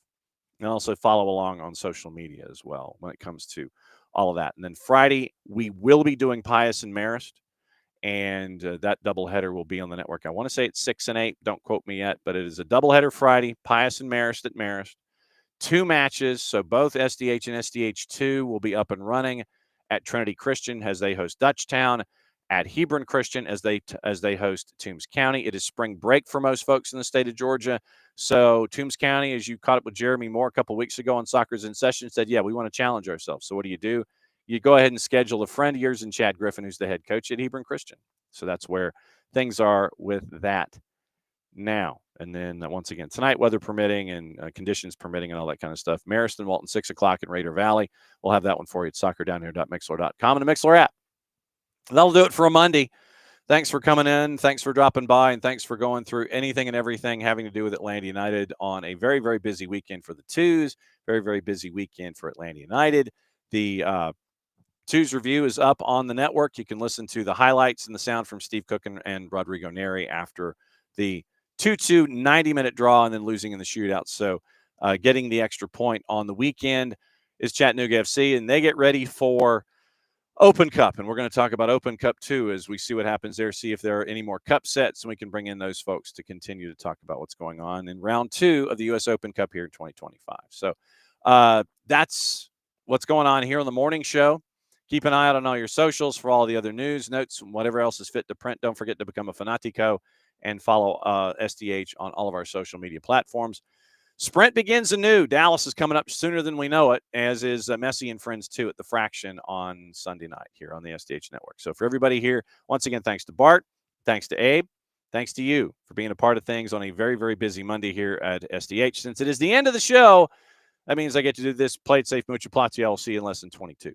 And also follow along on social media as well when it comes to all of that. And then Friday, we will be doing Pius and Marist, and that doubleheader will be on the network. I want to say it's 6 and 8. Don't quote me yet, but it is a doubleheader Friday, Pius and Marist at Marist. 2 matches, so both SDH and SDH2 will be up and running at Trinity Christian as they host Dutchtown, at Hebron Christian as they host Toombs County. It is spring break for most folks in the state of Georgia. So Toombs County, as you caught up with Jeremy Moore a couple weeks ago on Soccer's in Session, said, yeah, we want to challenge ourselves. So what do? You go ahead and schedule a friend of yours in Chad Griffin, who's the head coach at Hebron Christian. So that's where things are with that now. And then once again, tonight, weather permitting and conditions permitting and all that kind of stuff. Marist and Walton, 6 o'clock in Raider Valley. We'll have that one for you at soccerdownhere.mixler.com and the Mixler app. That'll do it for a Monday. Thanks for coming in. Thanks for dropping by. And thanks for going through anything and everything having to do with Atlanta United on a very, very busy weekend for the Twos. Very, very busy weekend for Atlanta United. The Twos review is up on the network. You can listen to the highlights and the sound from Steve Cook and Rodrigo Neri after the 2-2 90-minute draw and then losing in the shootout. So getting the extra point on the weekend is Chattanooga FC, and they get ready for Open Cup. And we're going to talk about Open Cup 2 as we see what happens there, see if there are any more cup sets, and we can bring in those folks to continue to talk about what's going on in round 2 of the U.S. Open Cup here in 2025. So that's what's going on here on the morning show. Keep an eye out on all your socials for all the other news, notes, and whatever else is fit to print. Don't forget to become a Fanatico and follow SDH on all of our social media platforms. Sprint begins anew. Dallas is coming up sooner than we know it, as is Messi and Friends 2 at the Fraction on Sunday night here on the SDH Network. So for everybody here, once again, thanks to Bart, thanks to Abe, thanks to you for being a part of things on a very, very busy Monday here at SDH. Since it is the end of the show, that means I get to do this. Play it safe, mucho platio. I'll see you in less than 22.